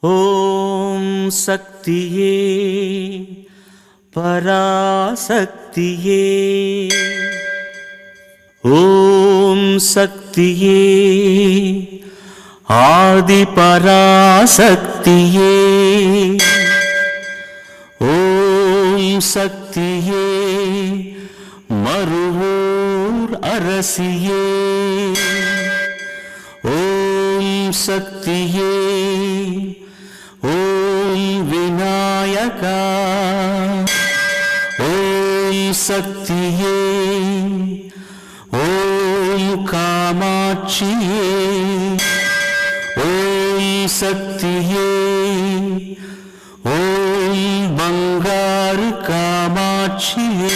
ஓம் சக்தியே பராசக்தியே, ஓம் சக்தியே ஆதி பராசக்தியே, ஓம் சக்தியே மருவூர் அரசியே, ஓம் சக்தியே ஓம் விநாயகா, ஓம் சக்தியே ஓம் காமாட்சியே, ஓம் சக்தியே ஓம் பங்காரு காமாட்சியே.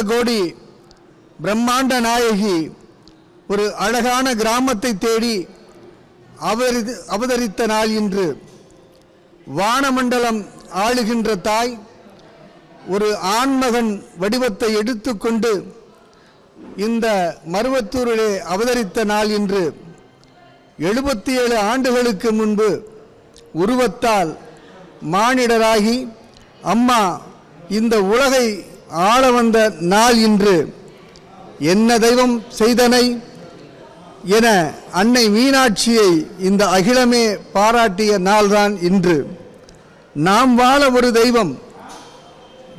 கோடி பிரம்மாண்ட நாயகி ஒரு அழகான கிராமத்தை தேடி அவதரித்த நாள் இன்று. வானமண்டலம் ஆளுகின்ற தாய் ஒரு ஆண்மகன் வடிவத்தை எடுத்துக்கொண்டு இந்த மருவத்தூரிலே அவதரித்த நாள் இன்று. 77 ஆண்டுகளுக்கு முன்பு உருவத்தால் மானிடராகி அம்மா இந்த உலகை ஆள வந்த நாள் இன்று. என்ன தெய்வம் செய்தனை என அன்னை மீனாட்சியை இந்த அகிலமே பாராட்டிய நாள்தான் இன்று. நாம் வாழ ஒரு தெய்வம்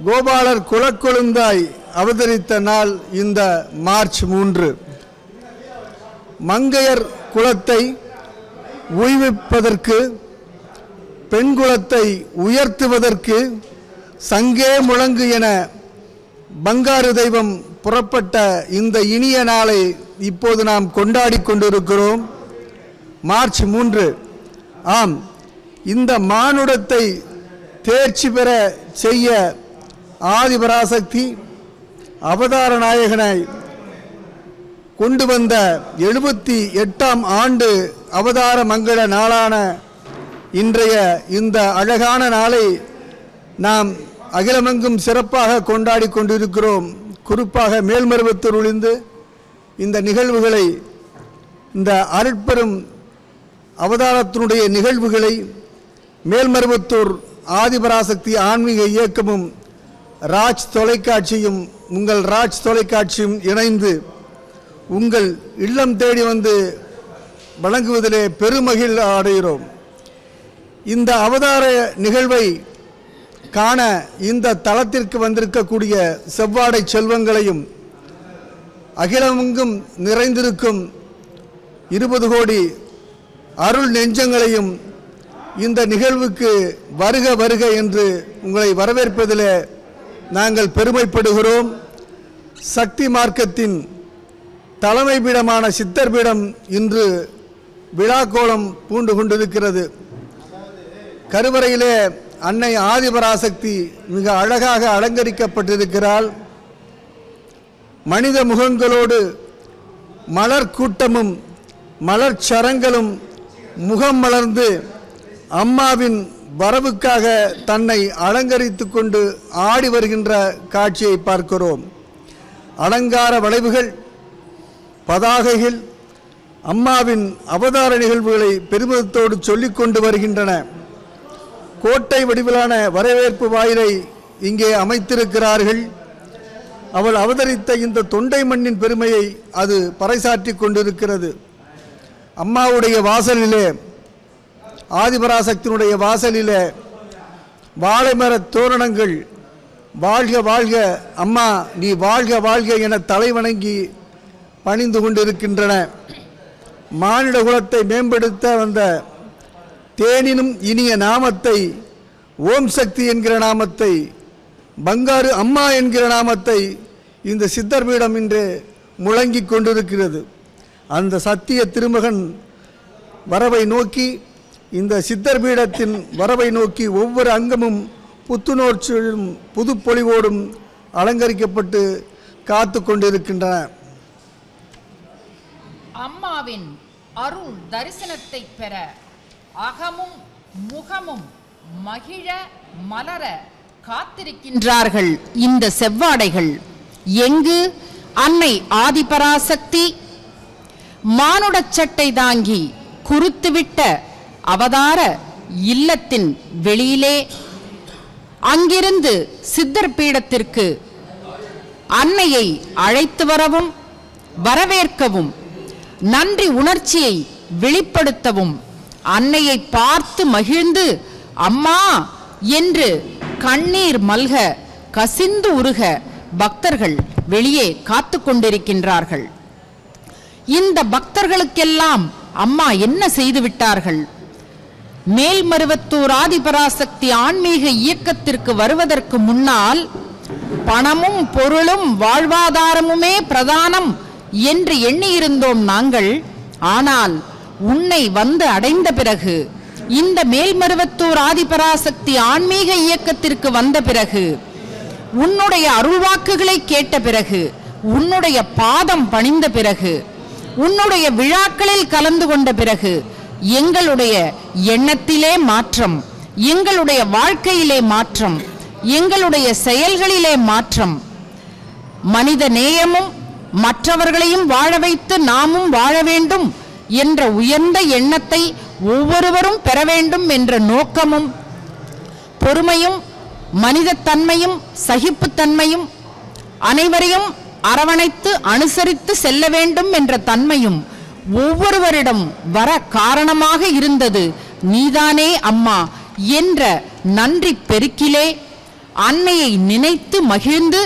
கோபாலர் குலக்கொழுந்தாய் அவதரித்த நாள் இந்த மார்ச் 3. மங்கையர் குலத்தை உய்விப்பதற்கு, பெண் குலத்தை உயர்த்துவதற்கு சங்கே முழங்கு என பங்காரு தெய்வம் புறப்பட்ட இந்த இனிய நாளை இப்போது நாம் கொண்டாடி கொண்டிருக்கிறோம். மார்ச் 3. ஆம், இந்த மானுடத்தை தேர்ச்சி பெற செய்ய ஆதிபராசக்தி அவதார நாயகனை கொண்டு வந்த 78ஆம் ஆண்டு அவதார மங்கள நாளான இன்றைய இந்த அழகான நாளை நாம் அகிலமெங்கும் சிறப்பாக கொண்டாடி கொண்டிருக்கிறோம். குறிப்பாக மேல்மருவத்தூரிலிருந்து இந்த நிகழ்வுகளை, இந்த அருட்பெரும் அவதாரத்தினுடைய நிகழ்வுகளை மேல்மருவத்தூர் ஆதிபராசக்தி ஆன்மீக இயக்கமும் ராஜ் தொலைக்காட்சியும் உங்கள் ராஜ் தொலைக்காட்சியும் இணைந்து உங்கள் இல்லம் தேடி வந்து வழங்குவதிலே பெருமகிழ் அடைகிறோம். இந்த அவதார நிகழ்வை காண இந்த தளத்திற்கு வந்திருக்கக்கூடிய செவ்வாடை செல்வங்களையும் அகிலமெங்கும் நிறைந்திருக்கும் 20 கோடி அருள் நெஞ்சங்களையும் இந்த நிகழ்வுக்கு வருக வருக என்று உங்களை வரவேற்பதில் நாங்கள் பெருமைப்படுகிறோம். சக்தி மார்க்கத்தின் தலைமை பீடமான சித்தர் பீடம் இன்று விழாக்கோலம் பூண்டு கொண்டிருக்கிறது. கருவறையிலே அன்னை ஆதிபராசக்தி மிக அழகாக அலங்கரிக்கப்பட்டிருக்கிறாள். மனித முகங்களோடு மலர் கூட்டமும் மலர் சரங்களும் முகம் மலர்ந்து அம்மாவின் வரவுக்காக தன்னை அலங்கரித்து கொண்டு ஆடி வருகின்ற காட்சியை பார்க்கிறோம். அலங்கார வளைவுகள், பதாகைகள் அம்மாவின் அவதார நிகழ்வுகளை பெருமிதத்தோடு சொல்லிக் கொண்டு வருகின்றன. கோட்டை வடிவிலான வரவேற்பு வாயிலை இங்கே அமைத்திருக்கிறார்கள். அவள் அவதரித்த இந்த தொண்டை மண்ணின் பெருமையை அது பறைசாற்றி கொண்டிருக்கிறது. அம்மாவுடைய வாசலிலே, ஆதிபராசக்தியினுடைய வாசலிலே வாழைமர தோரணங்கள் வாழ்க வாழ்க அம்மா நீ வாழ்க வாழ்க என தலைவணங்கி பணிந்து கொண்டிருக்கின்றன. மானிட குலத்தை மேம்படுத்த வந்த தேனினும் இனிய நாமத்தை, ஓம் சக்தி என்கிற நாமத்தை, பங்காரு அம்மா என்கிற நாமத்தை இந்த சித்தர் பீடம் இன்று முழங்கிக் கொண்டிருக்கிறது. அந்த சத்திய திருமகன் வரவை நோக்கி இந்த சித்தர் பீடத்தின் வரவை நோக்கி ஒவ்வொரு அங்கமும் புத்துணர்ச்சியும் புதுப்பொலிவோடும் அலங்கரிக்கப்பட்டு காத்து கொண்டிருக்கின்றன. அம்மாவின் அருள் தரிசனத்தை பெற அகமும் முகமும் மகிழ மலர காத்திருக்கின்றார்கள் இந்த செவ்வாடைகள். எங்கு அன்னை ஆதிபராசக்தி மானுட சட்டை தாங்கி குறுத்துவிட்ட அவதார இல்லத்தின் வெளியிலே, அங்கிருந்து சித்தர் பீடத்திற்கு அன்னையை அழைத்து வரவும் வரவேற்கவும் நன்றி உணர்ச்சியை வெளிப்படுத்தவும் அன்னையை பார்த்து மகிழ்ந்து அம்மா என்று கண்ணீர் மல்க கசிந்து உருக பக்தர்கள் வெளியே காத்து கொண்டிருக்கின்றார்கள். இந்த பக்தர்களுக்கெல்லாம் அம்மா என்ன செய்து விட்டார்கள்? மேல்மருவத்தூர் ஆதிபராசக்தி ஆன்மீக இயக்கத்திற்கு வருவதற்கு முன்னால் பணமும் பொருளும் வாழ்வாதாரமுமே பிரதானம் என்று எண்ணியிருந்தோம் நாங்கள். ஆனால் உன்னை வந்து அடைந்த பிறகு, இந்த மேல்மருவத்தூர் ஆதிபராசக்தி ஆன்மீக இயக்கத்திற்கு வந்த பிறகு, உன்னுடைய அருள்வாக்குகளை கேட்ட பிறகு, உன்னுடைய பாதம் பணிந்த பிறகு, உன்னுடைய விழாக்களில் கலந்து கொண்ட பிறகு எங்களுடைய எண்ணத்திலே மாற்றம், எங்களுடைய வாழ்க்கையிலே மாற்றம், எங்களுடைய செயல்களிலே மாற்றம், மனித நேயமும் மற்றவர்களையும் வாழ வைத்து நாமும் வாழ வேண்டும் என்ற உயர்ந்த எண்ணத்தை ஒவ்வொருவரும் பெற வேண்டும் என்ற நோக்கமும், பொறுமையும் மனிதத்தன்மையும் சகிப்புத்தன்மையும், அனைவரையும் அரவணைத்து அனுசரித்து செல்ல வேண்டும் என்ற தன்மையும் ஒவ்வொருவரிடம் வர காரணமாக இருந்தது நீதானே அம்மா என்ற நன்றி பெருக்கிலே அன்னையை நினைத்து மகிழ்ந்து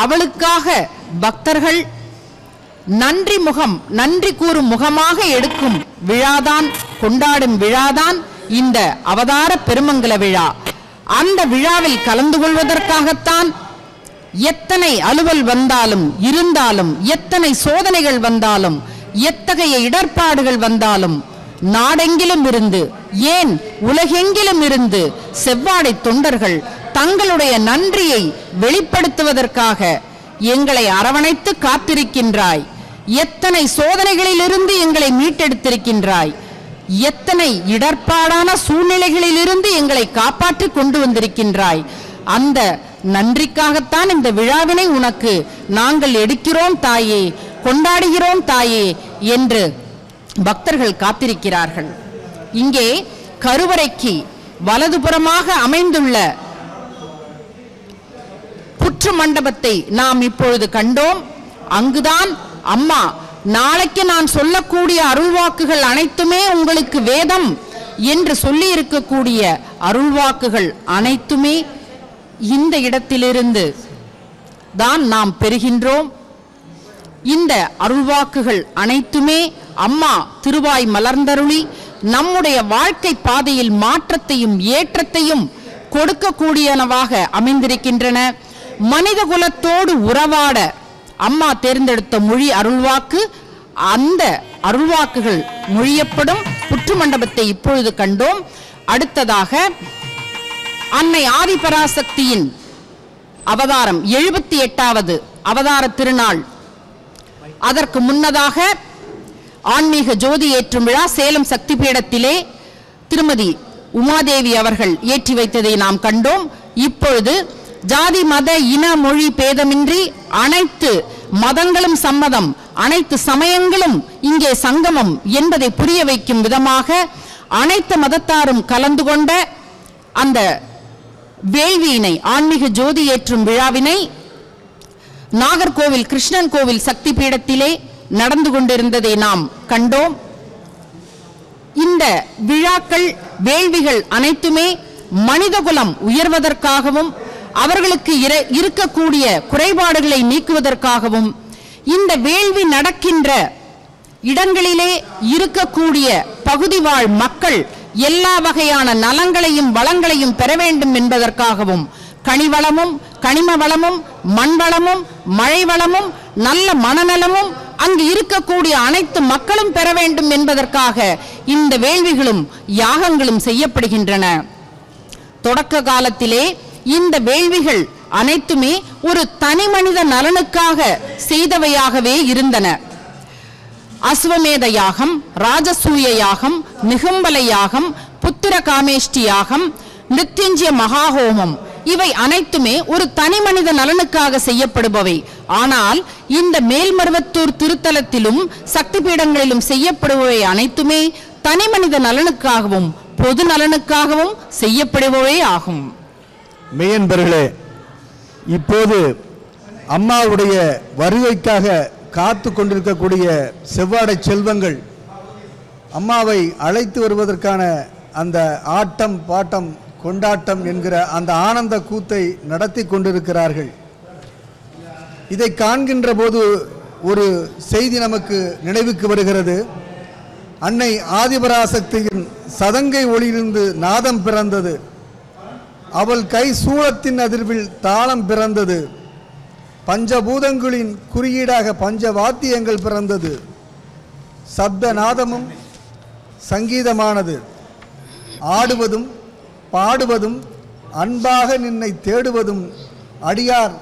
அவளுக்காக பக்தர்கள் நன்றி கூறும் முகமாக எடுக்கும் விழாதான், கொண்டாடும் விழாதான் இந்த அவதார பெருமங்கல விழா. அந்த விழாவில் கலந்து கொள்வதற்காகத்தான் எத்தனை அலுவல் வந்தாலும் இருந்தாலும், எத்தனை சோதனைகள் வந்தாலும், எத்தகைய இடர்பாடுகள் வந்தாலும், நாடெங்கிலும் இருந்து, ஏன் உலகெங்கிலும் இருந்து செவ்வாடை தொண்டர்கள் தங்களுடைய நன்றியை வெளிப்படுத்துவதற்காக எங்களை அரவணைத்து காத்திருக்கின்றாய். எத்தனை சோதனைகளிலிருந்து எங்களை மீட்டெடுத்திருக்கின்றாய். எத்தனை இடர்பாடான சூழ்நிலைகளிலிருந்து எங்களை காப்பாற்றி கொண்டு வந்திருக்கின்றாய். அந்த நன்றிக்காகத்தான் இந்த விழாவினை உனக்கு நாங்கள் எடுக்கிறோம் தாயே, கொண்டாடுகிறோம் தாயே என்று பக்தர்கள் காத்திருக்கிறார்கள். இங்கே கருவறைக்கு வலதுபுறமாக அமைந்துள்ள புற்று மண்டபத்தை நாம் இப்பொழுது கண்டோம். அங்குதான் அம்மா நாளைக்கு நான் சொல்லக்கூடிய அருள்வாக்குகள் அனைத்துமே உங்களுக்கு வேதம் என்று சொல்லி இருக்கக்கூடிய அருள்வாக்குகள் அனைத்துமே இந்த இடத்திலிருந்து தான் நாம் பெறுகின்றோம். இந்த அருள்வாக்குகள் அனைத்துமே அம்மா திருவாய் மலர்ந்தருளி நம்முடைய வாழ்க்கை பாதையில் மாற்றத்தையும் ஏற்றத்தையும் கொடுக்கக்கூடியனவாக அமைந்திருக்கின்றன. மனித குலத்தோடு உறவாட அம்மா தேர்ந்தெடுத்த மொழி அருள்வாக்கு. அந்த அருள்வாக்குகள் மொழியப்படும் புற்று மண்டபத்தை இப்பொழுது கண்டோம். அடுத்ததாக அன்னை ஆதிபராசக்தியின் அவதாரம் 78வது அவதார திருநாள். அதற்கு முன்னதாக ஆன்மீக ஜோதி ஏற்றும் விழா சேலம் சக்தி பீடத்திலே திருமதி உமாதேவி அவர்கள் ஏற்றி வைத்ததை நாம் கண்டோம். இப்பொழுது ஜாதி மத இன மொழி பேதமின்றி அனைத்து மதங்களும் சம்மதம், அனைத்து சமயங்களும் இங்கே சங்கமம் என்பதை புரிய வைக்கும் விதமாக அனைத்து மதத்தாரும் கலந்து கொண்ட அந்த வேள்வியினை, ஆன்மீக ஜோதி ஏற்றும் விழாவினை நாகர்கோவில் கிருஷ்ணன் கோவில் சக்தி பீடத்திலே நடந்து கொண்டிருந்ததை நாம் கண்டோம். இந்த விழாக்கள் வேள்விகள் அனைத்துமே மனிதகுலம் உயர்வதற்காகவும் அவர்களுக்கு இருக்கக்கூடிய குறைபாடுகளை நீக்குவதற்காகவும், இந்த வேள்வி நடக்கின்ற இடங்களிலே இருக்கக்கூடிய பகுதி வாழ் மக்கள் எல்லா வகையான நலங்களையும் வளங்களையும் பெற வேண்டும் என்பதற்காகவும், கனிவளமும் கனிம வளமும் மண் வளமும் மழை வளமும் நல்ல மனநலமும் அங்கு இருக்கக்கூடிய அனைத்து மக்களும் பெற வேண்டும் என்பதற்காக இந்த வேள்விகளும் யாகங்களும் செய்யப்படுகின்றன. தொடக்க காலத்திலே இந்த வேள்விகள் அனைத்துமே ஒரு தனி மனித நலனுக்காக செய்தவையாகவே இருந்தன. அஸ்வமேத யாகம், ராஜசூய யாகம், நிகும்பல யாகம், புத்திர காமேஷ்டி யாகம், மிருத்யுஞ்சய மகாஹோமம் இவை அனைத்துமே ஒரு தனி மனித நலனுக்காக செய்யப்படுபவை. ஆனால் இந்த மேல்மருவத்தூர் திருத்தலத்திலும் சக்தி பீடங்களிலும் செய்யப்படுபவை அனைத்துமே தனி மனித நலனுக்காகவும் பொது நலனுக்காகவும் செய்யப்படுபவை ஆகும். மெய்யன்பர்களே, இப்போது அம்மாவுடைய வருகைக்காக காத்து கொண்டிருக்கக்கூடிய செவ்வாடை செல்வங்கள் அம்மாவை அழைத்து வருவதற்கான அந்த ஆட்டம் பாட்டம் கொண்டாட்டம் என்கிற அந்த ஆனந்த கூத்தை நடத்தி கொண்டிருக்கிறார்கள். இதை காண்கின்ற போது ஒரு செய்தி நமக்கு நினைவுக்கு வருகிறது. அன்னை ஆதிபராசக்தியின் சதங்கை ஒளியிலிருந்து நாதம் பிறந்தது. அவள் கை சூளத்தின் அதிர்வில் தாளம் பிறந்தது. பஞ்சபூதங்களின் குறியீடாக பஞ்ச வாத்தியங்கள் பிறந்தது. சப்த நாதமும் சங்கீதமானது. ஆடுவதும் பாடுவதும் அன்பாக நின்னை தேடுவதும் அடியார்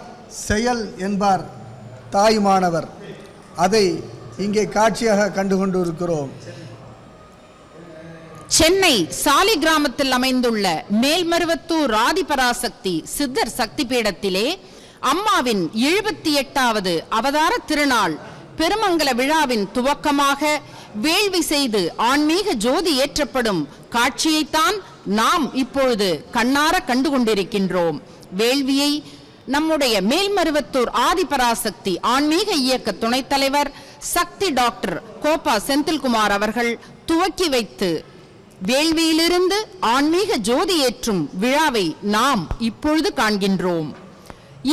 செயல் என்பார் தாயுமானவர். அதை இங்கே காட்சியாக கண்டுகொண்டு இருக்கிறோம். சென்னை சாலி கிராமத்தில் அமைந்துள்ள மேல்மருவத்தூர் ஆதிபராசக்தி சித்தர் சக்தி பீடத்திலே அம்மாவின் 78வது அவதார திருநாள் பெருமங்கல விழாவின் துவக்கமாக வேள்வி செய்து ஆன்மீக ஜோதி ஏற்றப்படும் காட்சியைத்தான் நாம் இப்பொழுது கண்ணார கண்டு கொண்டிருக்கின்றோம். வேள்வியை நம்முடைய மேல்மருவத்தூர் ஆதிபராசக்தி ஆன்மீக இயக்க துணைத் தலைவர் சக்தி டாக்டர் கோபா செந்தில்குமார் அவர்கள் துவக்கி வைத்து வேள்வியிலிருந்து ஆன்மீக ஜோதி ஏற்றும் விழாவை நாம் இப்பொழுது காண்கின்றோம்.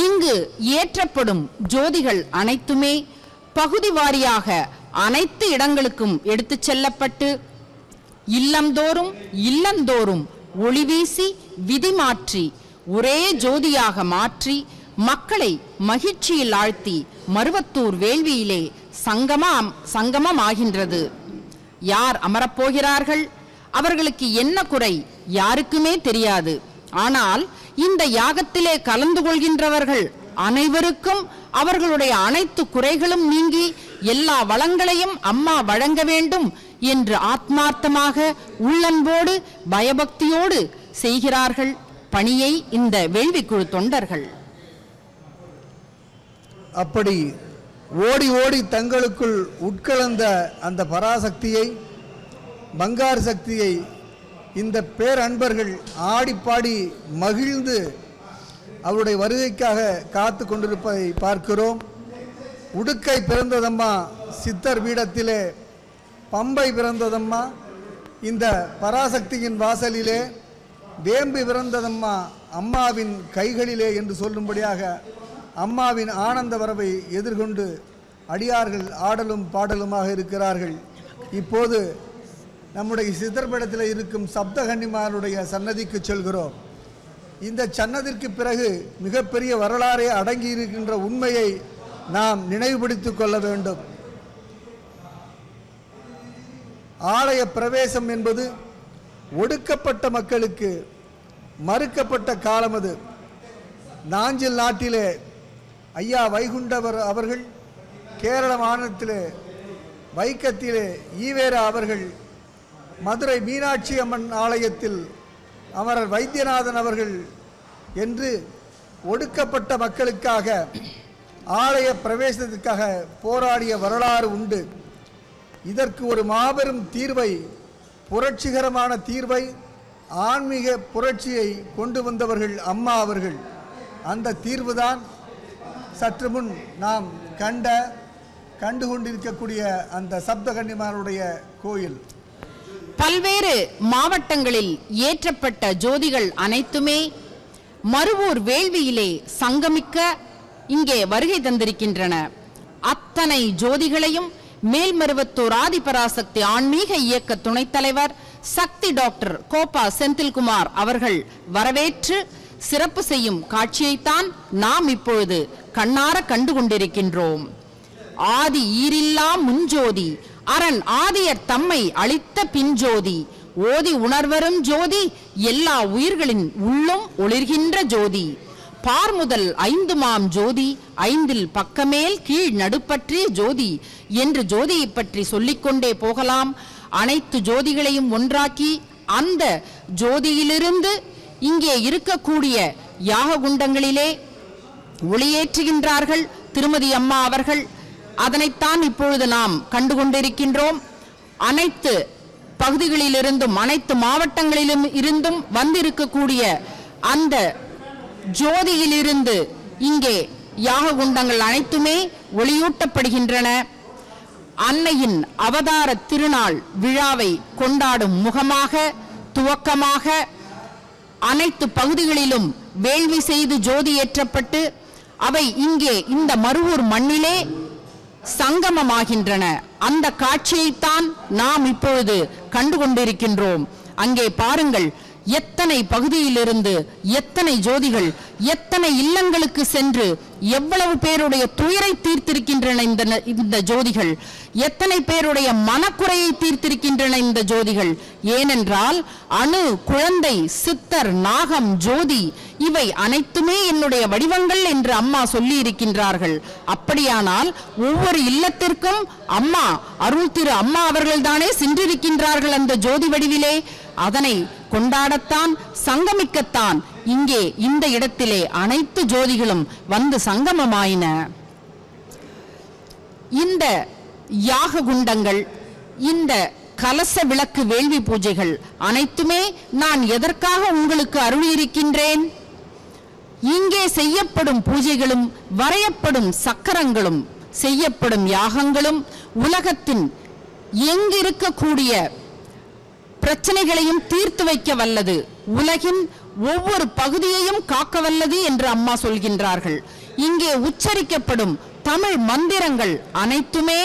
இங்கு ஏற்றப்படும் ஜோதிகள் அனைத்துமே பகுதி வாரியாக அனைத்து இடங்களுக்கும் எடுத்துச் செல்லப்பட்டு இல்லந்தோறும் ஒளி வீசி விதி மாற்றி ஒரே ஜோதியாக மாற்றி மக்களை மகிழ்ச்சியில் ஆழ்த்தி மருவத்தூர் வேள்வியிலே சங்கமம் ஆகின்றது. யார் அமரப்போகிறார்கள், அவர்களுக்கு என்ன குறை யாருக்குமே தெரியாது. ஆனால் இந்த யாகத்திலே கலந்து கொள்கின்றவர்கள் அனைவருக்கும் அவர்களுடைய அனைத்து குறைகளும் நீங்கி எல்லா வளங்களையும் அம்மா வழங்க வேண்டும் என்று ஆத்மார்த்தமாக உள்ளன்போடு பயபக்தியோடு செய்கிறார்கள் பணியை இந்த வேள்விக்குழு தொண்டர்கள். அப்படி ஓடி ஓடி தங்களுக்குள் உட்கலந்த அந்த பராசக்தியை, பங்கார் சக்தியை இந்த பேரன்பர்கள் ஆடிப்பாடி மகிழ்ந்து அவருடைய வருகைக்காக காத்து கொண்டிருப்பதை பார்க்கிறோம். உடுக்கை பிறந்ததம்மா சித்தர் பீடத்திலே, பம்பை பிறந்ததம்மா இந்த பராசக்தியின் வாசலிலே, வேம்பு பிறந்ததம்மா அம்மாவின் கைகளிலே என்று சொல்லும்படியாக அம்மாவின் ஆனந்த வரவை எதிர்கொண்டு அடியார்கள் ஆடலும் பாடலுமாக இருக்கிறார்கள். இப்போது நம்முடைய சித்தர் பீடத்தில் இருக்கும் சப்தகன்னிமாருடைய சன்னதிக்கு செல்கிறோம். இந்த சன்னதிற்கு பிறகு மிகப்பெரிய வரலாறே அடங்கி இருக்கின்ற உண்மையை நாம் நினைவுபடுத்திக் கொள்ள வேண்டும். ஆலய பிரவேசம் என்பது ஒடுக்கப்பட்ட மக்களுக்கு மறுக்கப்பட்ட காலம். அது நாஞ்சில் நாட்டிலே ஐயா வைகுண்டவர் அவர்கள், கேரள மாநிலத்திலே வைக்கத்திலே ஈவேரா அவர்கள், மதுரை மீனாட்சி அம்மன் ஆலயத்தில் அமரர் வைத்தியநாதன் அவர்கள் என்று ஒடுக்கப்பட்ட மக்களுக்காக ஆலய பிரவேசத்திற்காக போராடிய வரலாறு உண்டு. இதற்கு ஒரு மாபெரும் தீர்வை, புரட்சிகரமான தீர்வை, ஆன்மீக புரட்சியை கொண்டு வந்தவர்கள் அம்மா அவர்கள். அந்த தீர்வுதான் சற்று முன் நாம் கண்டு கொண்டிருக்கக்கூடிய அந்த சப்தகன்னிமாருடைய கோயில். பல்வேறு மாவட்டங்களில் ஏற்றப்பட்ட ஜோதிகள் அனைத்துமே மருவூர் வேள்வியிலே சங்கமிக்க இங்கே வருகை தந்திருக்கின்றன. அத்தனை ஜோதிகளையும் மேல்மருவத்தூர் ஆதிபராசக்தி ஆன்மீக இயக்க துணைத் தலைவர் சக்தி டாக்டர் கோபா செந்தில்குமார் அவர்கள் வரவேற்று சிறப்பு செய்யும் காட்சியைத்தான் நாம் இப்பொழுது கண்ணார கண்டு கொண்டிருக்கின்றோம். ஆதி ஈரில்லா முஞ்சோதி அரண் ஆதியர் தம்மை அளித்த பின்ஜோதி ஓதி உணர்வரும் ஜோதி எல்லா உயிர்களின் உள்ளும் ஒளிர்கின்ற ஜோதி பார்முதல் 5 மாம் ஜோதி 5 பக்கமேல் கீழ் நடுப்பற்றிய ஜோதி என்று ஜோதியை பற்றி சொல்லிக்கொண்டே போகலாம். அனைத்து ஜோதிகளையும் ஒன்றாக்கி அந்த ஜோதியிலிருந்து இங்கே இருக்கக்கூடிய யாக குண்டங்களிலே ஒளியேற்றுகின்றார்கள் திருமதி அம்மா அவர்கள். அதனைத்தான் இப்பொழுது நாம் கண்டுகொண்டிருக்கின்றோம். அனைத்து பகுதிகளிலிருந்தும் அனைத்து மாவட்டங்களிலும் இருந்தும் வந்திருக்கக்கூடிய அந்த ஜோதியிலிருந்து இங்கே யாக குண்டங்கள் அனைத்துமே ஒளியூட்டப்படுகின்றன. அன்னையின் அவதார திருநாள் விழாவை கொண்டாடும் முகமாக துவக்கமாக அனைத்து பகுதிகளிலும் வேள்வி செய்து ஜோதி ஏற்றப்பட்டு அவை இங்கே இந்த மருவூர் மண்ணிலே சங்கமமாகின்றன. அந்த காட்சியைத்தான் நாம் இப்பொழுது கண்டுகொண்டிருக்கின்றோம். அங்கே பாருங்கள், எத்தனை பகுதியிலிருந்து எத்தனை ஜோதிகள் எத்தனை இல்லங்களுக்கு சென்று எவ்வளவு பேருடைய துயரை தீர்த்திருக்கின்றன இந்த ஜோதிகள், எத்தனை பேருடைய மனக்குறையை தீர்த்திருக்கின்றன இந்த ஜோதிகள். ஏனென்றால் அணு, குழந்தை, சித்தர், நாகம், ஜோதி இவை அனைத்துமே என்னுடைய வடிவங்கள் என்று அம்மா சொல்லி இருக்கின்றார்கள். அப்படியானால் ஒவ்வொரு இல்லத்திற்கும் அம்மா அருள் திரு அம்மா அவர்கள் தானே சென்றிருக்கின்றார்கள் அந்த ஜோதி வடிவிலே. அதனை கொண்டாடத்தான் சங்கமிக்கத்தான் இங்கே இந்த இடத்திலே அனைத்து ஜோதிகளும் வந்து சங்கமமாயின. இந்த யாக குண்டங்கள், இந்த கலச விளக்கு வேள்வி பூஜைகள் அனைத்துமே நான் எதற்காக உங்களுக்கு அருளியிருக்கின்றேன்? இங்கே செய்யப்படும் பூஜைகளும் வரையப்படும் சக்கரங்களும் செய்யப்படும் யாகங்களும் உலகத்தின் எங்கிருக்கக்கூடிய பிரச்சனைகளையும் தீர்த்து வைக்க வல்லது, உலகின் ஒவ்வொரு பகுதியையும் காக்க வல்லது என்று அம்மா சொல்கின்றார்கள். இங்கே உச்சரிக்கப்படும் தமிழ் மந்திரங்கள் அனைத்துமே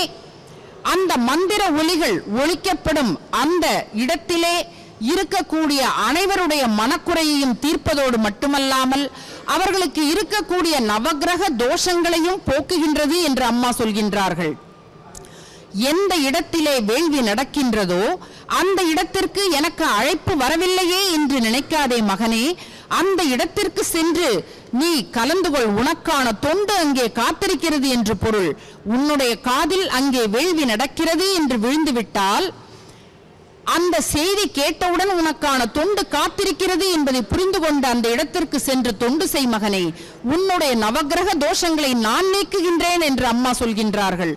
அந்த மந்திர ஒலிகள் ஒலிக்கப்படும் அந்த இடத்திலே இருக்கக்கூடிய அனைவருடைய மனக்குறையையும் தீர்ப்பதோடு மட்டுமல்லாமல் அவர்களுக்கு இருக்கக்கூடிய நவக்கிரக தோஷங்களையும் போக்குகின்றது என்று அம்மா சொல்கின்றார்கள். எந்த இடத்திலே வேள்வி நடக்கின்றதோ அந்த இடத்திற்கு எனக்கு அழைப்பு வரவில்லையே என்று நினைக்காதே மகனே. அந்த இடத்திற்கு சென்று நீ கலந்து கொள், உனக்கான தொண்டு அங்கே காத்திருக்கிறது என்று பொருள். உன்னுடைய காதில் அங்கே வேள்வி நடக்கிறது என்று விழுந்துவிட்டால் அந்த செய்தி கேட்டவுடன் உனக்கான தொண்டு காத்திருக்கிறது என்பதை புரிந்து கொண்டு அந்த இடத்திற்கு சென்று தொண்டு செய் மகனே. உன்னுடைய நவக்கிரக தோஷங்களை நான் நீக்குகின்றேன் என்று அம்மா சொல்கின்றார்கள்.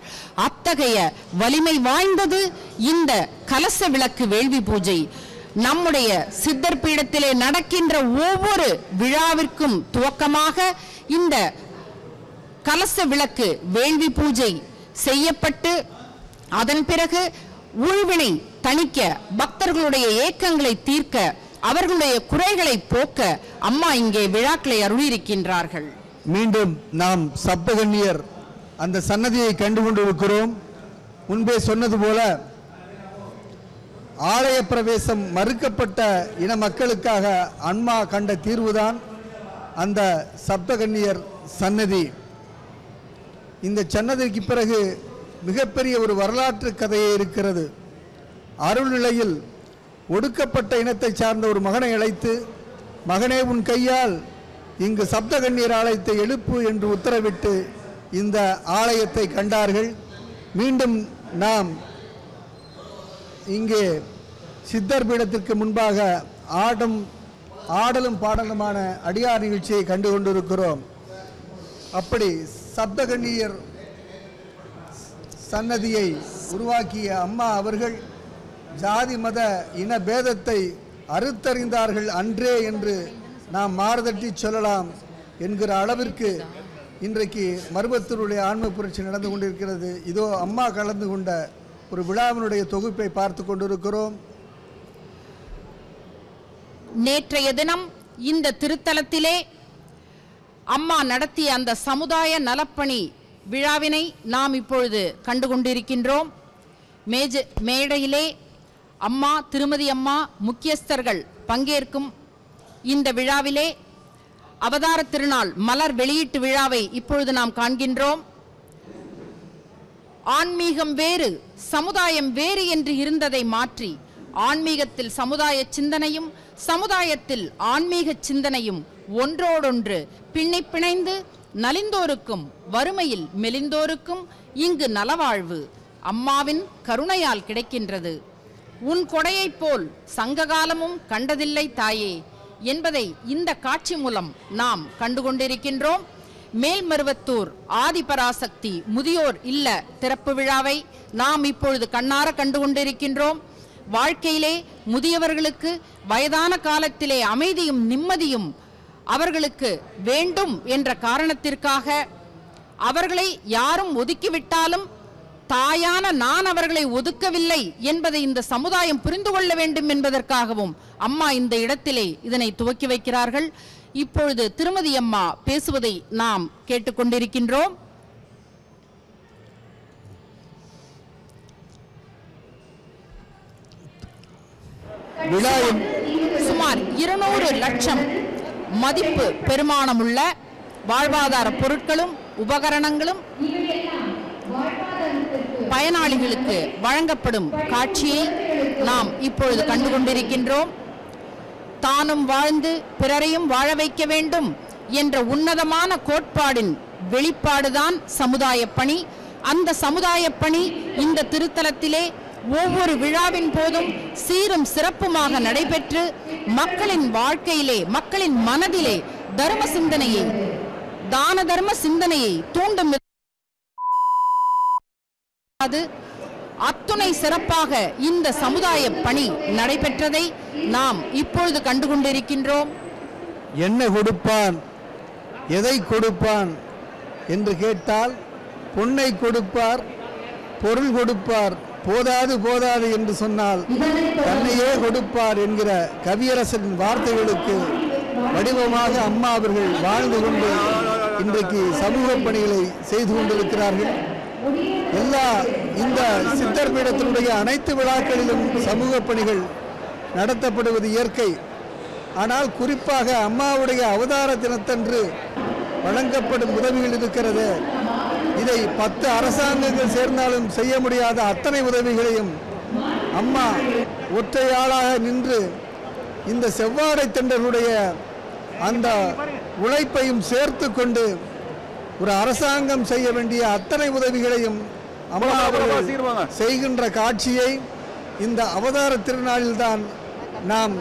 அத்தகைய வலிமை வாய்ந்தது இந்த கலச விளக்கு வேள்வி பூஜை. நம்முடைய சித்தர் பீடத்திலே நடக்கின்ற ஒவ்வொரு விழாவிற்கும் துவக்கமாக இந்த கலச விளக்கு வேள்வி பூஜை செய்யப்பட்டு அதன் பிறகு உள்வினை தணிக்க, பக்தர்களுடைய ஏக்கங்களை தீர்க்க, அவர்களுடைய குறைகளை போக்க அம்மா இங்கே விழாக்களை அருளியிருக்கின்றார்கள். மீண்டும் நாம் சப்தகன்னியர் அந்த சன்னதியை கண்டுகொண்டிருக்கிறோம். முன்பே சொன்னது போல ஆலய பிரவேசம் மறுக்கப்பட்ட இன மக்களுக்காக அம்மா கண்ட தீர்வுதான் அந்த சப்தகன்னியர் சன்னதி. இந்த சன்னதிக்கு பிறகு மிகப்பெரிய ஒரு வரலாற்று கதையே இருக்கிறது. அருள்நிலையில் ஒடுக்கப்பட்ட இனத்தை சார்ந்த ஒரு மகனை அழைத்து, மகனே உன் கையால் இங்கு சப்தகன்னியர் ஆலயத்தை எழுப்பு என்று உத்தரவிட்டு இந்த ஆலயத்தை கண்டார்கள். மீண்டும் நாம் இங்கே சித்தர் பீடத்திற்கு முன்பாக ஆடலும் பாடலுமான அடியார் நிகழ்ச்சியை கண்டு கொண்டிருக்கிறோம். அப்படி சப்தகன்னியர் சன்னதியை உருவாக்கிய அம்மா அவர்கள் ஜாதி மத இன பேதத்தை அறுத்தறிந்தார்கள் அன்றே என்று நாம் மாறுதட்டி சொல்லலாம் என்கிற அளவிற்கு இன்றைக்கு மருவத்தூருடைய ஆன்ம புரட்சி நடந்து கொண்டிருக்கிறது. இதோ அம்மா கலந்து கொண்ட ஒரு விழாவினுடைய தொகுப்பை பார்த்து கொண்டிருக்கிறோம். நேற்றைய தினம் இந்த திருத்தலத்திலே அம்மா நடத்திய அந்த சமுதாய நலப்பணி விழாவினை நாம் இப்பொழுது கண்டுகொண்டிருக்கின்றோம். மேடையிலே அம்மா, திருமதி அம்மா, முக்கியஸ்தர்கள் பங்கேற்கும் இந்த விழாவிலே அவதார திருநாள் மலர் வெளியீட்டு விழாவை இப்பொழுது நாம் காண்கின்றோம். ஆன்மீகம் வேறு சமுதாயம் வேறு என்று இருந்ததை மாற்றி ஆன்மீகத்தில் சமுதாய சிந்தனையும் சமுதாயத்தில் ஆன்மீக சிந்தனையும் ஒன்றோடொன்று பின்னி பிணைந்து நலிந்தோருக்கும் வறுமையில் மெலிந்தோருக்கும் இங்கு நலவாழ்வு அம்மாவின் கருணையால் கிடைக்கின்றது. உன் கொடையைப் போல் சங்ககாலமும் கண்டதில்லை தாயே என்பதை இந்த காட்சி மூலம் நாம் கண்டுகொண்டிருக்கின்றோம். மேல்மருவத்தூர் ஆதிபராசக்தி முதியோர் இல்ல திறப்பு விழாவை நாம் இப்பொழுது கண்ணார கண்டுகொண்டிருக்கின்றோம். வாழ்க்கையிலே முதியவர்களுக்கு வயதான காலத்திலே அமைதியும் நிம்மதியும் அவர்களுக்கு வேண்டும் என்ற காரணத்திற்காக அவர்களை யாரும் ஒதுக்கிவிட்டாலும் தாயான நான் அவர்களை ஒதுக்கவில்லை என்பதை இந்த சமுதாயம் புரிந்து கொள்ள வேண்டும் என்பதற்காகவும் அம்மா இந்த இடத்திலே இதனை துவக்கி வைக்கிறார்கள். இப்பொழுது திருமதி அம்மா பேசுவதை நாம் கேட்டுக்கொண்டிருக்கின்றோம். சுமார் 200 லட்சம் மதிப்பு பெருமானமுள்ள வாழ்வாதார பொருட்களும் உபகரணங்களும் பயனாளிகளுக்கு வழங்கப்படும் காட்சியை நாம் இப்பொழுது கண்டுகொண்டிருக்கின்றோம். தானும் வாழ்ந்து பிறரையும் வாழ வைக்க வேண்டும் என்ற உன்னதமான கோட்பாடின் வெளிப்பாடுதான் சமுதாய பணி. அந்த சமுதாய பணி இந்த திருத்தலத்திலே ஒவ்வொரு விழாவின் போதும் சீரும் சிறப்புமாக நடைபெற்று மக்களின் வாழ்க்கையிலே மக்களின் மனதிலே தர்ம சிந்தனையை தான தர்ம சிந்தனையை தூண்டும் அத்துணை சிறப்பாக இந்த சமுதாய பணி நடைபெற்றதை நாம் இப்பொழுது கண்டுகொண்டிருக்கின்றோம். என்ன கொடுப்பான் எதை கொடுப்பான் என்று கேட்டால் பொன்னை கொடுப்பார் பொருள் கொடுப்பார் போதாது போதாது என்று சொன்னால் தன்னையே கொடுப்பார் என்கிற கவியரசரின் வார்த்தைகளுக்கு வடிவமாக அம்மா அவர்கள் வாழ்ந்து கொண்டு இன்றைக்கு சமூக பணிகளை செய்து கொண்டிருக்கிறார்கள். எல்லா இந்த சித்தர் பீடத்தினுடைய அனைத்து விழாக்களிலும் சமூக பணிகள் நடத்தப்படுவது இயற்கை. ஆனால் குறிப்பாக அம்மாவுடைய அவதார தினத்தன்று வழங்கப்படும் உதவிகள் இருக்கிறது. இதை 10 அரசாங்கங்கள் சேர்ந்தாலும் செய்ய முடியாத அத்தனை உதவிகளையும் அம்மா ஒற்றையாளாக நின்று இந்த செவ்வாடை தென்றலுடைய அந்த உழைப்பையும் சேர்த்து கொண்டு ஒரு அரசாங்கம் செய்ய வேண்டிய அத்தனை உதவிகளையும் அம்மா அவர்கள் செய்கின்ற காட்சியை இந்த அவதார திருநாளில்தான் நாம்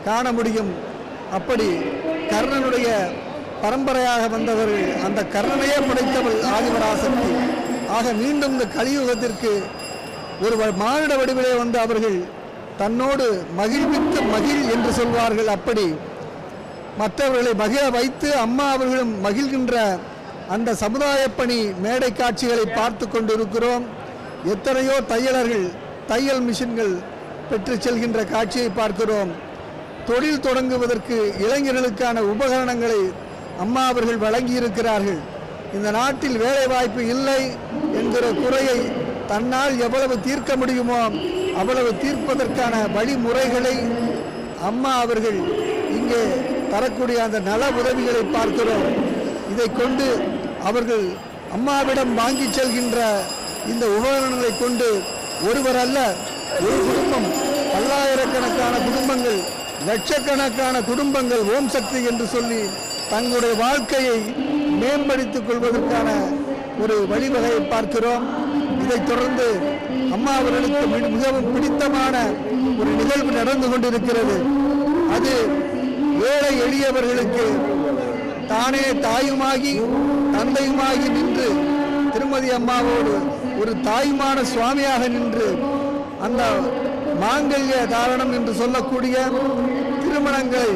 காண முடியும். அப்படி கர்ணனுடைய பரம்பரையாக வந்தவர்கள், அந்த கர்ணனையே படைத்தவள் ஆதிபராசக்தி. ஆக மீண்டும் இந்த கலியுகத்திற்கு ஒரு மானிட வடிவிலே வந்து அவர்கள் தன்னோடு மகிழ்வித்து மகிழ் என்று சொல்வார்கள். அப்படி மற்றவர்களை மகிழ வைத்து அம்மா அவர்களும் மகிழ்கின்ற அந்த சமுதாய பணி மேடை காட்சிகளை பார்த்து கொண்டிருக்கிறோம். எத்தனையோ தையலர்கள் தையல் மிஷின்கள் பெற்று செல்கின்ற காட்சியை பார்க்கிறோம். தொழில் தொடங்குவதற்கு இளைஞர்களுக்கான உபகரணங்களை அம்மா அவர்கள் வழங்கியிருக்கிறார்கள். இந்த நாட்டில் வேலை வாய்ப்பு இல்லை என்கிற குறையை தன்னால் எவ்வளவு தீர்க்க முடியுமோ அவ்வளவு தீர்ப்பதற்கான வழிமுறைகளை அம்மா அவர்கள் இங்கே தரக்கூடிய அந்த நல உதவிகளை பார்க்கிறோம். இதை கொண்டு அவர்கள் அம்மாவிடம் வாங்கி செல்கின்ற இந்த உபகரணங்களை கொண்டு ஒருவர் அல்ல, ஒரு குடும்பம், பல்லாயிரக்கணக்கான குடும்பங்கள், லட்சக்கணக்கான குடும்பங்கள் ஓம் சக்தி என்று சொல்லி தங்களுடைய வாழ்க்கையை மேம்படுத்திக் கொள்வதற்கான ஒரு வழிவகையை பார்க்கிறோம். இதைத் தொடர்ந்து அம்மா அவர்களுக்கு மிகவும் பிடித்தமான ஒரு நிகழ்வு நடந்து கொண்டிருக்கிறது. அது ஏழை எளியவர்களுக்கு தானே தாயுமாகி தந்தையுமாகி நின்று திருமதி அம்மாவோடு ஒரு தாய்மான சுவாமியாக நின்று அந்த மாங்கல்ய தாரணம் என்று சொல்லக்கூடிய திருமணங்களை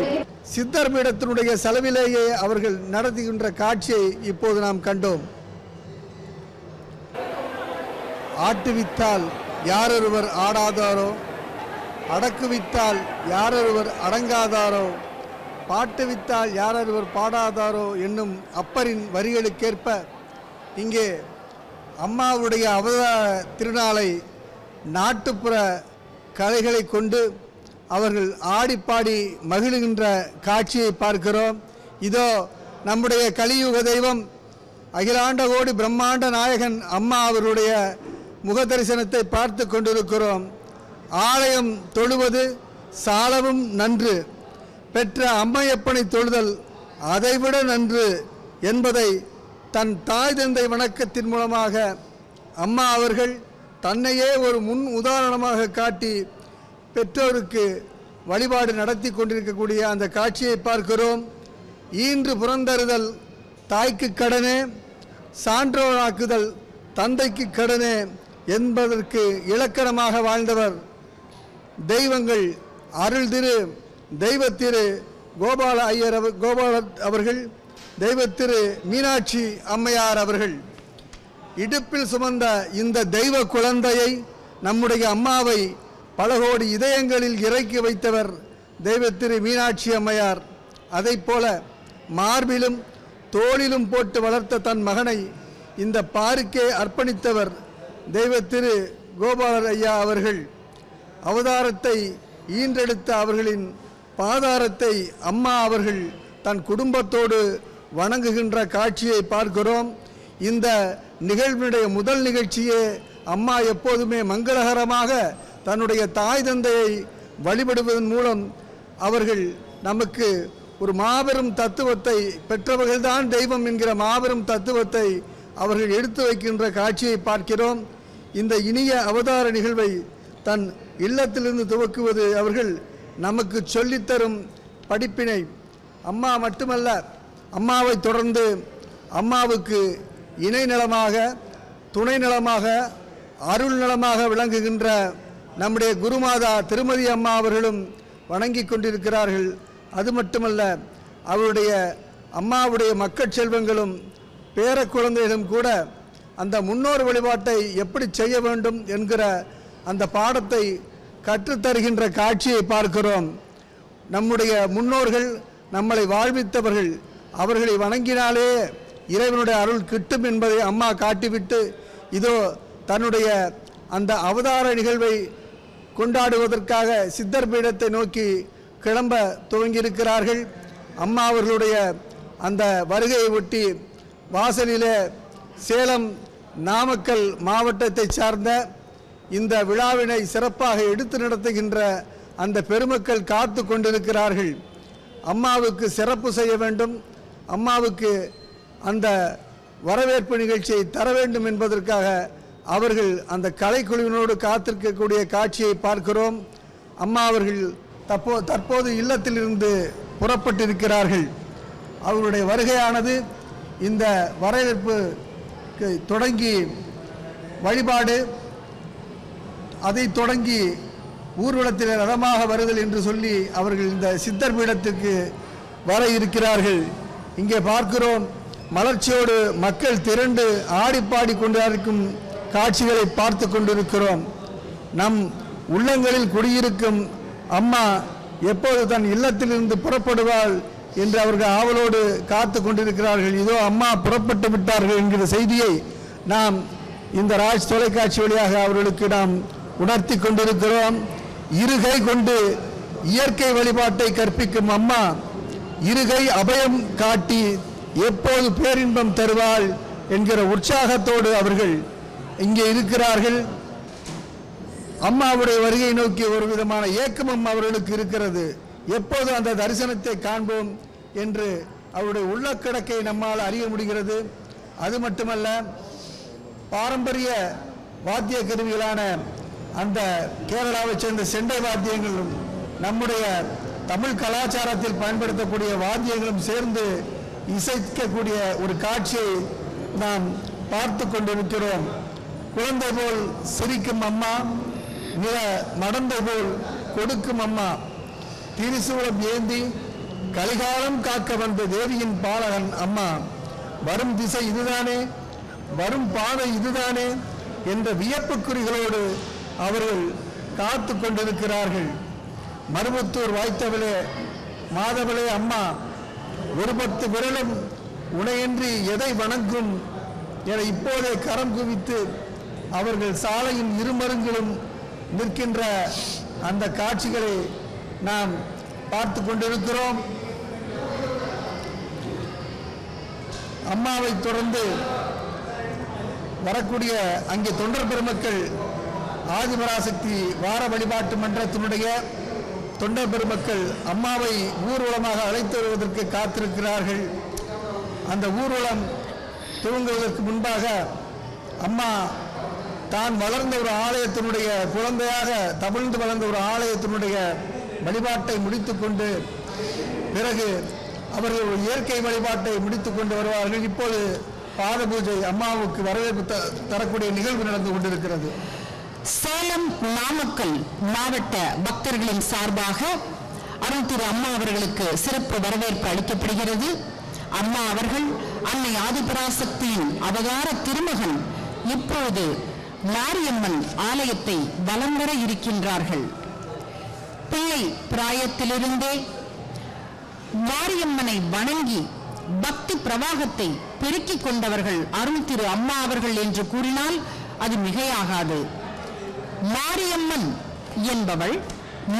சித்தர் பீடத்தினுடைய செலவிலேயே அவர்கள் நடத்துகின்ற காட்சியை இப்போது நாம் கண்டோம். ஆட்டுவித்தால் யாரொருவர் ஆடாதாரோ, அடக்குவித்தால் யாரொருவர் அடங்காதாரோ, பாட்டுவித்தால் யாரொருவர் பாடாதாரோ என்னும் அப்பரின் வரிகளுக்கேற்ப இங்கே அம்மாவுடைய அவதார திருநாளை நாட்டுப்புற கலைகளை கொண்டு அவர்கள் ஆடிப்பாடி மகிழ்கின்ற காட்சியை பார்க்கிறோம். இதோ நம்முடைய கலியுக தெய்வம் அகிலாண்ட கோடி பிரம்மாண்ட நாயகன் அம்மா அவருடைய முக தரிசனத்தை பார்த்து கொண்டிருக்கிறோம். ஆலயம் தொழுவது சாலவும் நன்று, பெற்ற அம்மையப்பனை தொழுதல் அதைவிட நன்று என்பதை தன் தாய் தந்தை வணக்கத்தின் மூலமாக அம்மா அவர்கள் தன்னையே ஒரு முன் உதாரணமாக காட்டி பெற்றோருக்கு வழிபாடு நடத்தி கொண்டிருக்கக்கூடிய அந்த காட்சியை பார்க்கிறோம். ஈன்று புறந்தறுதல் தாய்க்கு கடனே, சான்றோராக்குதல் தந்தைக்கு கடனே என்பதற்கு இலக்கணமாக வாழ்ந்தவர் தெய்வங்கள் அருள் திரு தெய்வத்திரு கோபால அவர்கள், தெய்வத்திரு மீனாட்சி அம்மையார் அவர்கள். இடுப்பில் சுமந்த இந்த தெய்வ குழந்தையை, நம்முடைய அம்மாவை பல கோடி இதயங்களில் இறக்கி வைத்தவர் தெய்வத்திரு மீனாட்சி அம்மையார். அதைப்போல மார்பிலும் தோளிலும் போட்டு வளர்த்த தன் மகனை இந்த பாருக்கே அர்ப்பணித்தவர் தெய்வத்திரு கோபாலர் ஐயா அவர்கள். அவதாரத்தை ஈன்றெடுத்த அவர்களின் பாதாரத்தை அம்மா அவர்கள் தன் குடும்பத்தோடு வணங்குகின்ற காட்சியை பார்க்கிறோம். இந்த நிகழ்வினுடைய முதல் நிகழ்ச்சியே அம்மா எப்போதுமே மங்களகரமாக தன்னுடைய தாய் தந்தையை வழிபடுவதன் மூலம் அவர்கள் நமக்கு ஒரு மாபெரும் தத்துவத்தை, பெற்றவர்கள்தான் தெய்வம் என்கிற மாபெரும் தத்துவத்தை அவர்கள் எடுத்து வைக்கின்ற காட்சியை பார்க்கிறோம். இந்த இனிய அவதார நிகழ்வை தன் இல்லத்திலிருந்து துவக்குவது அவர்கள் நமக்கு சொல்லித்தரும் படிப்பினை. அம்மா மட்டுமல்ல, அம்மாவை தொடர்ந்து அம்மாவுக்கு இணை நலமாக, துணை நலமாக, அருள் நலமாக விளங்குகின்ற நம்முடைய குருமாதா திருமதி அம்மா அவர்களும் வணங்கி கொண்டிருக்கிறார்கள். அது மட்டுமல்ல, அவருடைய அம்மாவுடைய மக்கள் செல்வங்களும் பேர குழந்தைகளும் கூட அந்த முன்னோர் வழிபாட்டை எப்படி செய்ய வேண்டும் என்கிற அந்த பாடத்தை கற்றுத்தருகின்ற காட்சியை பார்க்கிறோம். நம்முடைய முன்னோர்கள் நம்மளை வாழ்வித்தவர்கள், அவர்களை வணங்கினாலே இறைவனுடைய அருள் கிட்டும் என்பதை அம்மா காட்டிவிட்டு இதோ தன்னுடைய அந்த அவதார நிகழ்வை கொண்டாடுவதற்காக சித்தர் பீடத்தை நோக்கி கிளம்ப துவங்கியிருக்கிறார்கள். அம்மா அவர்களுடைய அந்த வருகையை ஒட்டி வாசலிலே சேலம் நாமக்கல் மாவட்டத்தை சார்ந்த இந்த விழாவினை சிறப்பாக எடுத்து நடத்துகின்ற அந்த பெருமக்கள் காத்து கொண்டிருக்கிறார்கள். அம்மாவுக்கு சிறப்பு செய்ய வேண்டும், அம்மாவுக்கு அந்த வரவேற்பு நிகழ்ச்சியை தர வேண்டும் என்பதற்காக அவர்கள் அந்த கலைக்குழுவினோடு காத்திருக்கக்கூடிய காட்சியை பார்க்கிறோம். அம்மா அவர்கள் தற்போது இல்லத்திலிருந்து புறப்பட்டிருக்கிறார்கள். அவருடைய வருகையானது இந்த வரவேற்பு தொடங்கி வழிபாடு, அதை தொடங்கி ஊர்வலத்தில் ரதமாக வருதல் என்று சொல்லி அவர்கள் இந்த சித்தர் பீடத்திற்கு வர இருக்கிறார்கள். இங்கே பார்க்கிறோம், மலர்ச்சியோடு மக்கள் திரண்டு ஆடிப்பாடி கொண்டிருக்கும் காட்சிகளை பார்த்து கொண்டிருக்கிறோம். நம் உள்ளங்களில் குடியிருக்கும் அம்மா எப்போது தன் இல்லத்திலிருந்து புறப்படுவாள் என்று அவர்கள் ஆவலோடு காத்து கொண்டிருக்கிறார்கள். இதோ அம்மா புறப்பட்டு விட்டார்கள் என்கிற செய்தியை நாம் இந்த ராஜ் தொலைக்காட்சி வழியாக அவர்களுக்கு நாம் உணர்த்தி கொண்டிருக்கிறோம். இருகை கொண்டு இயற்கை வழிபாட்டை கற்பிக்கும் அம்மா இருகை அபயம் காட்டி எப்போது பேரின்பம் தருவாள் என்கிற உற்சாகத்தோடு அவர்கள் இங்கே இருக்கிறார்கள். அம்மாவுடைய வருகை நோக்கி ஒரு விதமான ஏக்கமும் அவர்களுக்கு இருக்கிறது. எப்போது அந்த தரிசனத்தை காண்போம் என்று அவருடைய உள்ளக்கிடக்கை நம்மால் அறிய முடிகிறது. அது மட்டுமல்ல, பாரம்பரிய வாத்திய கருவிகளான அந்த கேரளாவை சேர்ந்த செண்டை வாத்தியங்களும் நம்முடைய தமிழ் கலாச்சாரத்தில் பயன்படுத்தக்கூடிய வாத்தியங்களும் சேர்ந்து இசைக்கக்கூடிய ஒரு காட்சியை நாம் பார்த்து கொண்டிருக்கிறோம். குழந்தை போல் சிரிக்கும் அம்மா, நில நடந்தை போல் கொடுக்கும் அம்மா, திரிசூலம் ஏந்தி கலிகாலம் காக்க வந்த தேவியின் பாலகன் அம்மா, வரும் திசை இதுதானே, வரும் பாதை இதுதானே என்ற வியப்புக்குறிகளோடு அவர்கள் காத்து கொண்டிருக்கிறார்கள். மருவத்தூர் வாய்த்தவளே மாதவளே அம்மா, ஒரு 10 விரலும் உனையின்றி எதை வணங்கும் என இப்போதே கரம் குவித்து அவர்கள் சாலையின் இருமருங்கிலும் நிற்கின்ற அந்த காட்சிகளை நாம் பார்த்து கொண்டிருக்கிறோம். அம்மாவை தொடர்ந்து வரக்கூடிய அங்கே தொண்டர் பெருமக்கள் ஆதிபராசக்தி வார வழிபாட்டு மன்றத்தினுடைய தொண்டர் பெருமக்கள் அம்மாவை ஊர்வலமாக அழைத்து வருவதற்கு காத்திருக்கிறார்கள். அந்த ஊர்வலம் துவங்குவதற்கு முன்பாக அம்மா தான் வளர்ந்த ஒரு ஆலயத்தினுடைய குழந்தையாக தவழ்ந்து வளர்ந்த ஒரு ஆலயத்தினுடைய வழிபாட்டை முடித்துக்கொண்டு பிறகு அவர்கள் ஒரு இயற்கை வழிபாட்டை முடித்துக் கொண்டு வருவார்கள். இப்போது பாத பூஜை அம்மாவுக்கு வரவேற்பு தரக்கூடிய நிகழ்வு நடந்து கொண்டிருக்கிறது. சேலம் நாமக்கல் மாவட்ட பக்தர்களின் சார்பாக அருள் திரு அம்மா அவர்களுக்கு சிறப்பு வரவேற்பு அளிக்கப்படுகிறது. அம்மா அவர்கள் அன்னை ஆதிபராசக்தியின் அவதார திருமகன் இப்போது மாரியம்மன் ஆலயத்தை வலம் வர இருக்கின்றார்கள். பிள்ளை பிராயத்திலிருந்தே மாரியம்மனை வணங்கி பக்தி பிரவாகத்தை பெருக்கிக் கொண்டவர்கள் அருள் திரு அம்மா அவர்கள் என்று கூறினால் அது மிகையாகாது. மாரியம்மன் என்பவள்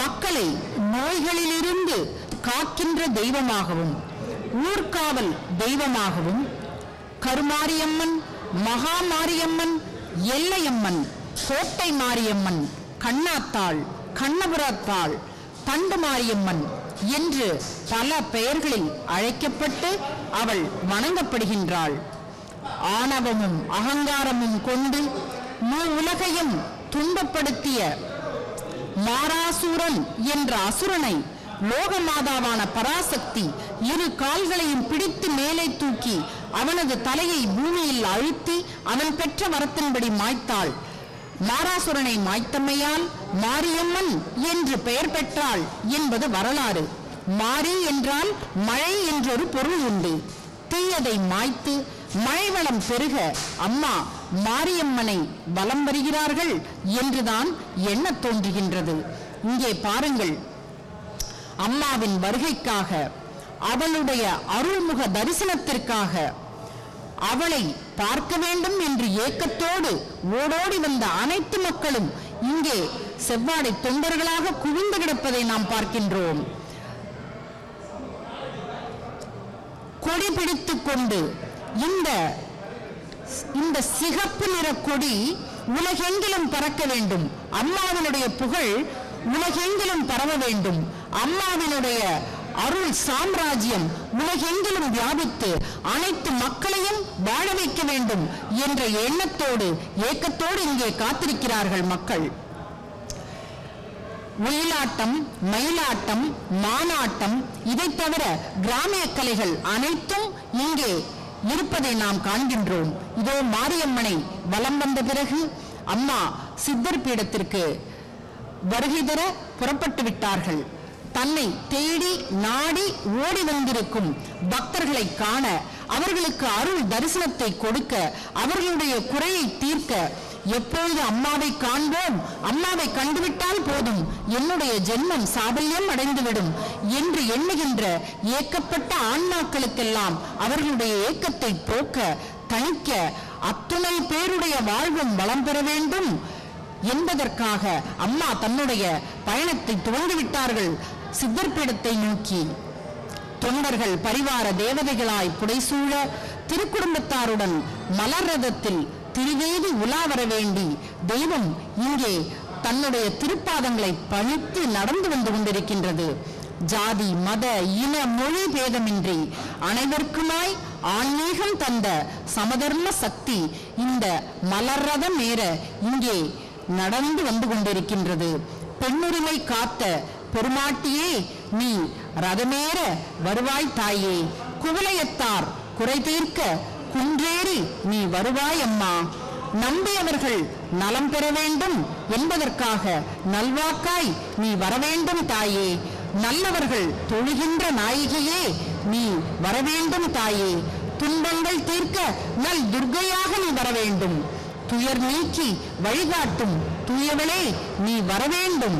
மக்களை நோய்களிலிருந்து காக்கின்ற தெய்வமாகவும் ஊர்காவல் தெய்வமாகவும் கருமாரியம்மன், மகாமாரியம்மன், எல்லையம்மன், கோட்டை மாரியம்மன், கண்ணாத்தாள், கண்ணபுரத்தாள், தண்டு மாரியம்மன் என்று பல பெயர்களில் அழைக்கப்பட்டு அவள் வணங்கப்படுகின்றாள். ஆணவமும் அகங்காரமும் கொண்டு உலகையும் துன்பப்படுத்திய மாராசூரன் என்ற அசுரனை லோகமாதாவான பராசக்தி இரு கால்களையும் பிடித்து மேலே தூக்கி அவனது தலையை பூமியில் அழுத்தி அவன் பெற்ற வரத்தின்படி மாய்த்தாள். மாராசுரனை மாய்த்தமையால் மாரியம்மன் என்று பெயர் பெற்றாள் என்பது வரலாறு. மாரி என்றால் மழை என்றொரு பொருள் உண்டு. தீயதை மாய்த்து மழை வளம் பெருக அம்மா மாரியம்மனை வலம் வருகிறார்கள் என்றுதான் எண்ண தோன்றுகின்றது. இங்கே பாருங்கள், அம்மாவின் வருகைக்காக, அவளுடைய அருள்முக தரிசனத்திற்காக, அவளை பார்க்க வேண்டும் என்று ஏக்கத்தோடு ஓடோடி வந்த அனைத்து மக்களும் இங்கே செவ்வாடை தொண்டர்களாக குவிந்து கிடப்பதை நாம் பார்க்கின்றோம். கொடி பிடித்துக் கொண்டு இந்த சிகப்பு நிற கொடி உலகெங்கிலும் பறக்க வேண்டும். அம்மாவினுடைய புகழ் உலகெங்கிலும் பரவ வேண்டும். அம்மாவினுடைய அருள் சாம்ராஜ்யம் உலகெங்கிலும் வியாபித்து அனைத்து மக்களையும் வாழ வைக்க வேண்டும் என்ற எண்ணத்தோடு ஏக்கத்தோடு இங்கே காத்திருக்கிறார்கள் மக்கள். ஒயிலாட்டம், மயிலாட்டம், மானாட்டம், இதை தவிர கிராமிய கலைகள் அனைத்தும் இங்கே இருப்பதை நாம் காண்கின்றோம். இதோ மாரியம்மனை வலம் வந்த பிறகு அம்மா சித்தர் பீடத்திற்கு வருகை தர புறப்பட்டு விட்டார்கள். தன்னை தேடி நாடி ஓடி வந்திருக்கும் பக்தர்களை காண, அவர்களுக்கு அருள் தரிசனத்தை கொடுக்க, அவர்களுடைய குறையை தீர்க்க, எப்பொழுது அம்மாவை காண்போம், அம்மாவை கண்டுவிட்டால் போதும், என்னுடைய ஜென்மம் சாபல்யம் அடைந்துவிடும் என்று எண்ணுகின்ற ஏக்கப்பட்ட ஆன்மாக்களுக்கெல்லாம் அவர்களுடைய ஏக்கத்தை போக்க, தணிக்க, அத்துணை பேருடைய வாழ்வும் வளம் பெற வேண்டும் என்பதற்காக அம்மா தன்னுடைய பயணத்தை துவங்கிவிட்டார்கள் சித்தர் பீடத்தை நோக்கி. தொண்டர்கள் பரிவார தேவதைகளாய் புடைசூழ திருக்குடும்பத்தாருடன் மலர் ரதத்தில் திருவேதி உலா வர வேண்டி தெய்வம் இங்கே தன்னுடைய திருப்பாதங்களை பணித்து நடந்து வந்து கொண்டிருக்கின்றது. ஜாதி, மத, இன, மொழி பேதமின்றி அனைவருக்குமாய் ஆன்மீகம் தந்த சமதர்ம சக்தி இந்த மலர் ரதம் ஏற இங்கே நடந்து வந்து கொண்டிருக்கின்றது. பெண்ணுரிமை காத்த பெருமாட்டியே, நீ ரதமேற வருவாய் தாயே, குவளையத்தார் குறை தீர்க்க குன்றேறி நீ வருவாய் அம்மா. நம்பியவர்கள் நலம் பெற வேண்டும் என்பதற்காக நல்வாக்காய் நீ வரவேண்டும் தாயே. நல்லவர்கள் தொழுகின்ற நாயகியே, நீ வரவேண்டும் தாயே. துன்பங்கள் தீர்க்க நல் துர்க்கையாக நீ வரவேண்டும். துயர் நீக்கி வழிகாட்டும் தூயவளே, நீ வரவேண்டும்.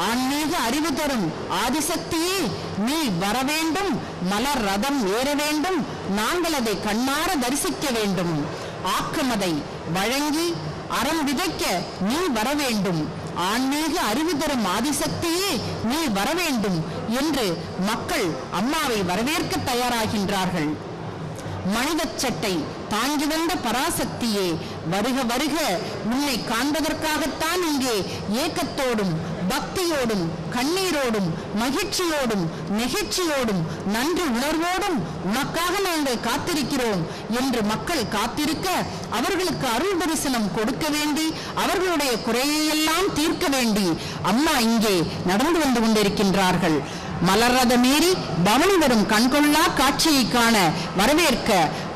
ஆன்மீக அறிவு தரும் ஆதிசக்தியே, நீ வரவேண்டும். மலர் ரதம் ஏற வேண்டும், நாங்கள் அதை கண்ணார தரிசிக்க வேண்டும். ஆக்கமதை வழங்கி அறம் விதைக்க நீ வரவேண்டும். ஆன்மீக அறிவு தரும் ஆதிசக்தியே, நீ வரவேண்டும் என்று மக்கள் அம்மாவை வரவேற்க தயாராகின்றார்கள். மனித சட்டை தாங்கி வந்த பராசக்தியே, வருக வருக, உன்னை காண்பதற்காகத்தான் இங்கே ஏக்கத்தோடும் பக்தியோடும் கண்ணீரோடும் மகிழ்ச்சியோடும் நெகிழ்ச்சியோடும் நன்றி உணர்வோடும் உனக்காக நாங்கள் காத்திருக்கிறோம் என்று மக்கள் காத்திருக்க, அவர்களுக்கு அருள் தரிசனம் கொடுக்க வேண்டி, அவர்களுடைய குறையெல்லாம் தீர்க்க வேண்டி அம்மா இங்கே நடந்து வந்து கொண்டிருக்கின்றார்கள். மலர்ரத மீறி பவனி வரும் கண்கொள்ளா காட்சியை காண வரவேற்க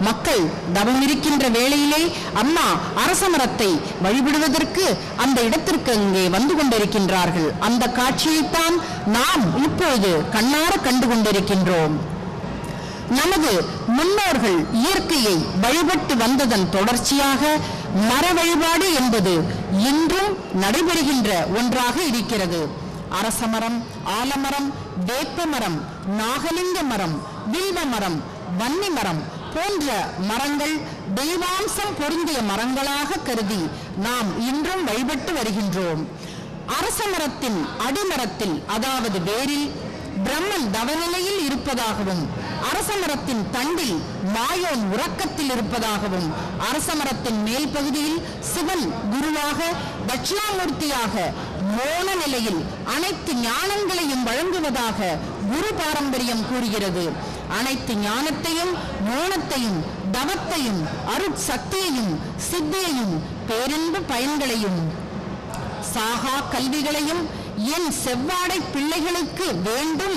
மக்கள் தவம் இருக்கின்ற வேளையிலே அம்மா அரசமரத்தை வழிபடுவதற்கு அந்த இடத்திற்கு அங்கே வந்து கொண்டிருக்கின்றார்கள். அந்த காட்சியைத்தான் நாம் இப்போது கண்ணார கண்டு கொண்டிருக்கின்றோம். நமது முன்னோர்கள் இயற்கையை வழிபட்டு வந்ததன் தொடர்ச்சியாக மர வழிபாடு என்பது இன்றும் நடைபெறுகின்ற ஒன்றாக இருக்கிறது. அரசமரம், ஆலமரம், வேப்பமரம், நாகலிங்க மரம், வில்வ மரம், வன்னி மரம் போன்ற மரங்கள் தெய்வாம்சம் பொருந்திய மரங்களாக கருதி நாம் இன்றும் வழிபட்டு வருகின்றோம். அரசமரத்தின் அடிமரத்தில், அதாவது வேரில் பிரம்மன் தவநிலையில் இருப்பதாகவும், அரசமரத்தின் தண்டில் மாயோன் உறக்கத்தில் இருப்பதாகவும், அரசமரத்தின் மேல் பகுதியில் சிவன் குருவாக தட்சிணாமூர்த்தியாக மோன நிலையில் அனைத்து ஞானங்களையும் வழங்குவதாக குரு பாரம்பரியம் கூறுகிறது. அனைத்து ஞானத்தையும் மோனத்தையும் தவத்தையும் அருட்சக்தியையும் சித்தியையும் பேரின்ப பயன்களையும் சாகா கல்விகளையும் என் செவ்வாடை பிள்ளைகளுக்கு வேண்டும்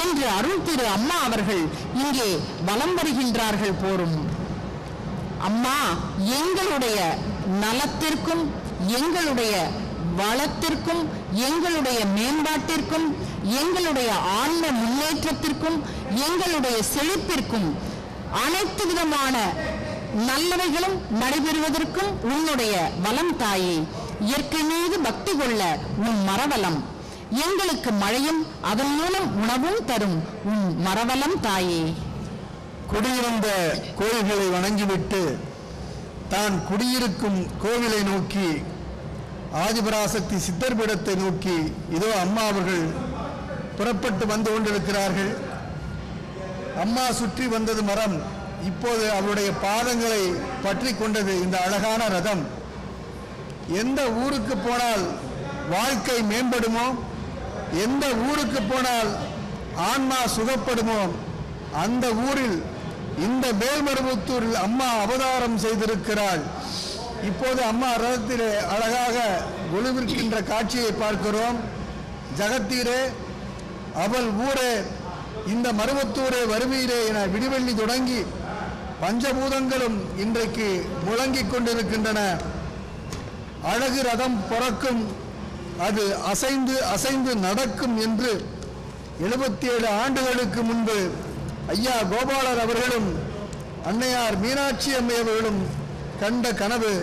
என்று அருள் திரு அம்மா அவர்கள் இங்கே வலம் வருகின்றார்கள் போரும். அம்மா எங்களுடைய நலத்திற்கும் எங்களுடைய வளத்திற்கும் எங்களுடைய மேம்பாட்டிற்கும் எங்களுடைய ஆன்ம முன்னேற்றத்திற்கும் எங்களுடைய செழிப்பிற்கும் அனைத்து விதமான நல்லவைகளும் நடைபெறுவதற்கும் உன்னுடைய வளம் தாயே. இயற்கை மீது பக்தி கொள்ள உன் மரவலம், எங்களுக்கு மழையும் அதன் மூலம் உணவும் தரும் உன் மரவலம் தாயே. குடியிருந்த கோயில்களை வணங்கிவிட்டு தான் குடியிருக்கும் கோவிலை நோக்கி, ஆதிபராசக்தி சித்தர் பீடத்தை நோக்கி இதோ அம்மா அவர்கள் புறப்பட்டு வந்து கொண்டிருக்கிறார்கள். அம்மா சுற்றி வந்தது மரம், இப்போது அவருடைய பாதங்களை பற்றி கொண்டது இந்த அழகான ரதம். எந்த ஊருக்கு போனால் வாழ்க்கை மேம்படுமோ, எந்த ஊருக்கு போனால் ஆன்மா சுகப்படுமோ, அந்த ஊரில் இந்த மேல்மருவத்தூரில் அம்மா அவதாரம் செய்திருக்கிறாள். இப்போது அம்மா ரதத்திலே அழகாக ஒளிவிருக்கின்ற காட்சியை பார்க்கிறோம். ஜகத்தீரே, அவள் ஊரே, இந்த மருவத்தூரே வருவீரே என விடிவெள்ளி தொடங்கி பஞ்சபூதங்களும் இன்றைக்கு முழங்கிக் கொண்டிருக்கின்றன. அழகு ரதம் பிறக்கும், அது அசைந்து அசைந்து நடக்கும் என்று 77 ஆண்டுகளுக்கு முன்பு ஐயா கோபாலர் அவர்களும் அன்னையார் மீனாட்சி அம்மை அவர்களும் கண்ட கனவு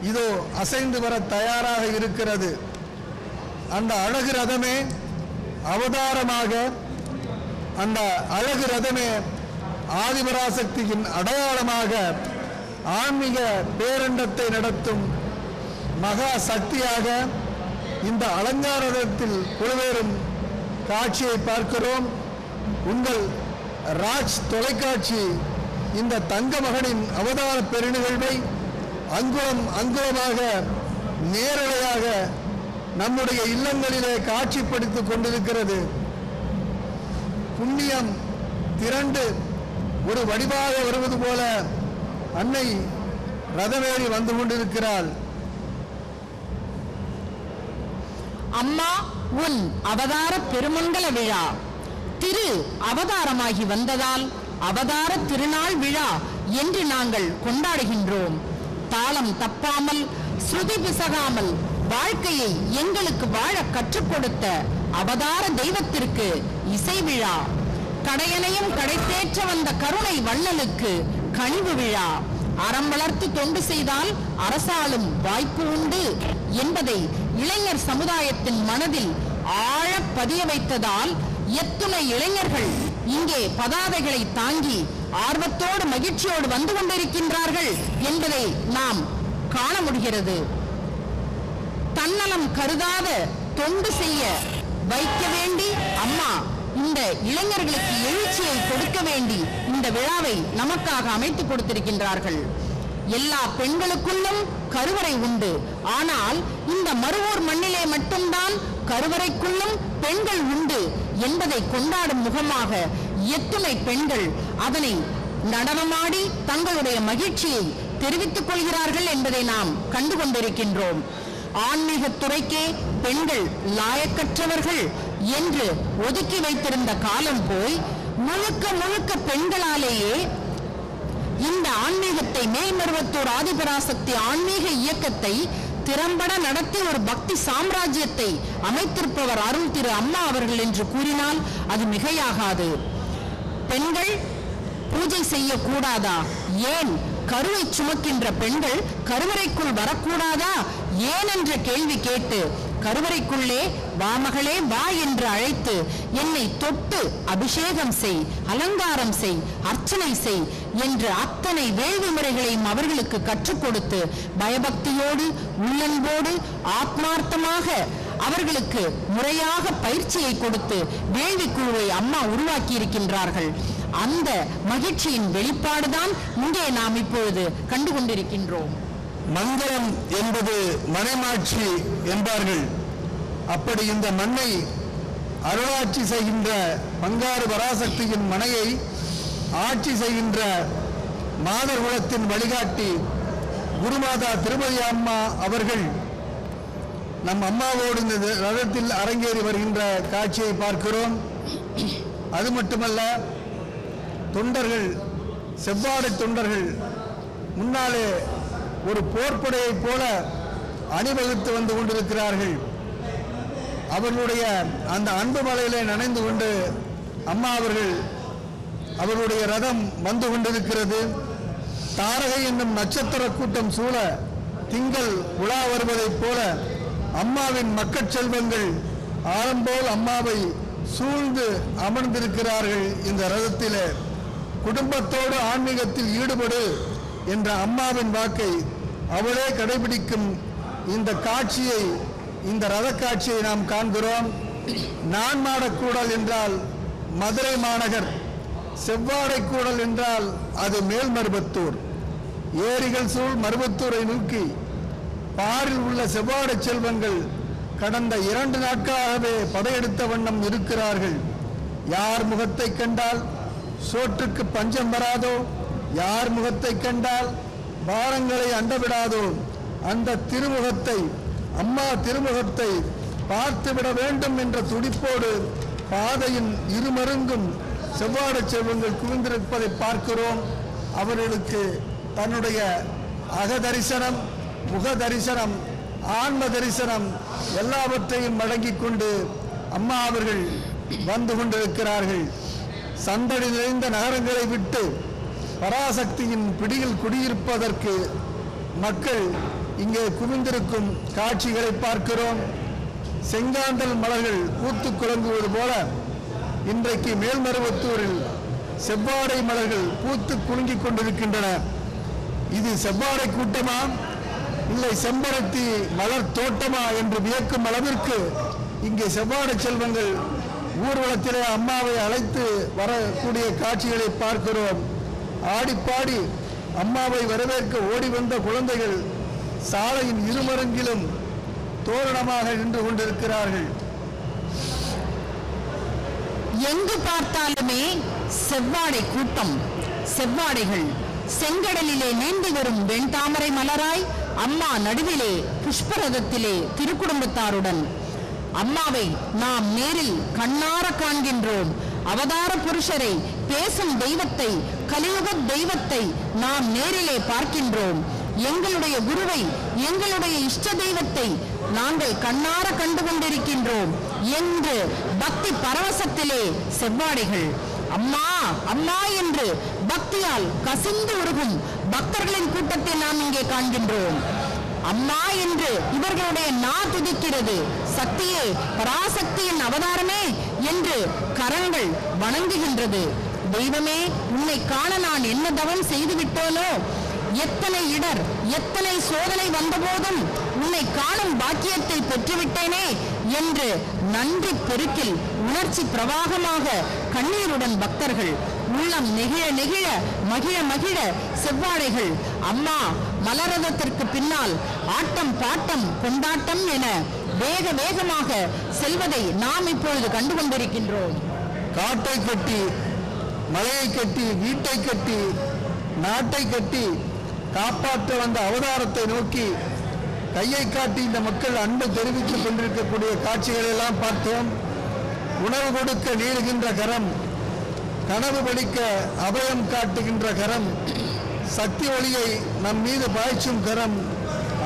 இதோ அசைந்து வர தயாராக இருக்கிறது. அந்த அழகு ரதமே அவதாரமாக, அந்த அழகு ரதமே ஆதிபராசக்தியின் அடையாளமாக ஆன்மீக பேரண்டத்தை நடத்தும் மகா சக்தியாக இந்த அலங்கார ரதத்தில் குழுவேறும் காட்சியை பார்க்கிறோம். உங்கள் ராஜ் தொலைக்காட்சி இந்த தங்க மகனின் அவதார பெருநிகழ்வை அங்குலம் அங்குலமாக நேரலையாக நம்முடைய இல்லங்களிலே காட்சிப்படுத்திக் கொண்டிருக்கிறது. புண்ணியம் திரண்டு ஒரு வடிவாக வருவது போல அன்னை ரதமேறி வந்து கொண்டிருக்கிறாள். அம்மா, உன் அவதார பெருமங்கல விழா திரு அவதாரமாகி வந்ததால் அவதார திருநாள் விழா என்று நாங்கள் கொண்டாடுகின்றோம். தாளம் தப்பாமல் ஸ்ருதி பிசகாமல் வாழ்க்கையை எங்களுக்கு வாழ கற்றுக் கொடுத்த அவதார தெய்வத்திற்கு இசை விழா. கடையனையும் கடைத்தேற்ற வந்த கருணை வள்ளலுக்கு கனிவு விழா. அறம் வளர்த்து தொண்டு செய்தால் அரசாளும் வாய்ப்பு உண்டு என்பதை இளைஞர் சமுதாயத்தின் மனதில் ஆழ பதிய வைத்ததால் எத்துணை இளைஞர்கள் இங்கே பதாதைகளை தாங்கி ஆர்வத்தோடு மகிழ்ச்சியோடு வந்து கொண்டிருக்கின்றார்கள் என்பதை நாம் காண முடிகிறது. தன்னலம் கருதாத தொண்டு செய்ய வைக்க வேண்டி அம்மா இந்த இளைஞர்களுக்கு எழுச்சியை கொடுக்க வேண்டி இந்த விழாவை நமக்காக அமைத்துக் கொடுத்திருக்கின்றார்கள். எல்லா பெண்களுக்குள்ளும் கருவறை உண்டு. ஆனால் இந்த மருவூர் மண்ணிலே மட்டும்தான் கருவறைக்குள்ளும் பெண்கள் உண்டு என்பதை கொண்டாடும் முகமாக எத்துணை பெண்கள் அதனை நடனமாடி தங்களுடைய மகிழ்ச்சியை தெரிவித்துக் கொள்கிறார்கள் என்பதை நாம் கண்டுகொண்டிருக்கின்றோம். ஆன்மீகத் துறைக்கே பெண்கள் லாயக்கற்றவர்கள் என்று ஒதுக்கி வைத்திருந்த காலம் போய் முழுக்க முழுக்க பெண்களாலேயே இந்த ஆன்மீகத்தை மேல்மருவத்தூர் ஆதிபராசக்தி ஆன்மீக இயக்கத்தை திறம்பட நடத்தி ஒரு பக்தி சாம்ராஜ்யத்தை அமைத்திருப்பவர் அருள் திரு அம்மா அவர்கள் என்று கூறினால் அது மிகையாகாது. பெண்கள் பூஜை செய்யக்கூடாதா? ஏன் கருவை சுமக்கின்ற பெண்கள் கருவறைக்குள் வரக்கூடாதா? ஏன் என்ற கேள்வி கேட்டு கருவறைக்குள்ளே வா மகளே வா என்று அழைத்து என்னை தொட்டு அபிஷேகம் செய், அலங்காரம் செய், அர்ச்சனை செய் என்று அத்தனை வேள்வி முறைகளையும் அவர்களுக்கு கற்றுக் கொடுத்து பயபக்தியோடு உள்ளன்போடு ஆத்மார்த்தமாக அவர்களுக்கு முறையாக பயிற்சியை கொடுத்து வேள்வி குழுவை அம்மா உருவாக்கி இருக்கின்றார்கள். அந்த மகிழ்ச்சியின் வெளிப்பாடுதான் இங்கே நாம் இப்பொழுது கண்டுகொண்டிருக்கின்றோம். மங்களம் என்பது மனைமாட்சி என்பார்கள். அப்படி இந்த மண்ணை அருளாட்சி செய்கின்ற பங்காரு பராசக்தியின் மனையை ஆட்சி செய்கின்ற மாதர் குலத்தின் வழிகாட்டி குருமாதா திருமதி அம்மா அவர்கள் நம் அம்மாவோடு இந்த ரதத்தில் அரங்கேறி வருகின்ற காட்சியை பார்க்கிறோம். அது மட்டுமல்ல, தொண்டர்கள், செவ்வாடை தொண்டர்கள் முன்னாலே ஒரு போர்ப்படையைப் போல அணிவகுத்து வந்து கொண்டிருக்கிறார்கள். அவர்களுடைய அந்த அன்பு மலையிலே நனைந்து கொண்டு அம்மா அவர்களுடைய ரதம் வந்து கொண்டிருக்கிறது. தாரகை என்னும் நட்சத்திர கூட்டம் சூழ திங்கள் உலா வருவதைப் போல அம்மாவின் மக்கட் செல்வங்கள் ஆரம்போல் அம்மாவை சூழ்ந்து அமர்ந்திருக்கிறார்கள். இந்த ரதத்திலே குடும்பத்தோடு ஆன்மீகத்தில் ஈடுபடு என்ற அம்மாவின் வாக்கை அவளே கடைபிடிக்கும் இந்த காட்சியை, இந்த ரத காட்சியை நாம் காண்கிறோம். நான்மாடக்கூடல் என்றால் மதுரை மாநகர், செவ்வாடை கூடல் என்றால் அது மேல்மருவத்தூர். ஏரிகள் சூழ் மருவத்தூரை நோக்கி பாரில் உள்ள செவ்வாடை செல்வங்கள் கடந்த 2 நாட்களாகவே படையெடுத்த வண்ணம் இருக்கிறார்கள். யார் முகத்தை கண்டால் சோற்றுக்கு பஞ்சம் வராதோ, யார் முகத்தை கண்டால் பாரங்களை அண்டவிடாதோ, அந்த திருமுகத்தை, அம்மா திருமுகத்தை பார்த்துவிட வேண்டும் என்ற துடிப்போடு பாதையின் இருமருங்கும் செவ்வாடை செல்வங்கள் குவிந்திருப்பதை பார்க்கிறோம். அவர்களுக்கு தன்னுடைய அகதரிசனம், முக தரிசனம், ஆன்ம தரிசனம் எல்லாவற்றையும் வழங்கிக் கொண்டு அம்மா அவர்கள் வந்து கொண்டிருக்கிறார்கள். சந்தடி நிறைந்த நகரங்களை விட்டு பராசக்தியின் பிடியில் குடியிருப்பதற்கு மக்கள் இங்கே குவிந்திருக்கும் காட்சிகளை பார்க்கிறோம். செங்காந்தல் மலர்கள் பூத்து குலங்குவது போல இன்றைக்கு மேல்மருவத்தூரில் செவ்வாடை மலர்கள் பூத்து குலுங்கிக் கொண்டிருக்கின்றன. இது செவ்வாடை கூட்டமா இல்லை செம்பருத்தி மலர் தோட்டமா என்று வியக்கும் அளவிற்கு இங்கே செவ்வாடை செல்வங்கள் ஊர்வலத்திலே அம்மாவை அழைத்து வரக்கூடிய காட்சிகளை பார்க்கிறோம். ஆடிப்பாடி அம்மாவை வரவேற்க ஓடி வந்த குழந்தைகள் சாலையின் இருமருங்கிலும் தோரணமாக நின்று கொண்டிருக்கிறார்கள். எங்கு பார்த்தாலுமே செவ்வாடை கூட்டம், செவ்வாடைகள் செங்கடலிலே நீந்தி வரும் வெண்தாமரை மலராய் அம்மா நடுவிலே புஷ்பரதத்திலே திருக்குடும்பத்தாருடன் அம்மாவை நாம் நேரில் கண்ணார காண்கின்றோம். அவதார புருஷரை, பேசும் தெய்வத்தை, கலியுக தெய்வத்தை நாம் நேரிலே பார்க்கின்றோம். எங்களுடைய குருவை, எங்களுடைய இஷ்ட தெய்வத்தை நாங்கள் கண்ணார கண்டு கொண்டிருக்கின்றோம் என்று பக்தி பரவசத்திலே செவ்வாடைகள் அம்மா அம்மா என்று பக்தியால் கசிந்து உருகும் பக்தர்களின் கூட்டத்தை நாம் இங்கே காண்கின்றோம். அம்மா என்று இவர்களுடைய நா துதிக்கிறது. சக்தியே, பராசக்தியின் அவதாரமே என்று கரங்கள் வணங்குகின்றது. தெய்வமே, உன்னை காண நான் என்ன தவம் செய்து விட்டோனோ, எத்தனை இடர், எத்தனை சோதனை வந்தபோதும் உன்னை காணும் பாக்கியத்தை பெற்றுவிட்டேனே என்று நன்றி பெருக்கில் உணர்ச்சி பிரவாகமாக கண்ணீருடன் பக்தர்கள் உள்ளம் நெகிழ நெகிழ மகிழ மகிழ செவ்வாழைகள் அம்மா மலரதத்திற்கு பின்னால் ஆட்டம் பாட்டம் கொண்டாட்டம் என வேக வேகமாக செல்வதை நாம் இப்பொழுது கண்டு கொண்டிருக்கின்றோம். காட்டை கட்டி, மலையை கட்டி, வீட்டை கட்டி, நாட்டை கட்டி காப்பாற்ற வந்த அவதாரத்தை நோக்கி கையை காட்டி இந்த மக்கள் அன்பு தெரிவித்துக் கொண்டிருக்கக்கூடிய காட்சிகளை எல்லாம் பார்த்தோம். உணவு கொடுக்க நீளுகின்ற கரம், கனவு படிக்க அபயம் காட்டுகின்ற கரம், சக்தி ஒளியை நம் மீது பாய்ச்சும் கரம்,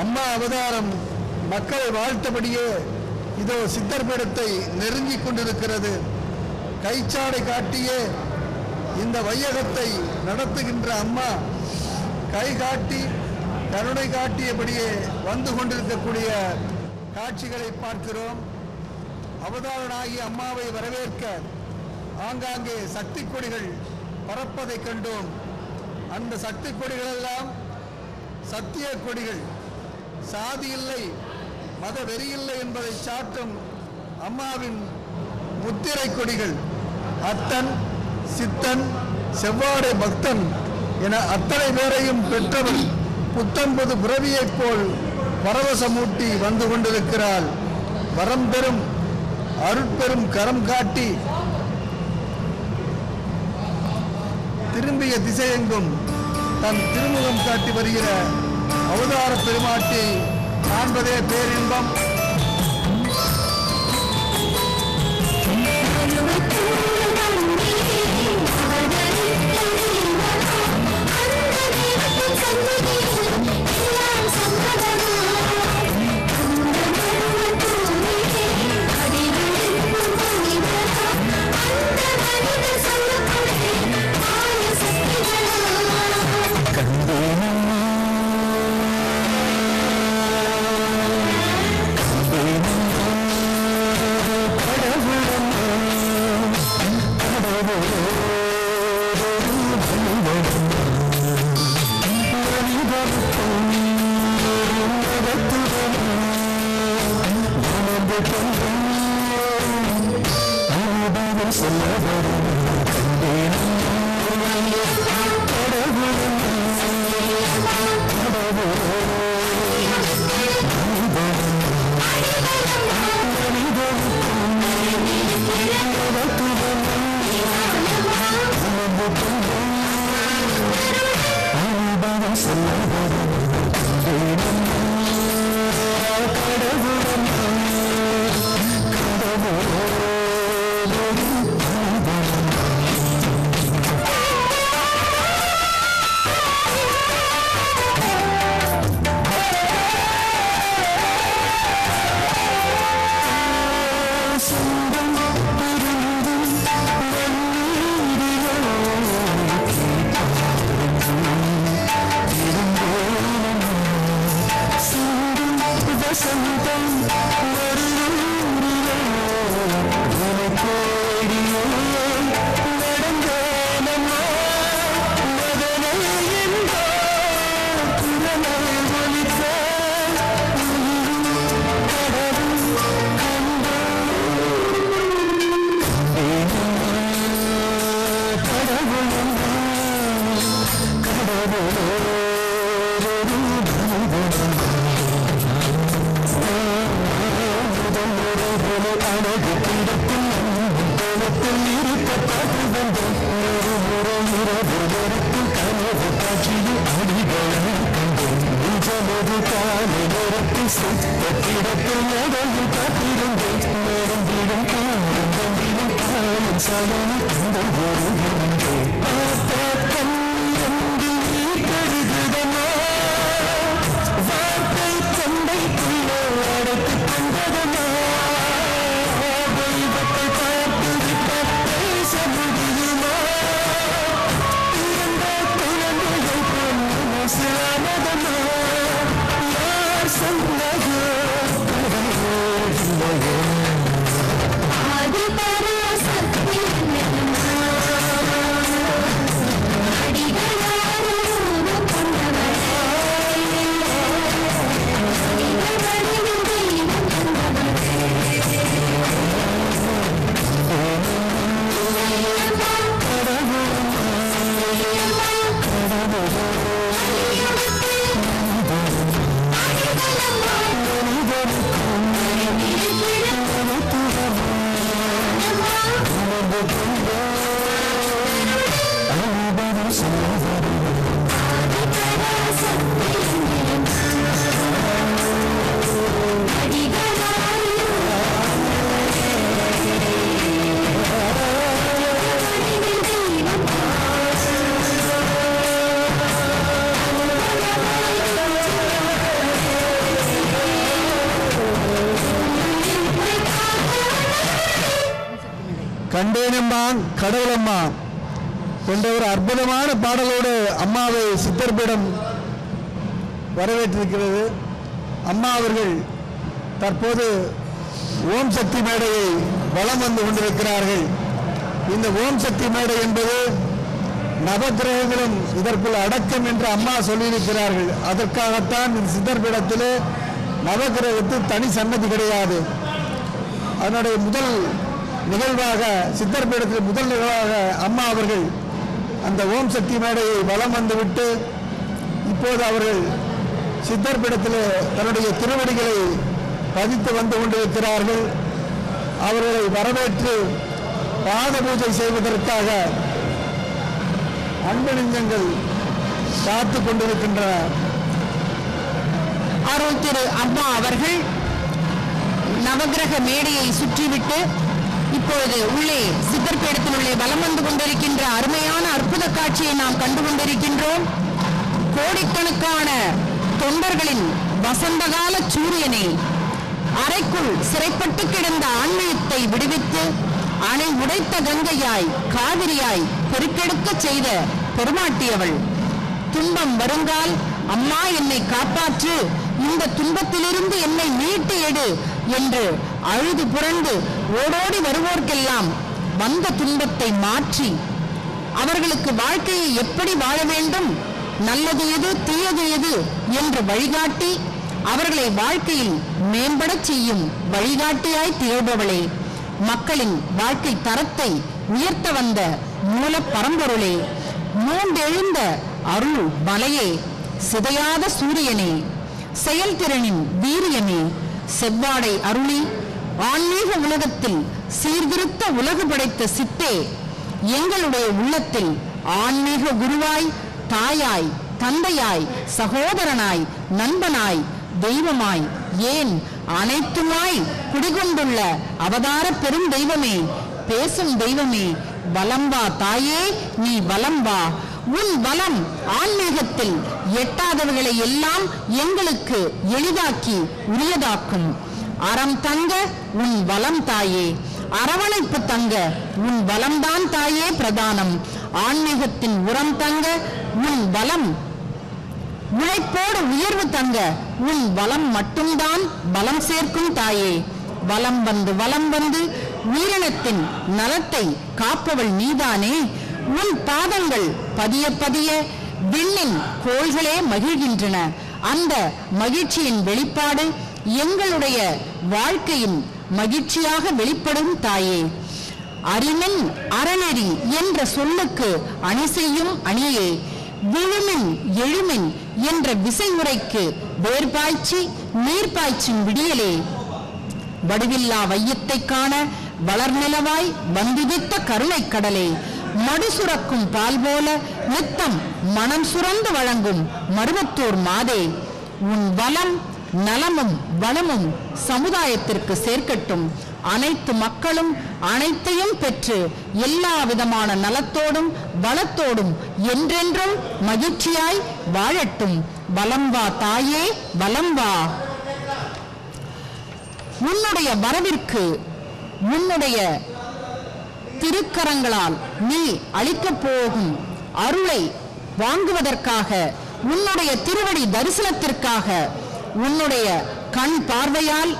அம்மா அவதாரம் மக்களை வாழ்த்தபடியே இதோ சித்தர் பீடத்தை நெருங்கிக் கொண்டிருக்கிறது. கைச்சாடை காட்டியே இந்த வையகத்தை நடத்துகின்ற அம்மா கை காட்டி கருணை காட்டியபடியே வந்து கொண்டிருக்கக்கூடிய காட்சிகளை பார்க்கிறோம். அவதாரனாகி அம்மாவை வரவேற்க ஆங்காங்கே சக்தி கொடிகள் பறப்பதை கண்டோம். அந்த சக்தி கொடிகள் எல்லாம் சத்திய கொடிகள், சாதி இல்லை, மத வெறி இல்லை என்பதை சாட்டும் அம்மாவின் முத்திரை கொடிகள். அத்தன், சித்தன், செவ்வாடை பக்தன் என அத்தனை பேரையும் பெற்றவள் புத்தம்பது புரவியைப் போல் பரவசமூட்டி வந்து கொண்டிருக்கிறாள். வரம் பெறும் அருட்பெரும் கரம் காட்டி திரும்பிய திசையெங்கும் தன் திருமுகம் காட்டி வருகிற அவதார பெருமாட்டி காண்பதே பேரின்பம். आदि पराशक्ति கண்டேனம்மா கடவுளம்மா என்ற ஒரு அற்புதமான பாடலோடு அம்மாவை சித்தர்பீடம் வரவேற்றிருக்கிறது. அம்மா அவர்கள் தற்போது ஓம் சக்தி மேடையை வலம் வந்து கொண்டிருக்கிறார்கள். இந்த ஓம் சக்தி மேடை என்பது நவக்கிரகங்களும் இதற்குள் அடக்கம் என்று அம்மா சொல்லியிருக்கிறார்கள். அதற்காகத்தான் இந்த சித்தர்பீடத்திலே நவக்கிரகத்துக்கு தனி சன்னதி கிடையாது. அதனுடைய முதல் நிகழ்வாக சித்தர்பீடத்தில் முதல் நிகழ்வாக அம்மா அவர்கள் அந்த ஓம் சக்தி மேடையை வலம் வந்துவிட்டு இப்போது அவர்கள் சித்தர்பீடத்தில் தன்னுடைய திருவடிகளை பதித்து வந்து கொண்டிருக்கிறார்கள். அவர்களை வரவேற்று பாத பூஜை செய்வதற்காக அன்பு நெஞ்சங்கள் காத்து கொண்டிருக்கின்றன. அருள் திரு அம்மா அவர்கள் நவகிரக மேடையை சுற்றிவிட்டு இப்பொழுது உள்ளே சித்தர்பீடத்தில் உள்ளே வலம் வந்து கொண்டிருக்கின்ற அருமையான அற்புத காட்சியை நாம் கண்டு கொண்டிருக்கின்றோம். கோடிக்கணக்கான தொண்டர்களின் வசந்தகால சூரியனை அறைக்குள் சிறைப்பட்டு கிடந்த ஆன்மீகத்தை விடுவித்து அணை உடைத்த கங்கையாய் காவிரியாய் பெருக்கெடுக்க செய்த பெருமாட்டியவள். துன்பம் வருங்கால் அம்மா என்னை காப்பாற்று, இந்த துன்பத்திலிருந்து என்னை மீட்டு எடு என்று அழுது புரண்டு ஓடோடி வருவோர்க்கெல்லாம் வந்த துன்பத்தை மாற்றி அவர்களுக்கு வாழ்க்கையை எப்படி வாழ வேண்டும், நல்லது எது தீயது எது என்று வழிகாட்டி அவர்களை வாழ்க்கையில் மேம்படச் செய்யும் வழிகாட்டியாய் திகழ்பவளே, மக்களின் வாழ்க்கை தரத்தை உயர்த்த வந்த மூல பரம்பொருளே, மூண்டெழுந்த அருள் மலையே, சிதையாத சூரியனே, செயல்திறனின் வீரியமே, செவ்வாடை அருளி ஆன்மீக உலகத்தில் சீர்திருத்த உலகு படைத்த சித்தே, எங்களுடைய உள்ளத்தில் ஆன்மீக குருவாய், தாயாய், தந்தையாய், சகோதரனாய், நண்பனாய், தெய்வமாய், ஏன் அனைத்துமாய் குடிகொண்டுள்ள அவதார பெரும் தெய்வமே, பேசும் தெய்வமே, வலம்பா தாயே, நீ வலம்பா. உன் வலம் ஆன்மீகத்தில் எட்டாதவர்களை எல்லாம் எங்களுக்கு எளிதாக்கி உரியதாக்கும். அறம் தங்க உன் வலம் தாயே, அரவணைப்பு தங்க உன் வலம்தான் தாயே பிரதானம். ஆன்மீகத்தின் உரம் தங்க உன் வலம், உழைப்போடு உயர்வு தங்க உன் வலம் மட்டும்தான் பலம் சேர்க்கும் தாயே. வலம் வந்து உயிரினத்தின் நலத்தை காப்பவள் நீதானே. உன் பாதங்கள் பதிய பதிய விண்ணின் கோள்களே மகிழ்கின்றன. அந்த மகிழ்ச்சியின் வெளிப்பாடு எங்களுடைய வாழ்க்கையின் மகிழ்ச்சியாக வெளிப்படும் தாயே. அறிமின் அறநெறி என்ற சொல்லுக்கு அணி செய்யும் அணியே, விழுமின் எழுமின் என்ற விசை உரைக்கு வேர்பாய்ச்சி நீர்பாய்ச்சும் விடியலே, வடிவில்லா வையத்தை காண வளர்நிலவாய் வந்துதித்த கருணை கடலே, மடுசுரக்கும் பால் போல நித்தம் மனம் சுரந்து வழங்கும் மருவத்தூர் மாதே, உன் வளம் நலமும் வளமும் சமுதாயத்திற்கு சேர்க்கட்டும். அனைத்து மக்களும் அனைத்தையும் பெற்று எல்லா விதமான நலத்தோடும் வளத்தோடும் என்றென்றும் மகிழ்ச்சியாய் வாழட்டும். வலம்பா தாயே, வலம்பா. உன்னுடைய வரவிற்கு உன்னுடைய திருக்கரங்களால் நீ அளிக்கப் போகும் அருளை வாங்குவதற்காக, உன்னுடைய திருவடி தரிசனத்திற்காக, உன்னுடைய கண் பார்வையால்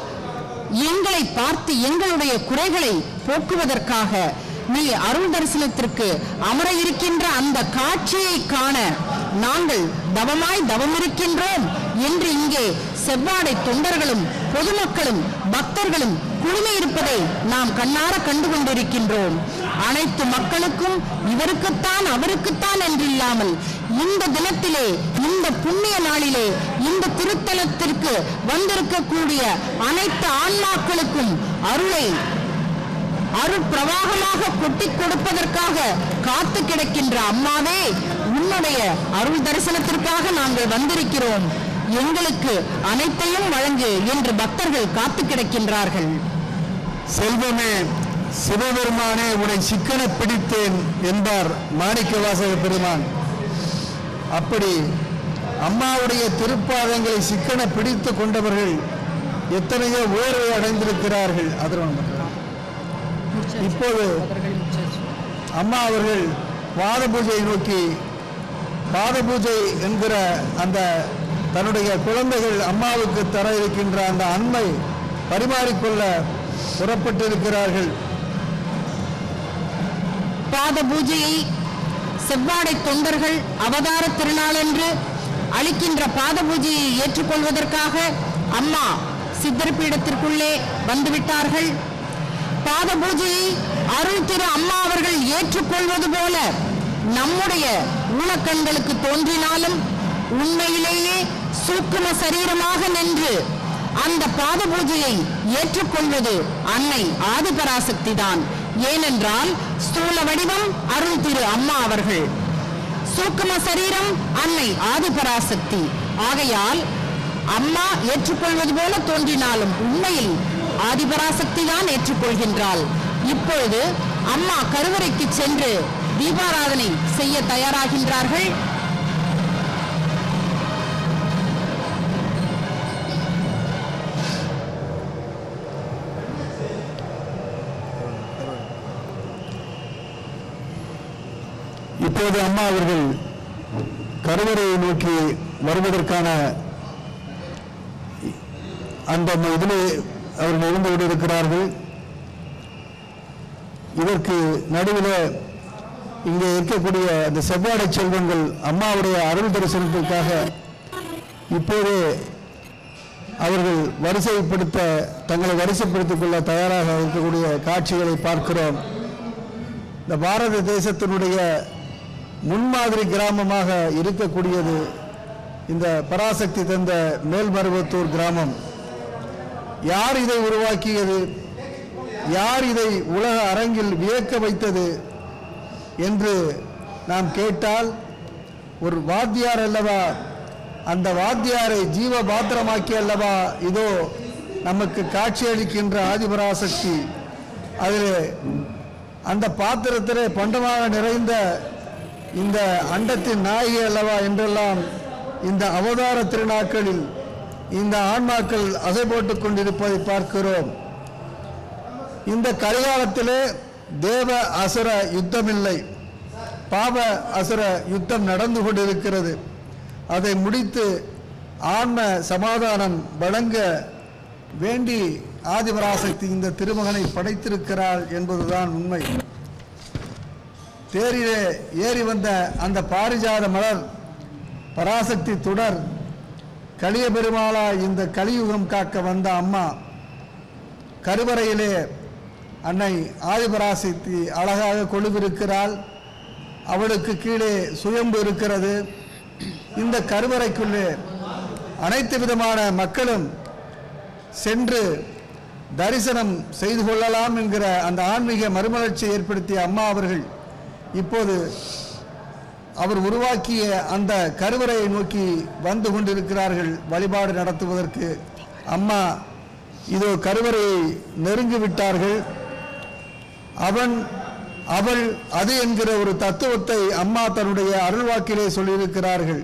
எங்களை பார்த்து எங்களுடைய குறைகளை போக்குவதற்காக நீ அருள் தரிசனத்திற்கு அமர இருக்கின்ற அந்த காட்சியை காண நாங்கள் தவமாய் தவமிருக்கின்றோம் என்று இங்கே செவ்வாடை தொண்டர்களும் பொதுமக்களும் பக்தர்களும் குழுமி இருப்பதை நாம் கண்ணார கண்டு கொண்டிருக்கின்றோம். அனைத்து மக்களுக்கும் இவருக்குத்தான் அவருக்குத்தான் என்றில்லாமல் இந்த தினத்திலே, இந்த புண்ணிய நாளிலே, இந்த திருத்தலத்திற்கு வந்திருக்கக்கூடிய அனைத்து ஆன்மாக்களுக்கும் அருளை அருட்பிரவாகமாக கொட்டிக் கொடுப்பதற்காக காத்து கிடக்கின்ற அம்மாவே, உன்னுடைய அருள் தரிசனத்திற்காக நாங்கள் வந்திருக்கிறோம், எங்களுக்கு அனைத்தையும் வழங்கு என்று பக்தர்கள் காத்து கிடக்கின்றார்கள். செல்வமே, சிவபெருமானே உன்னை சிக்கன பிடித்தேன் என்பார் மாணிக்கவாசக பெருமான். அப்படி அம்மாவுடைய திருப்பாதங்களை சிக்கன பிடித்து கொண்டவர்கள் எத்தனையோ உயர்வை அடைந்திருக்கிறார்கள். இப்போது அம்மா அவர்கள் பாத பூஜையை நோக்கி, பாத பூஜை என்கிற அந்த தன்னுடைய குழந்தைகள் அம்மாவுக்கு தர இருக்கின்ற அந்த அன்பை பரிமாறிக்கொள்ள புறப்பட்டிருக்கிறார்கள். பாத பூஜையை செவ்வாடை தொண்டர்கள் அவதார திருநாளன்று அளிக்கின்ற பாத பூஜையை ஏற்றுக்கொள்வதற்காக அம்மா சித்தர் பீடத்திற்குள்ளே வந்துவிட்டார்கள். பாத பூஜையை அருள் திரு அம்மா அவர்கள் ஏற்றுக்கொள்வது போல நம்முடைய ஊனக்கண்களுக்கு தோன்றினாலும் உண்மையிலேயே சூக்கும சரீரமாக நின்று அந்த பாத பூஜையை ஏற்றுக்கொள்வது அன்னை ஆதிபராசக்தி தான். ஏனென்றால் ஸ்தூல வடிவம் அருள் திரு அம்மா அவர்கள், சூக்கும சரீரம் அன்னை ஆதிபராசக்தி. ஆகையால் அம்மா ஏற்றுக்கொள்வது போல தோன்றினாலும் உண்மையில் ஆதிபராசக்தி தான் ஏற்றுக்கொள்கின்றாள். இப்பொழுது அம்மா கருவறைக்கு சென்று தீபாராதனை செய்ய தயாராகின்றார்கள். இப்போது அம்மா அவர்கள் கருவறையை நோக்கி வருவதற்கான அந்த இதிலே அவர்கள் இருந்து கொண்டிருக்கிறார்கள். இதற்கு நடுவில் இங்கே இருக்கக்கூடிய அந்த செவ்வாடை செல்வங்கள் அம்மாவுடைய அருள் தரிசனத்திற்காக இப்போது அவர்கள் தங்களை வரிசைப்படுத்திக் கொள்ள தயாராக இருக்கக்கூடிய காட்சிகளை பார்க்கிறோம். இந்த பாரத தேசத்தினுடைய முன்மாதிரி கிராமமாக இருக்கக்கூடியது இந்த பராசக்தி தந்த மேல்மருவத்தூர் கிராமம். யார் இதை உருவாக்கியது, யார் இதை உலக அரங்கில் வியக்க வைத்தது என்று நாம் கேட்டால், ஒரு வாத்தியார் அல்லவா, அந்த வாத்தியாரை ஜீவ பாத்திரமாக்கி அல்லவா இதோ நமக்கு காட்சியளிக்கின்ற ஆதிபராசக்தி. அதில் அந்த பாத்திரத்திலே பண்டமாக நிறைந்த இந்த அண்டத்தின் நாயகி அல்லவா என்றெல்லாம் இந்த அவதார திருநாட்களில் இந்த ஆன்மாக்கள் அசை போட்டுக் கொண்டிருப்பதை பார்க்கிறோம். இந்த கலிகாலத்திலே தேவ அசுர யுத்தமில்லை, பாவ அசுர யுத்தம் நடந்து கொண்டிருக்கிறது. அதை முடித்து ஆன்ம சமாதானம் வழங்க வேண்டி ஆதிபராசக்தி இந்த திருமகனை படைத்திருக்கிறாள் என்பதுதான் உண்மை. தேரிலே ஏறி வந்த அந்த பாரிஜாத மலர் பராசக்தி தொடர் கலிய பெருமாளா இந்த கலியுகம் காக்க வந்த அம்மா கருவறையிலே அன்னை ஆதிபராசக்தி அழகாக கொழுவிருக்கிறாள். அவளுக்கு கீழே சுயம்பு இருக்கிறது. இந்த கருவறைக்குள்ளே அனைத்து விதமான மக்களும் சென்று தரிசனம் செய்து கொள்ளலாம் என்கிற அந்த ஆன்மீக மறுமலர்ச்சியை ஏற்படுத்திய அம்மா அவர்கள் இப்போது அவர் உருவாக்கிய அந்த கருவறையை நோக்கி வந்து கொண்டிருக்கிறார்கள் வழிபாடு நடத்துவதற்கு. அம்மா இதோ கருவறையை நெருங்கிவிட்டார்கள். அவன் அவள் அது என்கிற ஒரு தத்துவத்தை அம்மா தன்னுடைய அருள்வாக்கிலே சொல்லியிருக்கிறார்கள்.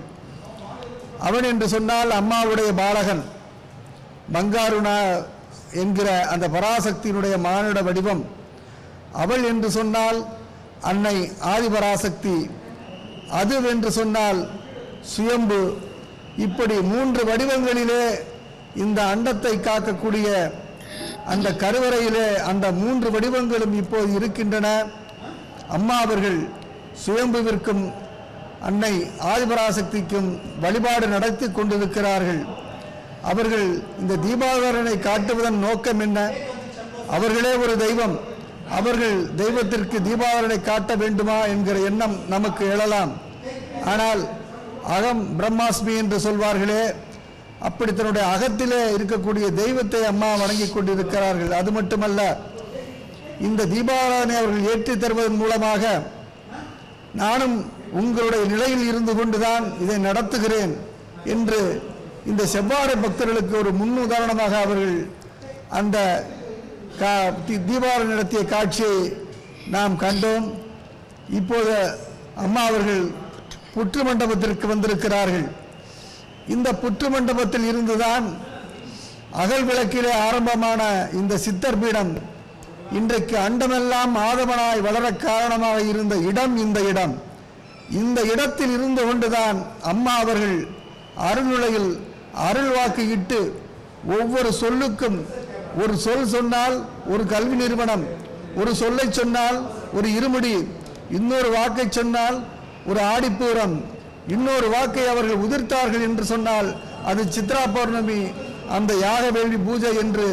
அவன் என்று சொன்னால் அம்மாவுடைய பாலகன் பங்காருணா என்கிற அந்த பராசக்தியினுடைய மானிட வடிவம். அவள் என்று சொன்னால் அன்னை ஆதிபராசக்தி, அது என்று சொன்னால் சுயம்பு. இப்படி 3 வடிவங்களிலே இந்த அண்டத்தை காக்கக்கூடிய அந்த கருவறையிலே அந்த 3 வடிவங்களும் இப்போது இருக்கின்றன. அம்மா அவர்கள் சுயம்புவிற்கும் அன்னை ஆதிபராசக்திக்கும் வழிபாடு நடத்தி கொண்டிருக்கிறார்கள். அவர்கள் இந்த தீபாவளனை காட்டுவதன் நோக்கம் என்ன? அவர்களே ஒரு தெய்வம், அவர்கள் தெய்வத்திற்கு தீபாவளனை காட்ட வேண்டுமா என்கிற எண்ணம் நமக்கு எழலாம். ஆனால் அகம் பிரம்மாஸ்மி என்று சொல்வார்களே, அப்படி தன்னுடைய அகத்திலே இருக்கக்கூடிய தெய்வத்தை அம்மா வணங்கி கொண்டிருக்கிறார்கள். அது மட்டுமல்ல, இந்த தீபாராதனை அவர்கள் ஏற்றி தருவதன் மூலமாக நானும் உங்களுடைய நிலையில் இருந்து கொண்டுதான் இதை நடத்துகிறேன் என்று இந்த செவ்வாடை பக்தர்களுக்கு ஒரு முன்னுதாரணமாக அவர்கள் அந்த தீபாவளி நடத்திய காட்சியை நாம் கண்டோம். இப்போது அம்மா அவர்கள் புற்று மண்டபத்திற்கு வந்திருக்கிறார்கள். இந்த புற்று மண்டபத்தில் இருந்துதான் அகல் விளக்கிலே ஆரம்பமான இந்த சித்தர் பீடம் இன்றைக்கு அண்டமெல்லாம் ஆதவனாய் வளர காரணமாக இருந்த இடம் இந்த இடத்தில் இருந்து கொண்டுதான் அம்மா அவர்கள் அருள்நிலையில் அருள் வாக்கு இட்டு ஒவ்வொரு சொல்லுக்கும் ஒரு சொல் சொன்னால் ஒரு கல்வி நிறுவனம், ஒரு சொல்லை சொன்னால் ஒரு இருமுடி, இன்னொரு வாக்கை சொன்னால் ஒரு ஆடிப்பூரம், இன்னொரு வாக்கை அவர்கள் உதிர்த்தார்கள் என்று சொன்னால் அது சித்ரா பௌர்ணமி, அந்த யாக வேள்வி பூஜை என்று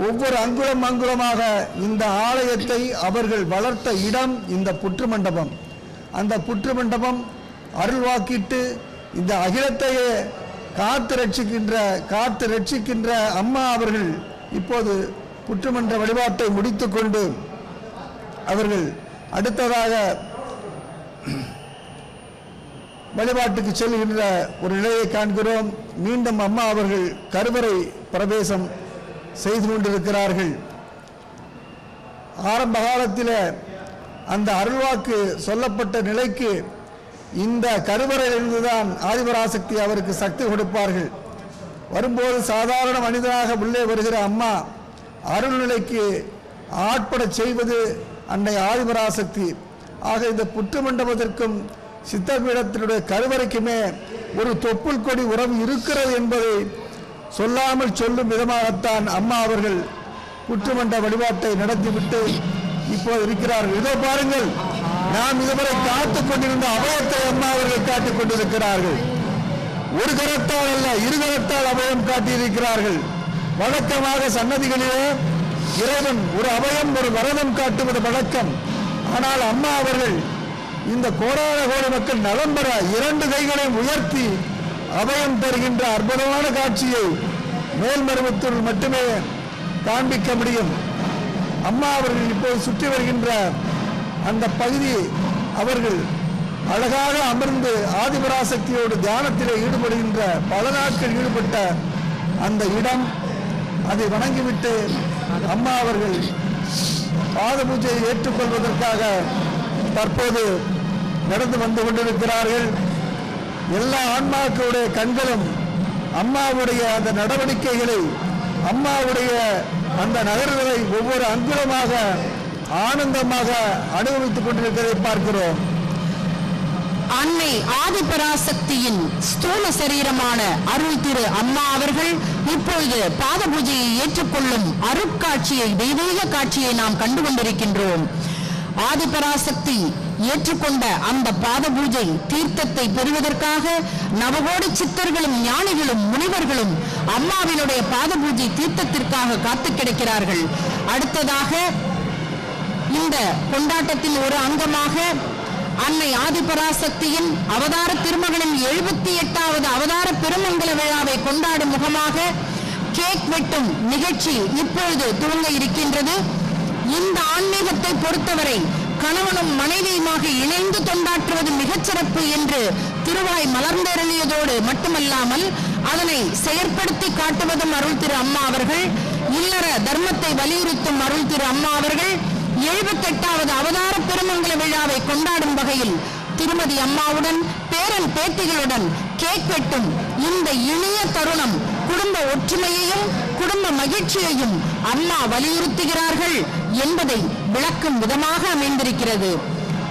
ஒவ்வொரு அங்குலமாக இந்த ஆலயத்தை அவர்கள் வளர்த்த இடம் இந்த புற்று மண்டபம். அந்த புற்று மண்டபம் அருள் வாக்கிட்டு இந்த அகிலத்தையே காத்து ரட்சிக்கின்ற அம்மா அவர்கள் இப்போது புற்றுமன்ற வழிபாட்டை முடித்துக்கொண்டு அவர்கள் அடுத்ததாக வழிபாட்டுக்கு செல்கின்ற ஒரு நிலையை காண்கிறோம். மீண்டும் அம்மா அவர்கள் கருவறை பிரவேசம் செய்து கொண்டிருக்கிறார்கள். ஆரம்ப காலத்தில் அந்த அருள்வாக்கு சொல்லப்பட்ட நிலைக்கு இந்த கருவறையிலிருந்துதான் ஆதிபராசக்தி அவருக்கு சக்தி கொடுப்பார்கள். வரும்போது சாதாரண மனிதனாக உள்ளே வருகிற அம்மா அருள்நிலைக்கு ஆட்பட செய்வது அன்னை ஆதிபராசக்தி. ஆக இந்த புற்று மண்டபத்திற்கும் சித்தபீடத்தினுடைய கருவறைக்குமே ஒரு தொப்புள் கொடி உறவு இருக்கிறது என்பதை சொல்லாமல் சொல்லும் விதமாகத்தான் அம்மா அவர்கள் புற்றுமண்ட வழிபாட்டை நடத்திவிட்டு இப்போது இருக்கிறார்கள். இதோ பாருங்கள், நாம் இதுவரை காத்துக் கொண்டிருந்த அபயத்தை அம்மா அவர்கள் காட்டிக் கொண்டிருக்கிறார்கள். ஒரு கரத்தால் அல்ல, இரு கரத்தால் அபயம் காட்டியிருக்கிறார்கள். வழக்கமாக சன்னதிகளிலே இறைவன் ஒரு அபயம் ஒரு வரதம் காட்டுவது வழக்கம். ஆனால் அம்மா அவர்கள் இந்த கோடான கோடி மக்கள் நலம் பெற இரண்டு கைகளையும் உயர்த்தி அபயம் தருகின்ற அற்புதமான காட்சியை மேல்மருவத்தூர் மட்டுமே காண்பிக்க முடியும். அம்மா அவர்கள் இப்போது சுற்றி வருகின்ற அந்த பகுதி அவர்கள் அழகாக அமர்ந்து ஆதிபராசக்தியோடு தியானத்திலே ஈடுபடுகின்ற பல நாட்கள் ஈடுபட்ட அந்த இடம். அதை வணங்கிவிட்டு அம்மா அவர்கள் பாத பூஜையை ஏற்றுக்கொள்வதற்காக தற்போது நடந்து வந்து கொண்டிருக்கிறார்கள். எல்லா ஆன்மாக்களுடைய கண்களும் அம்மாவுடைய அந்த நடவடிக்கைகளை, அம்மாவுடைய அந்த நகர்வுகளை ஒவ்வொரு அங்குலமாக ஆனந்தமாக அனுபவித்துக் கொண்டிருக்கிறதை பார்க்கிறோம். அன்னை ஆதிபராசக்தியின் ஸ்தூல சரீரமான அருள் திரு அம்மா அவர்கள் இப்பொழுது பாத பூஜையை ஏற்றுக்கொள்ளும் அருட்காட்சியை, தெய்வீக காட்சியை நாம் கண்டு கொண்டிருக்கின்றோம். ஆதிபராசக்தி ஏற்றுக்கொண்ட அந்த பாத பூஜை தீர்த்தத்தை பெறுவதற்காக நவகோடி சித்தர்களும் ஞானிகளும் முனிவர்களும் அம்மாவினுடைய பாத பூஜை தீர்த்தத்திற்காக காத்து கிடக்கிறார்கள். அடுத்ததாக இந்த கொண்டாட்டத்தின் ஒரு அங்கமாக அன்னை ஆதிபராசக்தியின் அவதார திருமகனின் 78வது அவதார பெருமங்கல விழாவை கொண்டாடும் முகமாக கேக் வெட்டும் நிகழ்ச்சி இப்பொழுது துவங்க இருக்கின்றது. இந்த ஆன்மீகத்தை பொறுத்தவரை கணவனும் மனைவியுமாக இணைந்து தொண்டாற்றுவது மிகச்சிறப்பு என்று திருவாய் மலர்ந்தெறியதோடு மட்டுமல்லாமல் அதனை செயற்படுத்தி காட்டுவதும் அருள் திரு அம்மா அவர்கள். இல்லற தர்மத்தை வலியுறுத்தும் அருள் திரு அம்மா அவர்கள் 78வது அவதார பெருமங்கல விழாவை கொண்டாடும் வகையில் திருமதி அம்மாவுடன் பேரன் பேத்திகளுடன் கேக் வெட்டும் இந்த இனிய தருணம் குடும்ப ஒற்றுமையையும் குடும்ப மகிழ்ச்சியையும் அம்மா வலியுறுத்துகிறார்கள் என்பதை விளக்கும் விதமாக அமைந்திருக்கிறது.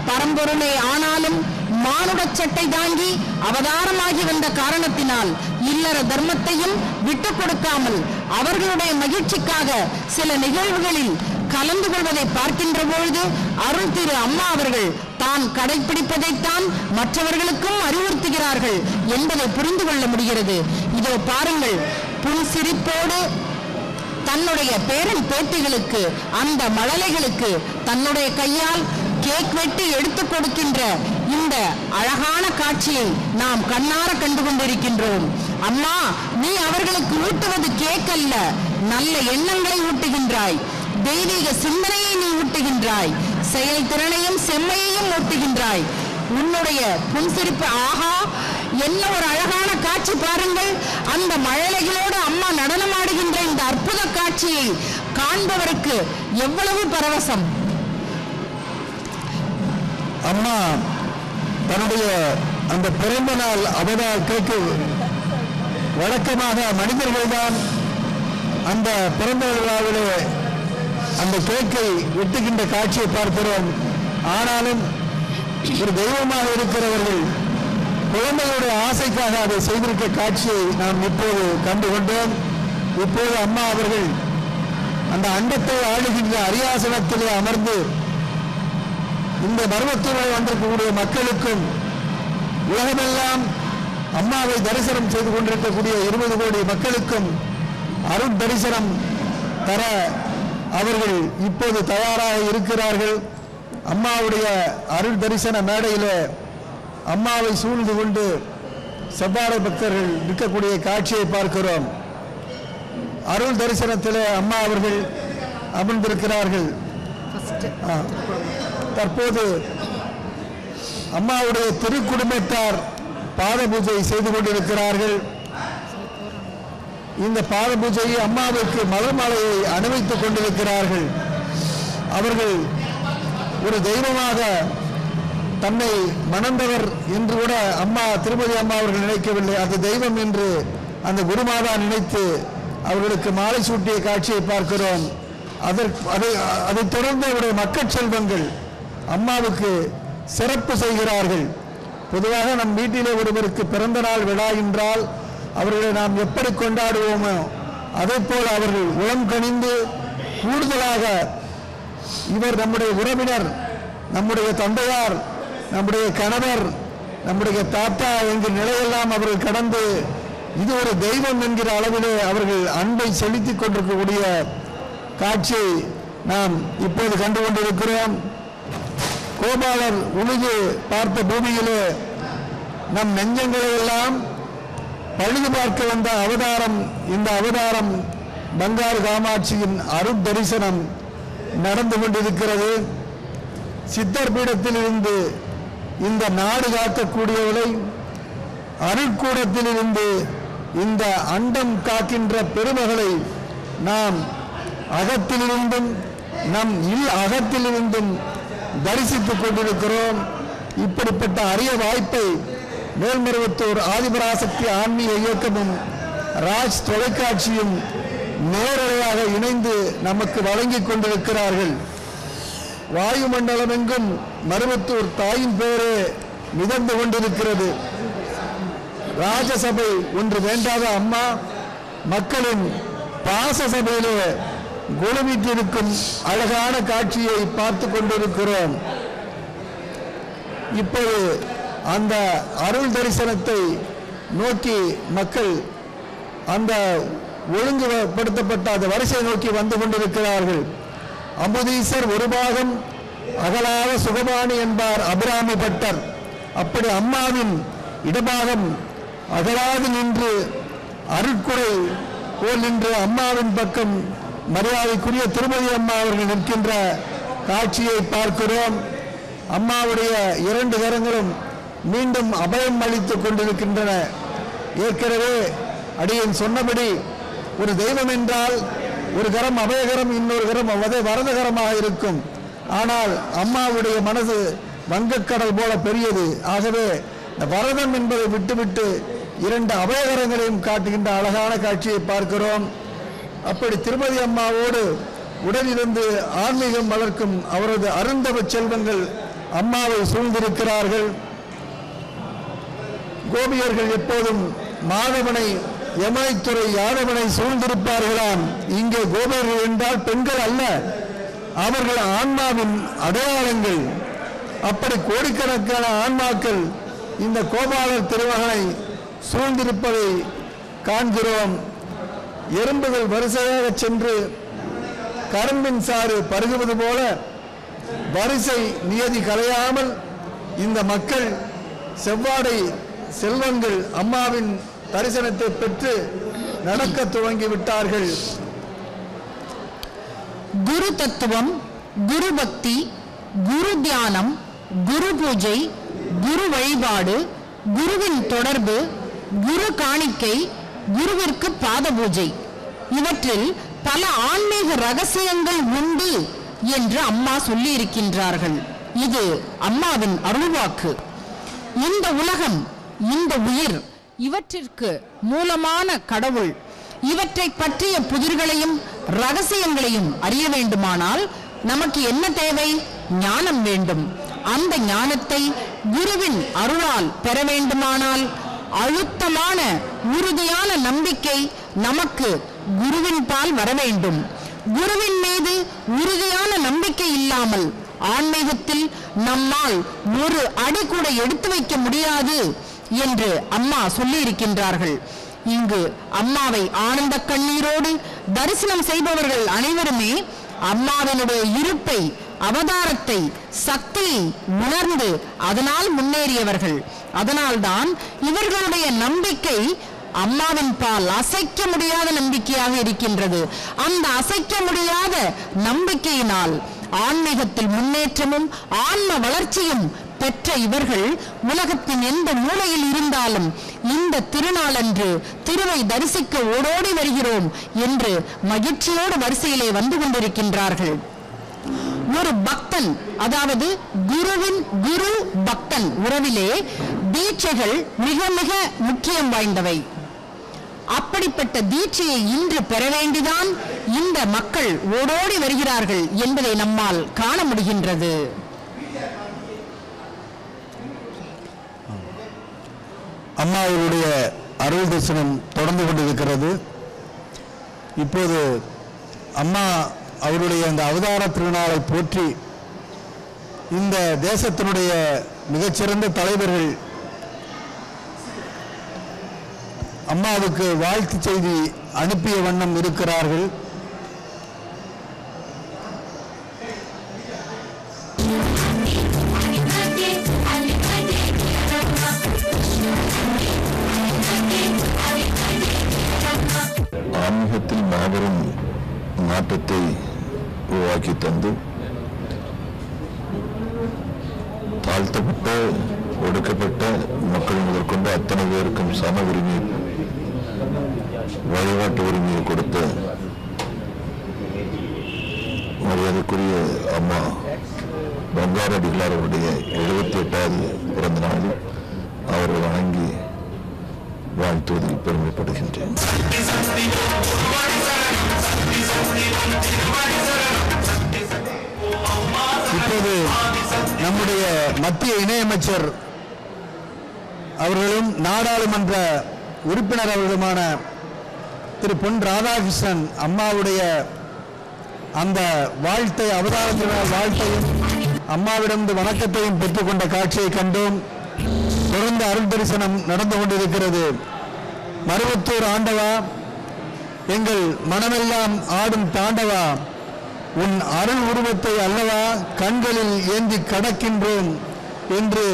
பரம்பொருளே ஆனாலும் மானுட சட்டை தாங்கி அவதாரமாகி வந்த காரணத்தினால் இல்லற தர்மத்தையும் விட்டுக் கொடுக்காமல் அவர்களுடைய மகிழ்ச்சிக்காக சில நிகழ்வுகளில் கலந்து கொள்வதை பார்க்கின்ற பொழுது அருள் திரு அம்மா அவர்கள் தான் கடைபிடிப்பதைத்தான் மற்றவர்களுக்கும் அறிவுறுத்துகிறார்கள் என்பதை புரிந்து கொள்ள முடிகிறது. இதோ பாருங்கள், புன்சிரிப்போடு தன்னுடைய பேரன் பேத்திகளுக்கு, அந்த மழலைகளுக்கு தன்னுடைய கையால் கேக் வெட்டி எடுத்துக் கொடுக்கின்ற இந்த அழகான காட்சியை நாம் கண்ணார கண்டு கொண்டிருக்கின்றோம். அம்மா, நீ அவர்களுக்கு ஊட்டுவது கேக் அல்ல, நல்ல எண்ணங்களை ஊட்டுகின்றாய். தெய்வீக சிந்தனையை நீ ஊட்டுகின்றாய், செயல்திறனையும் செம்மையையும் ஊட்டுகின்றாய். உன்னுடைய புன்சிரிப்பு, ஆஹா என்ன ஒரு அழகான காட்சி பாருங்கள். அந்த மழலைகளோடு அம்மா நடனமாடுகின்ற இந்த அற்புத காட்சியை காண்பவருக்கு எவ்வளவு பரவசம். அம்மா தன்னுடைய அந்த பிறந்த நாள் அவதார் கேக்கு வழக்கமாக மனிதர்கள் தான் அந்த பிறந்த விழாவிலே அந்த கேக்கை வெட்டுகின்ற காட்சியை பார்க்கிறோம். ஆனாலும் ஒரு தெய்வமாக இருக்கிறவர்கள் குழந்தைகளுடைய ஆசைக்காக அதை செய்திருக்க காட்சியை நாம் இப்போது கண்டுகொண்டோம். இப்போது அம்மா அவர்கள் அந்த அண்டத்தை ஆளுகின்ற அரியாசனத்திலே அமர்ந்து இந்த மர்மத்துறை வந்திருக்கக்கூடிய மக்களுக்கும் உலகமெல்லாம் அம்மாவை தரிசனம் செய்து கொண்டிருக்கக்கூடிய 20 கோடி மக்களுக்கும் அருள் தரிசனம் தர அவர்கள் இப்போது தயாராக இருக்கிறார்கள். அம்மாவுடைய அருள் தரிசன மேடையில் அம்மாவை சூழ்ந்து கொண்டு செவ்வாடை பக்தர்கள் நிற்கக்கூடிய காட்சியை பார்க்கிறோம். அருள் தரிசனத்தில் அம்மா அவர்கள் அமர்ந்திருக்கிறார்கள். தற்போது அம்மாவுடைய திருக்குடும்பத்தார் பாத பூஜை செய்து கொண்டிருக்கிறார்கள். இந்த பாத பூஜையை அம்மாவுக்கு மலர் மாலையை அணிவித்துக் கொண்டிருக்கிறார்கள். அவர்கள் ஒரு தெய்வமாக தன்னை மணந்தவர் என்று கூட அம்மா திருமதி அம்மா அவர்கள் நினைக்கவில்லை. அது தெய்வம் என்று அந்த குருமாதா நினைத்து அவர்களுக்கு மாலை சூட்டிய காட்சியை பார்க்கிறோம். அதைத் தொடர்ந்து அவருடைய மக்கள் செல்வங்கள் அம்மாவுக்கு சிறப்பு செய்கிறார்கள். பொதுவாக நம் வீட்டிலே ஒருவருக்கு பிறந்த நாள் விழா என்றால் அவர்களை நாம் எப்படி கொண்டாடுவோமோ அதே போல் அவர்கள் உளம் கனிந்து கூடுதலாக இவர் நம்முடைய உறவினர், நம்முடைய தந்தையார், நம்முடைய கணவர், நம்முடைய தாத்தா என்கிற நிலையெல்லாம் அவர்கள் கடந்து இது ஒரு தெய்வம் என்கிற அளவிலே அவர்கள் அன்பை செலுத்திக் கொண்டிருக்கக்கூடிய காட்சியை நாம் இப்போது கண்டு கொண்டிருக்கிறோம். கோபாலர் உழுது பார்த்த பூமியிலே நம் நெஞ்சங்களை எல்லாம் பழுது பார்க்க வந்த அவதாரம் இந்த அவதாரம் பங்காரு காமாட்சியின் அருள் தரிசனம் நடந்து கொண்டிருக்கிறது. சித்தர் பீடத்தில் இருந்து இந்த நாடு காக்கக்கூடியவளை, அருட்கூடத்தில் இருந்து இந்த அண்டம் காக்கின்ற பெருமகளை நாம் அகத்திலிருந்தும் நம் அகத்திலிருந்தும் தரிசித்துக் கொண்டிருக்கிறோம். இப்படிப்பட்ட அரிய வாய்ப்பை மேல்மருவத்தூர் ஆதிபராசக்தி ஆன்மீக இயக்கமும் ராஜ் தொலைக்காட்சியும் நேரடியாக இணைந்து நமக்கு வழங்கிக் கொண்டிருக்கிறார்கள். வாயுமண்டலம் எங்கும் மருவத்தூர் தாயின் பெயரே மிதந்து கொண்டிருக்கிறது. ராஜசபை ஒன்று வேண்டாத அம்மா மக்களின் பாச சபையிலே குழுவிட்டிருக்கும் அழகான காட்சியை பார்த்து கொண்டிருக்கிறோம். இப்போது அந்த அருள் தரிசனத்தை நோக்கி மக்கள் அந்த ஒழுங்குபடுத்தப்பட்ட அந்த வரிசையை நோக்கி வந்து கொண்டிருக்கிறார்கள். அமுதீசர் ஒரு பாகம் அகலாத சுகபாணி என்பார் அபிராமி பட்டர். அப்படி அம்மாவின் இடபாகம் அகலாது நின்று அருட்குறை போல் நின்று அம்மாவின் பக்கம் மரியாதைக்குரிய திருமதி அம்மா அவர்கள் நிற்கின்ற காட்சியை பார்க்கிறோம். அம்மாவுடைய 2 கரங்களும் மீண்டும் அபயம் அளித்துக் கொண்டிருக்கின்றன. ஏற்கனவே அடியேன் சொன்னபடி ஒரு தெய்வம் என்றால் ஒரு கரம் அபயகரம், இன்னொரு கரம் வரதகரமாக இருக்கும். ஆனால் அம்மாவுடைய மனது வங்கக்கடல் போல பெரியது. ஆகவே வரதம் என்பதை விட்டுவிட்டு 2 அபயகரங்களையும் காட்டுகின்ற அழகான காட்சியை பார்க்கிறோம். அப்படி திருமதி அம்மாவோடு உடனிருந்து ஆன்மீகம் வளர்க்கும் அவரது அருந்தவ செல்வங்கள் அம்மாவை சூழ்ந்திருக்கிறார்கள். கோபியர்கள் எப்போதும் மாதவனை, யமனைத்துறை யாதவனை சூழ்ந்திருப்பார்களாம். இங்கே கோபியர்கள் என்றால் பெண்கள் அல்ல, அவர்கள் ஆன்மாவின் அடையாளங்கள். அப்படி கோடிக்கணக்கான ஆன்மாக்கள் இந்த கோபாலர் திருமகனை சூழ்ந்திருப்பதை காண்கிறோம். எறும்புகள் வரிசையாக சென்று கரும்பின் சாறு பருகுவது போல வரிசை நியதி கலையாமல் இந்த மக்கள் செவ்வாடை செல்வங்கள் அம்மாவின் தரிசனத்தை பெற்று நடக்க துவங்கிவிட்டார்கள். குரு தத்துவம், குரு பக்தி, குரு தியானம், குரு பூஜை, குரு வழிபாடு, குருவின் தொடர்பு, குரு காணிக்கை, குருவிற்கு பாத பூஜை, இவற்றில் பல ஆன்மீக ரகசியங்கள் உண்டு என்று அம்மா சொல்லி இருக்கின்றார்கள். இது அம்மாவின் அருள்வாக்கு. இந்த உலகம், இந்த உயிர், இவற்றிற்கு மூலமான கடவுள், இவற்றை பற்றிய புதிர்களையும் ரகசியங்களையும் அறிய வேண்டுமானால் நமக்கு என்ன தேவை? ஞானம் வேண்டும். அந்த ஞானத்தை குருவின் அருளால் பெற வேண்டுமானால் அழுத்தமான உறுதியான நம்பிக்கை நமக்கு குருவின் பால் வர வேண்டும். குருவின் மீது உறுதியான நம்பிக்கை இல்லாமல் ஆன்மீகத்தில் நம்மால் ஒரு அடி கூட எடுத்து வைக்க முடியாது என்று அம்மா சொல்லி இருக்கின்றார்கள். இங்கு அம்மாவை ஆனந்த கண்ணீரோடு தரிசனம் செய்பவர்கள் அனைவருமே அம்மாவினுடைய இருப்பை, அவதாரத்தை, சக்தியை உணர்ந்து அதனால் முன்னேறியவர்கள். அதனால்தான் இவர்களுடைய நம்பிக்கை அம்மாவின் பால் அசைக்க முடியாத நம்பிக்கையாக இருக்கின்றது. அந்த அசைக்க முடியாத நம்பிக்கையினால் ஆன்மீகத்தில் முன்னேற்றமும் ஆன்ம வளர்ச்சியும் பெற்ற இவர்கள் உலகத்தின் எந்த மூலையில் இருந்தாலும் இந்த திருநாளன்று திருவை தரிசிக்க ஓடோடி வருகிறோம் என்று மகிழ்ச்சியோடு வரிசையிலே வந்து கொண்டிருக்கின்றார்கள். ஒரு பக்தன், அதாவது குருவின் குரு பக்தன் உறவிலே தீட்சைகள் மிக மிக முக்கியம் வாய்ந்தவை. அப்படிப்பட்ட தீட்சையை இன்று பெற வேண்டிதான் இந்த மக்கள் ஓடோடி வருகிறார்கள் என்பதை நம்மால் காண முடிகின்றது. அம்மாவுடைய அருள் தரிசனம் தொடர்ந்து கொண்டிருக்கிறது. இப்போது அம்மா அவருடைய அந்த அவதார திருநாளை போற்றி இந்த தேசத்தினுடைய மிகச்சிறந்த தலைவர்கள் அம்மாவுக்கு வாழ்த்து செய்தி அனுப்பிய வண்ணம் இருக்கிறார்கள். ஆன்மீகத்தில் மாபெரும் மாற்றத்தை உருவாக்கி தந்து தாழ்த்தப்பட்ட, ஒடுக்கப்பட்ட மக்கள் முதற்கொண்டு அத்தனை பேருக்கும் சம உரிமை, வழிபாட்டு உரிமையை கொடுத்த மரியாதைக்குரிய அம்மா பங்காரடிகளார் அவருடைய 78வது பிறந்த நாளில் அவரை வணங்கி வாழ்த்துவதில் பெருமைப்படுகின்றேன். இப்போது நம்முடைய மத்திய இணையமைச்சர் அவர்களும் நாடாளுமன்ற உறுப்பினர் அவர்களுமான திரு பொன் ராதாகிருஷ்ணன் அம்மாவுடைய அந்த வாழ்த்தை, அவதார வாழ்த்தையும் அம்மாவிடமிருந்து வணக்கத்தையும் பெற்றுக்கொண்ட காட்சியை கண்டோம். தொடர்ந்து அருள் தரிசனம் நடந்து கொண்டிருக்கிறது. மருவத்தூர் ஆண்டவா, எங்கள் மனமெல்லாம் ஆடும் தாண்டவா, உன் அருள் உருவத்தை அல்லவா கண்களில் ஏந்தி கடக்கின்றோம் என்று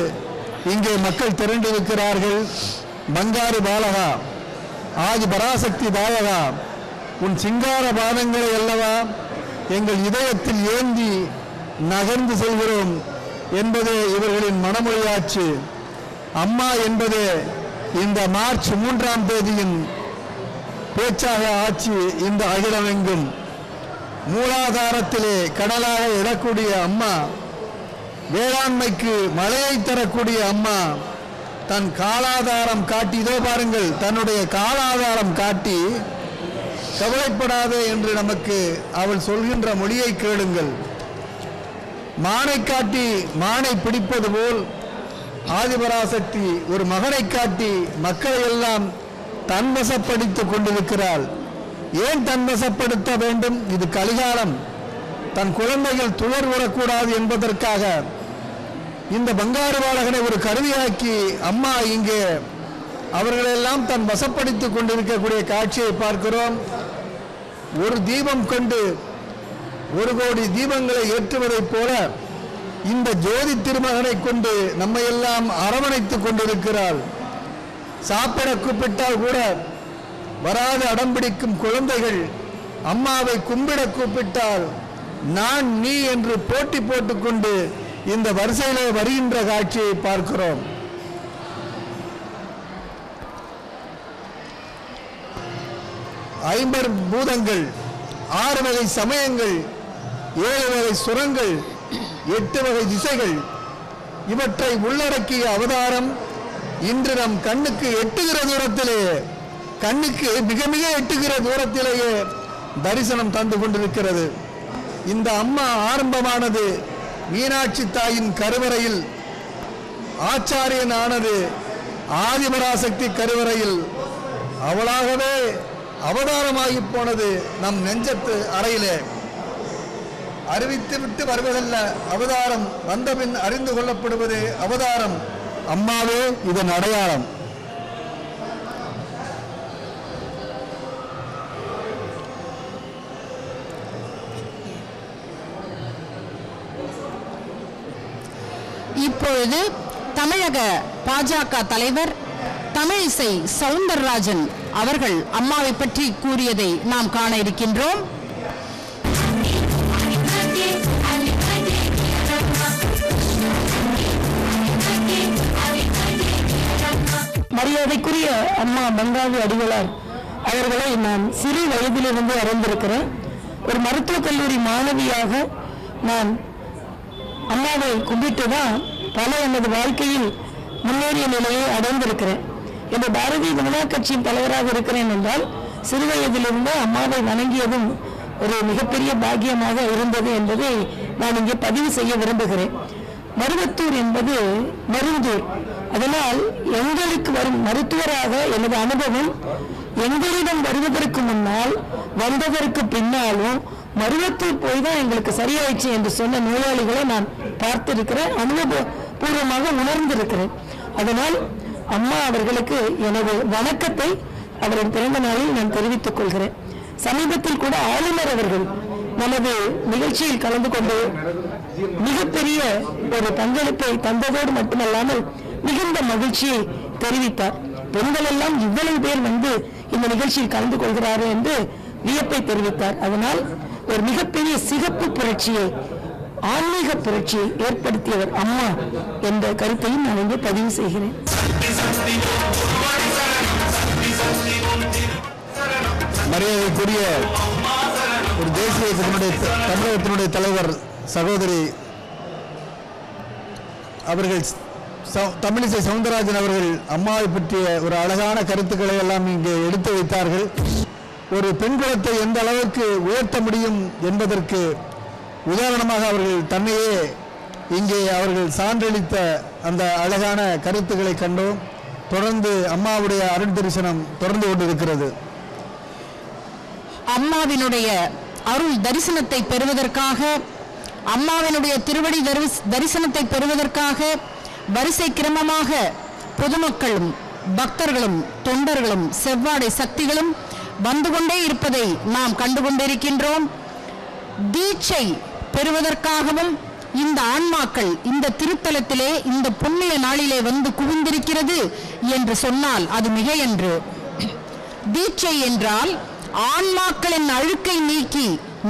இங்கே மக்கள் திரண்டிருக்கிறார்கள். பங்காரு பாலகா, ஆதி பராசக்தி தாயகா, உன் சிங்கார பாதங்களை அல்லவா எங்கள் இதயத்தில் ஏந்தி நகர்ந்து செல்கிறோம் என்பதே இவர்களின் மனமொழியாச்சு. அம்மா என்பது இந்த மார்ச் 3ஆம் தேதியின் பேச்சாக ஆட்சி. இந்த அகிலமெங்கும் மூலாதாரத்திலே கடலாக எழக்கூடிய அம்மா, வேளாண்மைக்கு மழையை தரக்கூடிய அம்மா, தன் காலாதாரம் காட்டி, இதோ பாருங்கள், தன்னுடைய காலாதாரம் காட்டி கவலைப்படாதே என்று நமக்கு அவள் சொல்கின்ற மொழியை கேளுங்கள். மானை காட்டி மானை பிடிப்பது போல் ஆதிபராசக்தி ஒரு மகனை காட்டி மக்களை எல்லாம் தன்வசப்படுத்திக் கொண்டிருக்கிறாள். ஏன் தன்வசப்படுத்த வேண்டும்? இது கலிகாலம். தன் குழந்தைகள் துயர் வரக்கூடாது என்பதற்காக இந்த பங்காரு பாலகனை ஒரு கருவியாக்கி அம்மா இங்கே அவர்களெல்லாம் தன் வசப்படுத்திக் கொண்டிருக்கக்கூடிய காட்சியை பார்க்கிறோம். ஒரு தீபம் கொண்டு 1 கோடி தீபங்களை ஏற்றுவதைப் போல இந்த ஜோதி திருமகனை கொண்டு நம்மை எல்லாம் அரவணைத்துக் கொண்டிருக்கிறாள். சாப்பிட கூப்பிட்டால் கூட வராது அடம்பிடிக்கும் குழந்தைகள் அம்மாவை கும்பிட கூப்பிட்டால் நான் நீ என்று போட்டி போட்டுக்கொண்டு இந்த வரிசையிலே வருகின்ற காட்சியை பார்க்கிறோம். ஐம்பர் பூதங்கள், 6 வகை சமயங்கள், 7 வகை சுரங்கள், 8 வகை திசைகள், இவற்றை உள்ளடக்கிய அவதாரம் இன்று நம் கண்ணுக்கு எட்டுகிற தூரத்திலேயே, கண்ணுக்கு மிக மிக எட்டுகிற தூரத்திலேயே தரிசனம் தந்து கொண்டிருக்கிறது. இந்த அம்மா ஆரம்பமானது மீனாட்சி தாயின் கருவறையில், ஆச்சாரியன் ஆனது ஆதிபராசக்தி கருவறையில், அவளாகவே அவதாரமாகி போனது நம் நெஞ்சத்து அறையிலே. அறிவித்து விட்டு வருவதல்ல அவதாரம், வந்தபின் அறிந்து கொள்ளப்படுவது அவதாரம். அம்மாவே இதன் அடையாளம். இப்பொழுது தமிழக பாஜக தலைவர் தமிழிசை சவுந்தரராஜன் அவர்கள் அம்மாவை பற்றி கூறியதை நாம் காண இருக்கின்றோம். மரியாதைக்குரிய அம்மா பங்காரு அடிகளார் அவர்களை நான் சிறு வயதிலிருந்து அறிந்திருக்கிறேன். ஒரு மருத்துவக் கல்லூரி மாணவியாக நான் அம்மாவை கும்பிட்டு தான் பல எனது வாழ்க்கையில் முன்னேறிய நிலையை அடைந்திருக்கிறேன். இந்த பாரதிய ஜனதா கட்சியின் தலைவராக இருக்கிறேன் என்றால் சிறு வயதிலிருந்து அம்மாவை வணங்கியதும் ஒரு மிகப்பெரிய பாக்கியமாக இருந்தது என்பதை நான் இங்கே பதிவு செய்ய விரும்புகிறேன். மருவத்தூர் என்பது மருந்தூர். அதனால் எங்களுக்கு வரும் மருத்துவராக எனது அனுபவம் எங்களிடம் வருவதற்கு முன்னால் வந்ததற்கு பின்னாலும் மருவத்தூர் போய் தான் எங்களுக்கு சரியாயிடுச்சு என்று சொன்ன நோயாளிகளை நான் பார்த்திருக்கிறேன், அனுபவபூர்வமாக உணர்ந்திருக்கிறேன். அதனால் அம்மா அவர்களுக்கு எனது வணக்கத்தை அவரின் பிறந்த நாளில் நான் தெரிவித்துக் கொள்கிறேன். சமீபத்தில் கூட ஆளுநர் அவர்கள் நமது நிகழ்ச்சியில் கலந்து கொண்டு மிகப்பெரிய ஒரு பங்களிப்பை தந்ததோடு மட்டுமல்லாமல் மிகுந்த மகிழ்ச்சியை தெரிவித்தார். பெண்கள் எல்லாம் இவ்வளவு பேர் வந்து இந்த நிகழ்ச்சியில் கலந்து கொள்கிறார்கள் என்று வியப்பை தெரிவித்தார். அதனால் ஒரு மிகப்பெரிய சிகப்பு புரட்சியை, ஆன்மீக புரட்சியை ஏற்படுத்தியவர் அம்மா என்ற கருத்தையும் நான் இங்கே பதிவு செய்கிறேன். மரியாதைக்குரிய ஒரு தேசிய தமிழகத்தினுடைய தலைவர் சகோதரி அவர்கள் தமிழிசை சவுந்தரராஜன் அவர்கள் அம்மாவை பற்றிய ஒரு அழகான கருத்துக்களை எல்லாம் இங்கே எடுத்து வைத்தார்கள். ஒரு பெண் குலத்தை எந்த அளவுக்கு உயர்த்த முடியும் என்பதற்கு உதாரணமாக அவர்கள் தன்னையே இங்கே அவர்கள் சான்றளித்த அந்த அழகான கருத்துக்களை கண்டோம். தொடர்ந்து அம்மாவுடைய அருள் தரிசனம் தொடர்ந்து கொண்டிருக்கிறது. அம்மாவினுடைய அருள் தரிசனத்தை பெறுவதற்காக, அம்மாவினுடைய திருவடி தரிசனத்தை பெறுவதற்காக வரிசை கிரமமாக பொதுமக்களும் பக்தர்களும் தொண்டர்களும் செவ்வாடை சக்திகளும் வந்து கொண்டே இருப்பதை நாம் கண்டுகொண்டிருக்கின்றோம். தீட்சை பெறுவதற்காகவும் இந்த ஆன்மாக்கள் இந்த திருத்தலத்திலே இந்த புண்ணிய நாளிலே வந்து குவிந்திருக்கிறது என்று சொன்னால் அது மிகையன்று. தீட்சை என்றால் ஆன்மாக்களின் அழுக்கை நீக்கி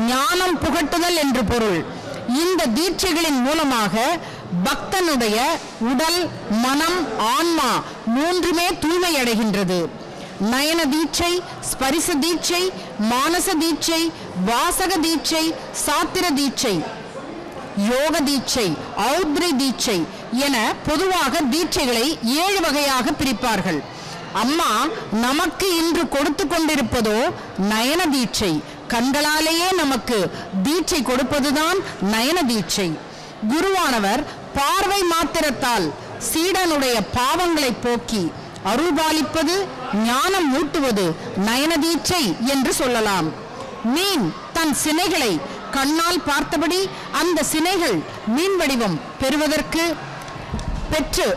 ஞானம் புகட்டுதல் என்று பொருள். இந்த தீட்சைகளின் மூலமாக பக்தனுடைய உடல், மனம், ஆன்மா மூன்றுமே தூய்மை அடைகின்றது. நயன தீட்சை, ஸ்பரிச தீட்சை, மானச தீட்சை, வாசக தீட்சை, சாத்திர தீட்சை, யோக தீட்சை, ஔத்ரி தீட்சை என பொதுவாக தீட்சைகளை 7 வகையாக பிரிப்பார்கள். அம்மா நமக்கு இன்று கொடுத்து கொண்டிருப்பதோ நயன தீட்சை. கண்களாலேயே நமக்கு தீட்சை கொடுப்பதுதான் நயன தீட்சை. குருவானவர் பார்வை மாத்திரத்தால் சீடனுடைய பாவங்களை போக்கி அருள்பாலிப்பது, ஞானம் ஊட்டுவது நயன தீட்சை என்று சொல்லலாம். மீன் தன் சினைகளை கண்ணால் பார்த்தபடி அந்த சினைகள் மீன் வடிவம் பெறுவதற்கு பெற்று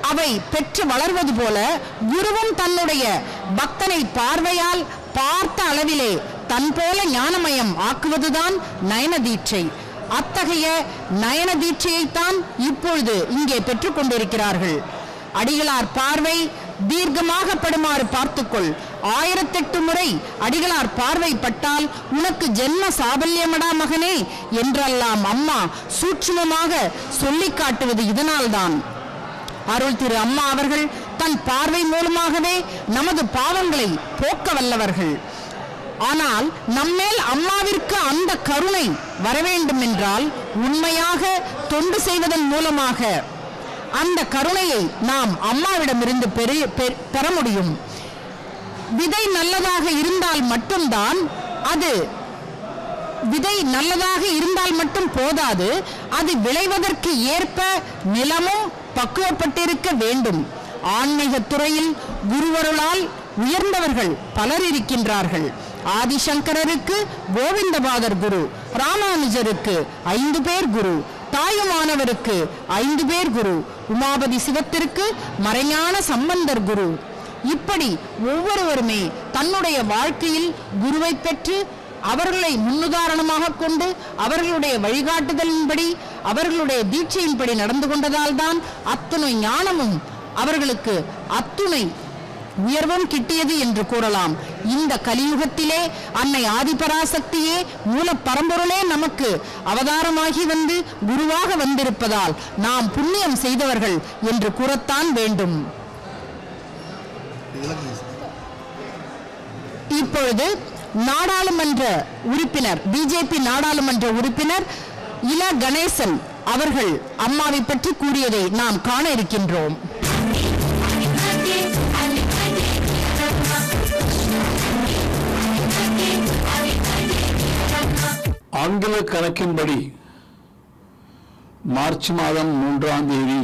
அவை பெற்று வளர்வது போல குருவும் தன்னுடைய பக்தனை பார்வையால் பார்த்த அளவிலே தன் போல ஞானமயம் ஆக்குவதுதான் நயன தீட்சை. அத்தகைய நயன தீட்சையைத்தான் இப்பொழுது இங்கே பெற்றுக் கொண்டிருக்கிறார்கள். அடிகளார் பார்வை தீர்க்கமாக படுமாறு பார்த்துக்கொள், 1008 முறை அடிகளார் பார்வைப்பட்டால் உனக்கு ஜென்ம சாபல்யமடா மகனே என்றெல்லாம் அம்மா சூட்சுமமாக சொல்லி காட்டுவது இதனால்தான். அருள் திரு அம்மா அவர்கள் தன் பார்வை மூலமாகவே நமது பாவங்களை போக்க வல்லவர்கள். ஆனால் நம்மேல் அம்மாவிற்கு அந்த கருணை வரவேண்டும் என்றால் உண்மையாக தொண்டு செய்வதன் மூலமாக அந்த கருணையை நாம் அம்மாவிடமிருந்து பெற முடியும். விதை நல்லதாக இருந்தால் மட்டும்தான் அது விதை நல்லதாக இருந்தால் மட்டும் போதாது, அது விளைவதற்கு ஏற்ப நிலமும் பக்குவப்பட்டிருக்க வேண்டும். ஆன்மீக துறையில் குருவருளால் உயர்ந்தவர்கள் பலர் இருக்கின்றார்கள். ஆதிசங்கரருக்கு கோவிந்தபாதர் குரு, ராமானுஜருக்கு 5 பேர் குரு, தாயுமானவருக்கு 5 பேர் குரு, உமாபதி சிவத்திற்கு மறைஞான சம்பந்தர் குரு. இப்படி ஒவ்வொருவருமே தன்னுடைய வாழ்க்கையில் குருவை பெற்று அவர்களை முன்னுதாரணமாக கொண்டு அவர்களுடைய வழிகாட்டுதலின்படி அவர்களுடைய தீட்சையின்படி நடந்து கொண்டதால் தான் அத்துணை ஞானமும் அவர்களுக்கு அத்துணை உயர்வும் கிட்டியது என்று கூறலாம். இந்த கலியுகத்திலே அன்னை ஆதிபராசக்தியே மூல பரம்பொருளே நமக்கு அவதாரமாகி வந்து குருவாக வந்திருப்பதால் நாம் புண்ணியம் செய்தவர்கள் என்று கூறத்தான் வேண்டும். இப்பொழுது நாடாளுமன்ற உறுப்பினர், பிஜேபி நாடாளுமன்ற உறுப்பினர் இல கணேசன் அவர்கள் அம்மாவை பற்றி கூறியதை நாம் காண இருக்கின்றோம். ஆங்கில கணக்கின்படி மார்ச் மாதம் 3ஆம் தேதி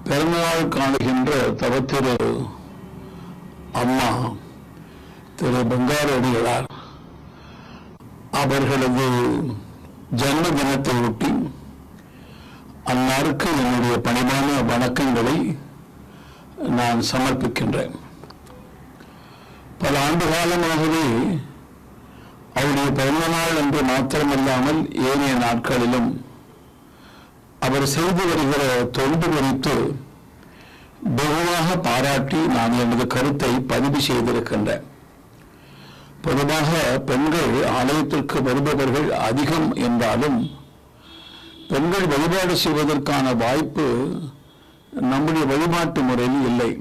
பிறந்தநாள் காணுகின்ற தவத்திரு அம்மா திரு பங்காரு அடிகளார் அவர்களது ஜன்ம தினத்தை ஒட்டி அன்னாருக்கு என்னுடைய பணிவான வணக்கங்களை நான் சமர்ப்பிக்கின்றேன். பல ஆண்டு காலமாகவே அவருடைய பிறந்த நாள் என்று மாத்திரமல்லாமல் ஏனைய நாட்களிலும் அவர் செய்து வருகிற தொண்டு குறித்து வெகுவாக பாராட்டி நான் எனது கருத்தை பதிவு செய்திருக்கின்றேன். பொதுவாக பெண்கள் ஆலயத்திற்கு வருபவர்கள் அதிகம் என்றாலும் பெண்கள் வழிபாடு செய்வதற்கான வாய்ப்பு நம்முடைய வழிபாட்டு முறையில் இல்லை.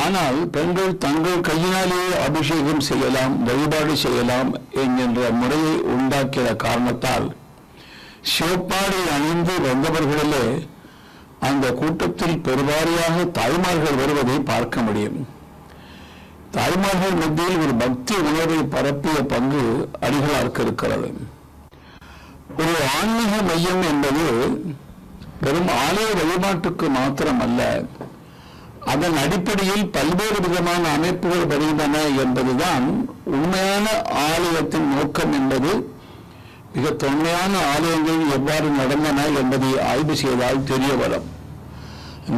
ஆனால் பெண்கள் தங்கள் கையினாலேயே அபிஷேகம் செய்யலாம், வழிபாடு செய்யலாம் என்கின்ற முறையை உண்டாக்கிய காரணத்தால் சிவப்பாடை அணிந்து வந்தவர்களிலே அந்த கூட்டத்தில் பெருவாரியாக தாய்மார்கள் வருவதை பார்க்க முடியும். தாய்மார்கள் மத்தியில் ஒரு பக்தி உணர்வை பரப்பிய பங்கு அடிகளாருக்கு இருக்கிறது. ஒரு ஆன்மீக மையம் என்பது வெறும் ஆலய வழிபாட்டுக்கு மாத்திரமல்ல, அதன் அடிப்படையில் பல்வேறு விதமான அமைப்புகள் வருகின்றன என்பதுதான் உண்மையான ஆலயத்தின் நோக்கம் என்பது. மிக தொன்மையான ஆலயங்கள் எவ்வாறு நடந்தன என்பதை ஆய்வு செய்தால் தெரிய வரும்.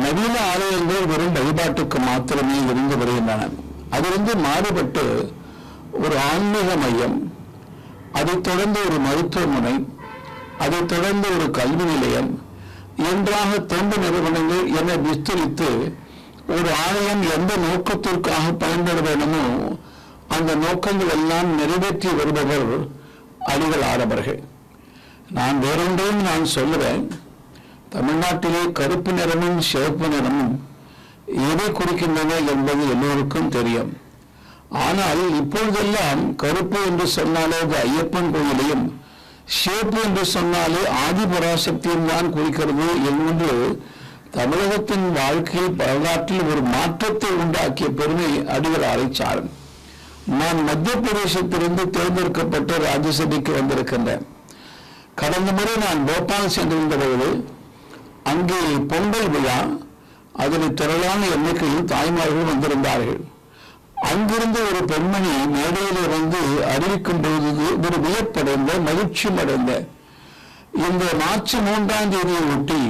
நவீன ஆலயங்கள் வெறும் வழிபாட்டுக்கு மாத்திரமே இருந்து வருகின்றன. அதிலிருந்து மாறுபட்டு ஒரு ஆன்மீக மையம், அதைத் தொடர்ந்து ஒரு மருத்துவமனை, அதைத் தொடர்ந்து ஒரு கல்வி நிலையம் என்றாக தொண்டு நிறுவனங்கள் என விஸ்தரித்து ஒரு ஆலயம் எந்த நோக்கத்திற்காக பயன்பட வேண்டுமோ அந்த நோக்கங்கள் எல்லாம் நிறைவேற்றி வருபவர் அடிகள் ஆடவர்கள். நான் வேறொன்றையும் நான் சொல்லுவேன். தமிழ்நாட்டிலே கருப்பு நிறமும் சிவப்பு நிறமும் எதை குறிக்கின்றன என்பது எல்லோருக்கும் தெரியும். ஆனால் இப்பொழுதெல்லாம் கருப்பு என்று சொன்னாலே அது ஐயப்பன் கோயிலையும், சிவப்பு என்று சொன்னாலே ஆதிபராசக்தியும் தான் குறிக்கிறது என்று தமிழகத்தின் வாழ்க்கை வரலாற்றில் ஒரு மாற்றத்தை உண்டாக்கிய பெருமை அடிகளாரை சாரும். நான் மத்திய பிரதேசத்திலிருந்து தேர்ந்தெடுக்கப்பட்டு ராஜ்யசபைக்கு வந்திருக்கின்றேன். கடந்த முறை நான் போபால் சென்றிருந்த பொழுது அங்கே பொங்கல் விழா, அதில் திரளான எண்ணிக்கையில் தாய்மார்கள் வந்திருந்தார்கள். அங்கிருந்து ஒரு பெண்மணி மேடையில் வந்து அறிவிக்கும் பொழுது ஒரு வியப்படைந்த மகிழ்ச்சியும் அடைந்த. இந்த மார்ச் 3ஆம் தேதியை ஒட்டி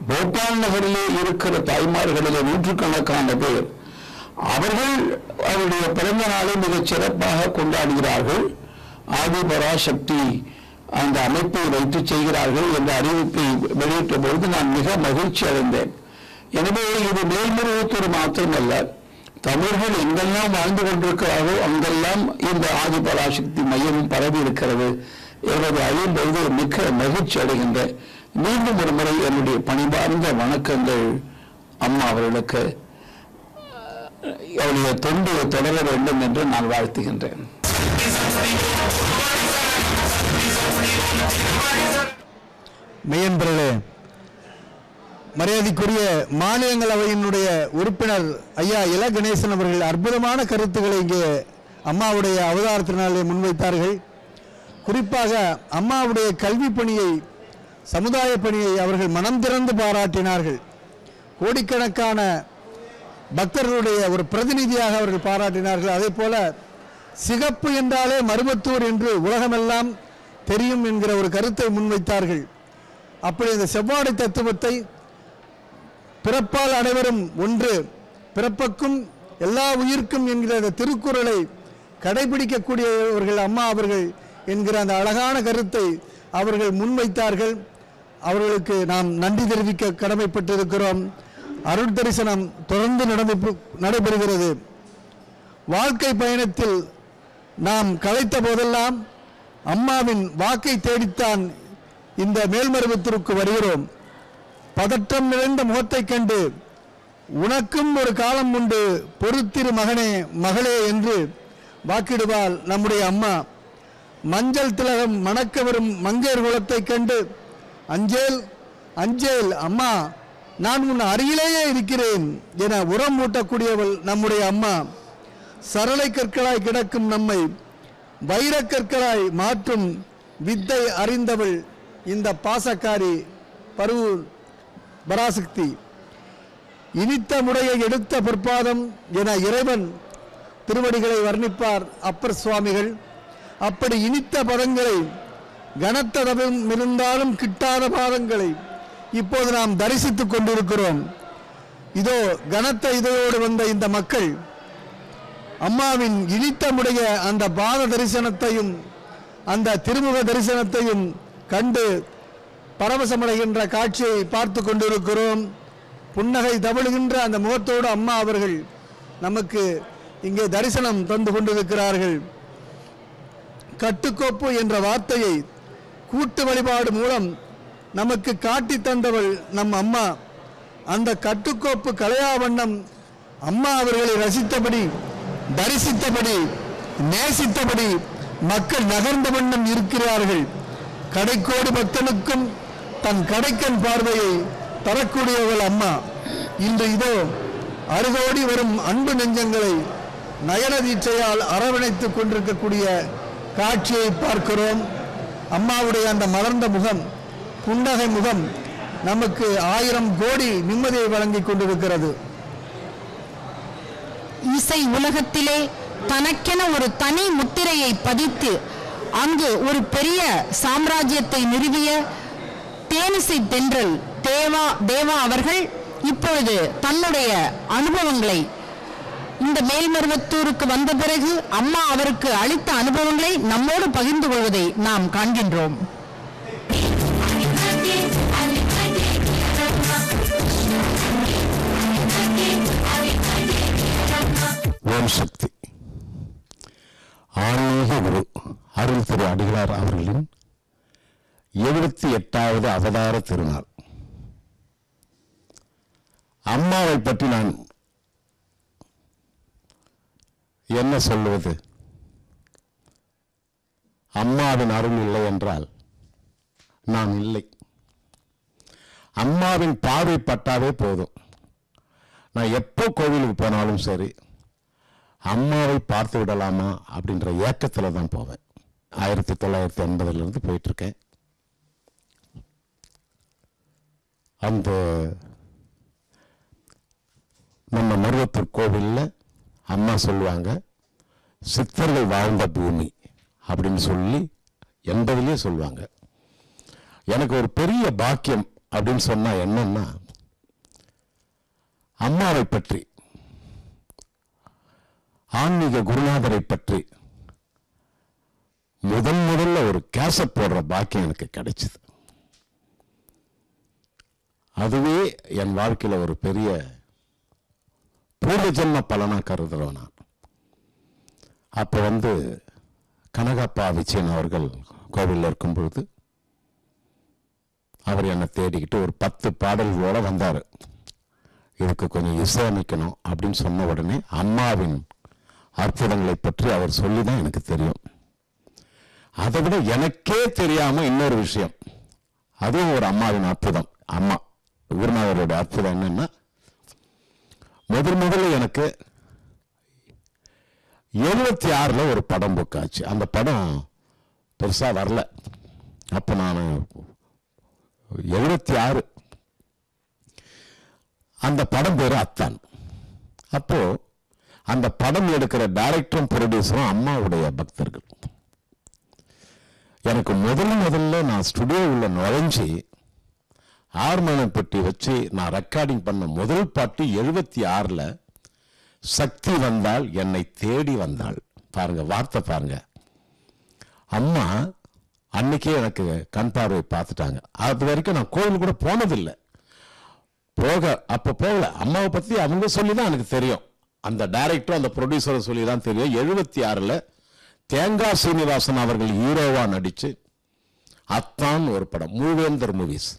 போபால் நகரிலே இருக்கிற தாய்மார்களிலே நூற்றுக்கணக்கான பேர் அவர்கள் அவருடைய பிறந்த நாளை மிகச் சிறப்பாக கொண்டாடுகிறார்கள். ஆதிபராசக்தி அந்த அமைப்பை வைத்து செய்கிறார்கள் என்ற அறிவிப்பை வெளியிட்ட பொழுது நான் மிக மகிழ்ச்சி அடைந்தேன். எனவே இது மேல்முறையீட்டு மாத்திரமல்ல, தமிழர்கள் எங்கெல்லாம் வாழ்ந்து கொண்டிருக்கிறாரோ அங்கெல்லாம் இந்த ஆதிபராசக்தி மையம் பரவி இருக்கிறது என்பதை அறியும்போது மிக்க மகிழ்ச்சி அடைகின்ற மீண்டும் ஒரு முறை என்னுடைய பணிபார்ந்த வணக்கங்கள் அம்மா அவர்களுக்கு. அவருடைய தொண்டு தொடர வேண்டும் என்று நான் வாழ்த்துகின்றேன். மெய்யன்பர்களே, மரியாதைக்குரிய மாநிலங்களவையினுடைய உறுப்பினர் ஐயா இல கணேசன் அவர்கள் அற்புதமான கருத்துக்களை இங்கே அம்மாவுடைய அவதாரத்தினாலே முன்வைத்தார்கள். குறிப்பாக அம்மாவுடைய கல்வி பணியை, சமுதாய பணியை அவர்கள் மனம் திறந்து பாராட்டினார்கள். கோடிக்கணக்கான பக்தர்களுடைய ஒரு பிரதிநிதியாக அவர்கள் பாராட்டினார்கள். அதே போல சிகப்பு என்றாலே மருவத்தூர் என்று உலகமெல்லாம் தெரியும் என்கிற ஒரு கருத்தை முன்வைத்தார்கள். அப்படி இந்த செவ்வாடை தத்துவத்தை, பிறப்பால் அனைவரும் ஒன்று, பிறப்புக்கும் எல்லா உயிர்க்கும் என்கிற அந்த திருக்குறளை கடைபிடிக்கக்கூடியவர்கள் அம்மா அவர்கள் என்கிற அந்த அழகான கருத்தை அவர்கள் முன்வைத்தார்கள். அவர்களுக்கு நாம் நன்றி தெரிவிக்க கடமைப்பட்டிருக்கிறோம். அருள் தரிசனம் தொடர்ந்து நடைபெறுகிறது. வாழ்க்கை பயணத்தில் நாம் கலைத்த போதெல்லாம் அம்மாவின் வாக்கை தேடித்தான் இந்த மேல்மருவத்தூருக்கு வருகிறோம். பதற்றம் நிறைந்த முகத்தை கண்டு உனக்கும் ஒரு காலம் உண்டு, பொறுத்திரு மகனே மகளே என்று வாக்கிடுவாள் நம்முடைய அம்மா. மஞ்சள் திலகம் மணக்க வரும் மங்கையர் குலத்தை கண்டு அஞ்சேல் அஞ்சேல் அம்மா, நான் உன் அருகிலேயே இருக்கிறேன் என உரம் ஊட்டக்கூடியவள் நம்முடைய அம்மா. சரளை கற்களாய் கிடக்கும் நம்மை வைரக்கற்களாய் மாற்றும் வித்தை அறிந்தவள் இந்த பாசக்காரி பருவூர் பராசக்தி. இனித்த முறையை எடுத்த பொற்பாதம் என இறைவன் திருவடிகளை வர்ணிப்பார் அப்பர் சுவாமிகள். அப்படி இனித்த பதங்களை, கனத்த தவம் இருந்தாலும் கிட்டாத பாதங்களை இப்போது நாம் தரிசித்துக் கொண்டிருக்கிறோம். இதோ கனத்த இதழோடு வந்த இந்த மக்கள் அம்மாவின் இனித்தமுடைய அந்த பாத தரிசனத்தையும் அந்த திருமுக தரிசனத்தையும் கண்டு பரவசமடைகின்ற காட்சியை பார்த்து கொண்டிருக்கிறோம். புன்னகை தவழுகின்ற அந்த முகத்தோடு அம்மா அவர்கள் நமக்கு இங்கே தரிசனம் தந்து கொண்டிருக்கிறார்கள். கட்டுக்கோப்பு என்ற வார்த்தையை கூட்டு வழிபாடு மூலம் நமக்கு காட்டி தந்தவள் நம் அம்மா. அந்த கட்டுக்கோப்பு கலையா வண்ணம் அம்மா அவர்களை ரசித்தபடி, தரிசித்தபடி, நேசித்தபடி மக்கள் நகர்ந்த வண்ணம் இருக்கிறார்கள். கடைக்கோடி பக்தனுக்கும் தன் கடைக்கன் பார்வையை தரக்கூடியவள் அம்மா. இன்று இதோ அருகோடி வரும் அன்பு நெஞ்சங்களை நயன தீட்சையால் அரவணைத்துக் கொண்டிருக்கக்கூடிய காட்சியை பார்க்கிறோம். அம்மாவுடைய அந்த மலர்ந்த முகம், புன்னகை முகம் நமக்கு 1000 கோடி நிம்மதியை வழங்கிக் கொண்டிருக்கிறது. இசை உலகத்திலே தனக்கென ஒரு தனி முத்திரையை பதித்து அங்கு ஒரு பெரிய சாம்ராஜ்யத்தை நிறுவிய தேனிசை தென்றல் தேவா அவர்கள் இப்பொழுது தன்னுடைய அனுபவங்களை, இந்த மேல்மருவத்தூருக்கு வந்த பிறகு அம்மா அவருக்கு அளித்த அனுபவங்களை நம்மோடு பகிர்ந்து கொள்வதை நாம் காண்கின்றோம். ஓம் சக்தி. ஆன்மீக குரு அருள் திரு அடிகளார் அவர்களின் 78வது அவதார திருநாள். அம்மாவை பற்றி நான் என்ன சொல்லுவது? அம்மாவின் அருள் இல்லை என்றால் நாம் இல்லை. அம்மாவின் பார்வை பட்டாவே போதும். நான் எப்போ கோவிலுக்கு போனாலும் சரி, அம்மாவை பார்த்து விடலாமா அப்படின்ற ஏக்கத்தில் தான் போவேன். 1980 போயிட்டு இருக்கேன். அந்த நம்ம மருவத்தூர் கோவிலில் அம்மா சொல்லுவாங்க, சித்தர்கள் வாழ்ந்த பூமி அப்படின்னு சொல்லி 80லேயே சொல்லுவாங்க. எனக்கு ஒரு பெரிய பாக்கியம் அப்படின்னு சொன்னா என்னன்னா, அம்மாவை பற்றி, ஆன்மீக குருநாதரை பற்றி முதல்ல ஒரு கேசட் போடுற பாக்கியம் எனக்கு கிடைச்சது. அதுவே என் வாழ்க்கையில் ஒரு பெரிய பூர்வ ஜென்ம பலனா கருதுறவன் நான். அப்போ கனகப்பா விஜயன் அவர்கள் கோவிலில் இருக்கும் பொழுது அவர் என்னை தேடிக்கிட்டு ஒரு 10 பாடல்களோட வந்தார். இதுக்கு கொஞ்சம் இசையமைக்கணும் அப்படின்னு சொன்ன உடனே அம்மாவின் அற்புதங்களை பற்றி அவர் சொல்லி தான் எனக்கு தெரியும். அதை விட எனக்கே தெரியாம இன்னொரு விஷயம், அதுவும் ஒரு அம்மாவின் அற்புதம். அம்மா குருநாதருடைய அற்புதம் என்னன்னா, முதல்ல எனக்கு 76 ஒரு படம் புக் ஆச்சு. அந்த படம் பெருசா வரல. அப்ப நான் 76. அந்த படம் பேரு அத்தான். அப்போ அந்த படம் எடுக்கிற டைரக்டரும் ப்ரொடியூசரும் அம்மாவுடைய பக்தர்கள். எனக்கு முதல்ல நான் ஸ்டுடியோ உள்ள நுழைஞ்சி ஹார்மோனியம் பெட்டி வச்சு நான் ரெக்கார்டிங் பண்ண முதல் பாட்டு 76 சக்தி வந்தால் என்னை தேடி வந்தாள். பாருங்க, வார்த்தை பாருங்க. அம்மா அன்னைக்கே எனக்கு கண் பார்வை பார்த்துட்டாங்க. அது வரைக்கும் நான் கோவில் கூட போனதில்லை. அப்ப போகல. அம்மாவை பத்தி அவங்க சொல்லிதான் எனக்கு தெரியும். அந்த டைரக்டர் அந்த ப்ரொடியூசரை சொல்லி தான் தெரியும். 76 தேங்காய் சீனிவாசன் அவர்கள் ஹீரோவா நடிச்சு அத்தான் ஒரு படம், மூவேந்தர் மூவிஸ்.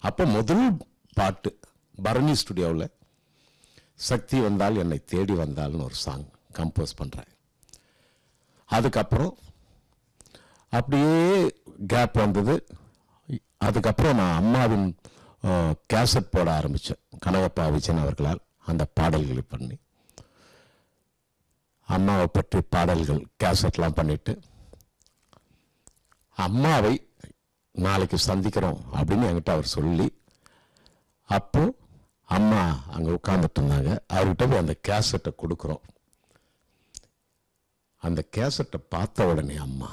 அப்போ முதல் பாட்டு பரணி ஸ்டுடியோவில் சக்தி வந்தால் என்னை தேடி வந்தால்னு ஒரு சாங் கம்போஸ் பண்றேன். அதுக்கப்புறம் அப்படியே கேப் வந்தது. அதுக்கப்புறம் நான் அம்மாவின் கேசட் போட ஆரம்பித்தேன். கனகப்பா விஜயன் அவர்களால் அந்த பாடல்களை பண்ணி அம்மாவை பற்றி பாடல்கள் கேசட்லாம் பண்ணிட்டு, அம்மாவை நாளைக்கு சந்திக்கிறோம் அப்படின்னு என்கிட்ட அவர் சொல்லி, அப்போ அம்மா அங்கே உட்கார்ந்துட்டு இருந்தாங்க. அவர்கிட்ட போய் அந்த கேசட்டை கொடுக்குறோம். அந்த கேசட்டை பார்த்த உடனே அம்மா,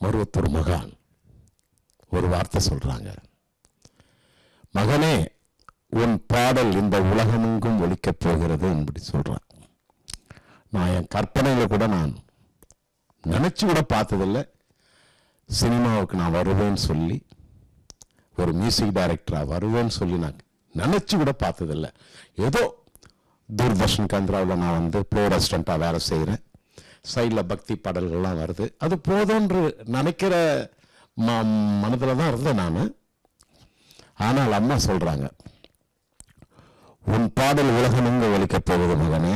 மருவத்தூர் மகான் ஒரு வார்த்தை சொல்றாங்க, மகனே உன் பாடல் இந்த உலகமெங்கும் ஒலிக்கப் போகிறது என்படி சொல்றான். நான் என் கற்பனையில கூட நான் நினைச்சு கூட பார்த்ததில்லை. சினிமாவுக்கு நான் வருவேன்னு சொல்லி, ஒரு மியூசிக் டைரக்டரா வருவேன்னு சொல்லி நான் நினைச்சு கூட பார்த்ததில்லை. ஏதோ தூர்தர்ஷன் கேந்திராவில் நான் ப்ளே ரெஸ்டண்டாக வேலை செய்கிறேன். சைடில் பக்தி பாடல்கள்லாம் வருது. அது போதும்ன்று நினைக்கிற மனதில் தான் இருந்தேன் நான். ஆனால் அம்மா சொல்றாங்க, உன் பாடல் உலகமெங்கு ஒலிக்கப் போவது மகனே,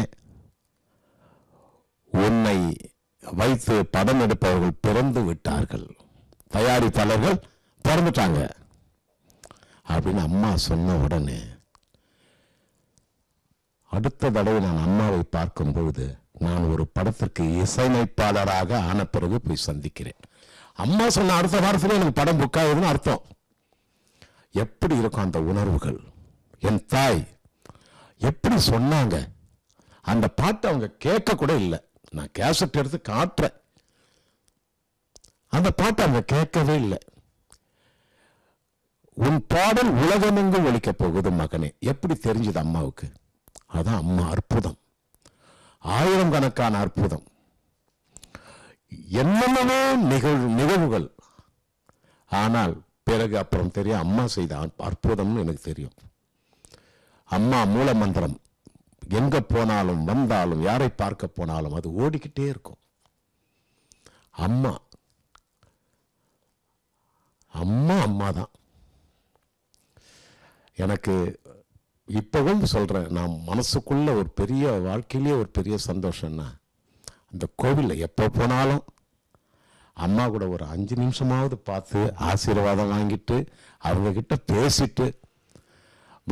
உன்னை வைத்து படம் எடுப்பவர்கள் பிறந்து விட்டார்கள், தயாரிப்பாளர்கள் பிறந்துட்டாங்க அப்படின்னு அம்மா சொன்ன உடனே அடுத்த தடவை நான் அம்மாவை பார்க்கும் பொழுது நான் ஒரு படத்திற்கு இசையமைப்பாளராக ஆன பிறகு போய் சந்திக்கிறேன். அம்மா சொன்ன அடுத்த வாரத்தில் எனக்கு படம் புக் ஆகுதுன்னு அர்த்தம். எப்படி இருக்கும் அந்த உணர்வுகள்? என் தாய் எப்படி சொன்னாங்க அந்த பாட்டை, அவங்க கேட்க கூட இல்லை. நான் கேசட் எடுத்து காட்டுறேன், அந்த பாட்டை அவங்க கேட்கவே இல்லை. உன் பாடல் உலகமெங்கும் ஒலிக்கப் போகுது மகனே. எப்படி தெரிஞ்சது அம்மாவுக்கு? அதான் அம்மா அற்புதம், 1000 கணக்கான அற்புதம், என்னென்னவோ நிகழ்வுகள். ஆனால் பிறகு அப்புறம் தெரியும் அம்மா செய்த அற்புதம்னு எனக்கு தெரியும். அம்மா மூல மந்திரம் எங்க போனாலும் வந்தாலும் யாரை பார்க்க போனாலும் அது ஓடிக்கிட்டே இருக்கும். அம்மா அம்மா அம்மா தான். எனக்கு இப்பவும் சொல்றேன், நான் மனசுக்குள்ள ஒரு பெரிய வாழ்க்கையிலேயே ஒரு பெரிய சந்தோஷம்னா, அந்த கோவிலில் எப்போ போனாலும் அம்மா கூட ஒரு 5 நிமிஷமாவது பார்த்து ஆசீர்வாதம் வாங்கிட்டு அவங்க கிட்ட பேசிட்டு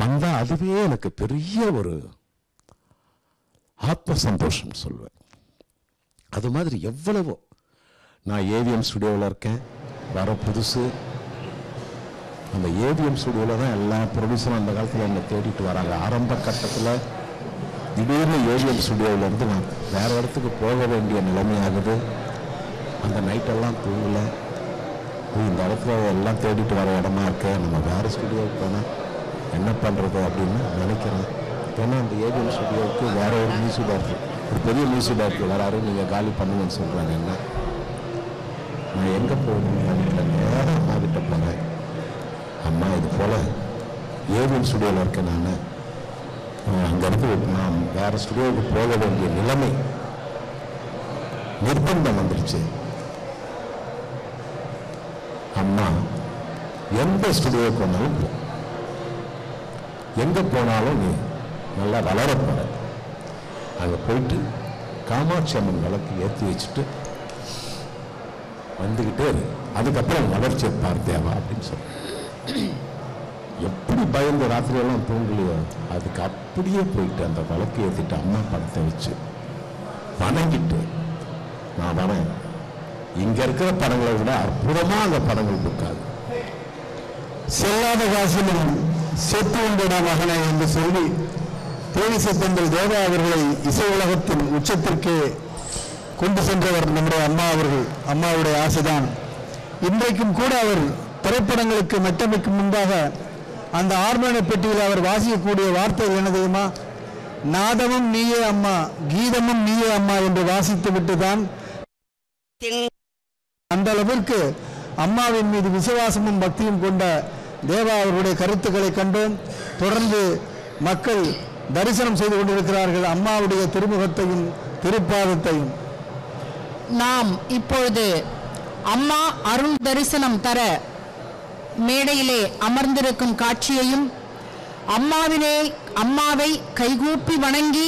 வந்தா அதுவே எனக்கு பெரிய ஒரு ஆத்ம சந்தோஷம் சொல்வேன். அது மாதிரி எவ்வளவோ. நான் ஏவிஎம் ஸ்டுடியோவில் இருக்கேன், வர புதுசு. அந்த ஏவிஎம் ஸ்டுடியோவில் தான் எல்லா ப்ரொடியூசரும் அந்த காலத்தில் என்னை தேடிட்டு வராங்க. ஆரம்ப கட்டத்தில் திடீர்னு ஏவிஎம் ஸ்டுடியோவிலேருந்து நான் வேறு இடத்துக்கு போக வேண்டிய நிலைமையாகுது. அந்த நைட்டெல்லாம் தூங்கலை. இந்த இடத்துல எல்லாம் தேடிட்டு வர இடமா இருக்க, நம்ம வேறு ஸ்டுடியோவுக்கு போனால் என்ன பண்ணுறது அப்படின்னு நினைக்கிறேன். ஏன்னா அந்த ஏவிஎம் ஸ்டுடியோவுக்கு வேறு ஒரு மியூசிக் டைரக்டர், ஒரு பெரிய மியூசிக் டைரக்டர் வராரு, நீங்கள் காலி பண்ணுங்கன்னு சொல்கிறாங்க. என்ன நான் எங்கே போகணும்னு நினைக்கிறேன். நேரம் அம்மா கிட்ட போனேன். அம்மா இது போல் ஏவிஎம் ஸ்டுடியோவில் இருக்கேன் நான், அங்கிருந்து நாம் வேற ஸ்டுடியோவுக்கு போக வேண்டிய நிலைமை நிர்பந்தம் வந்துருச்சு. அம்மா எந்த ஸ்டுடியோவுக்கு போனாலும் போ, எங்க போனாலும் நீ நல்லா வளர போற, அங்க போயிட்டு காமாட்சி அம்மன் விளக்கு ஏற்றி வச்சுட்டு வந்துகிட்டே இரு, அதுக்கப்புறம் வளர்ச்சியை பார்த்தேவா அப்படின்னு சொல்லி எப்படி பயந்து ராத்திரியெல்லாம் தூங்கலையோ அதுக்கு அப்படியே போயிட்டு அந்த விளக்கு ஏற்றிட்டு அம்மா படத்தை வச்சு வணங்கிட்டு நான் வரேன். இங்க இருக்கிற படங்களை விட அற்புதமா அந்த படங்கள் இருக்காது. செல்லாத காசிலும் செத்து உண்டடா மகனை என்று சொல்லி தேனிசை தங்கள் தேவா அவர்களை இசை உலகத்தின் உச்சத்திற்கு கொண்டு சென்றவர் நம்முடைய அம்மா அவர்கள். அம்மாவுடைய ஆசைதான். இன்றைக்கும் கூட அவர் திரைப்படங்களுக்கு மெட்டமைக்கு முன்பாக அந்த ஹார்மோனிய பெட்டியில் அவர் வாசிக்கக்கூடிய வார்த்தை என்ன தெரியுமா? நாதமும் நீயே அம்மா, கீதமும் நீயே அம்மா என்று வாசித்து விட்டுதான். அந்த அளவிற்கு அம்மாவின் மீது விசுவாசமும் பக்தியும் கொண்ட தேவா அவருடைய கருத்துக்களை கண்டோம். தொடர்ந்து மக்கள் தரிசனம் செய்து கொண்டிருக்கிறார்கள் அம்மாவுடைய திருமுகத்தையும் திருப்பாதத்தையும். நாம் இப்பொழுது அம்மா அருள் தரிசனம் தர மேடையிலே அமர்ந்திருக்கும் காட்சியையும் அம்மாவை கைகூப்பி வணங்கி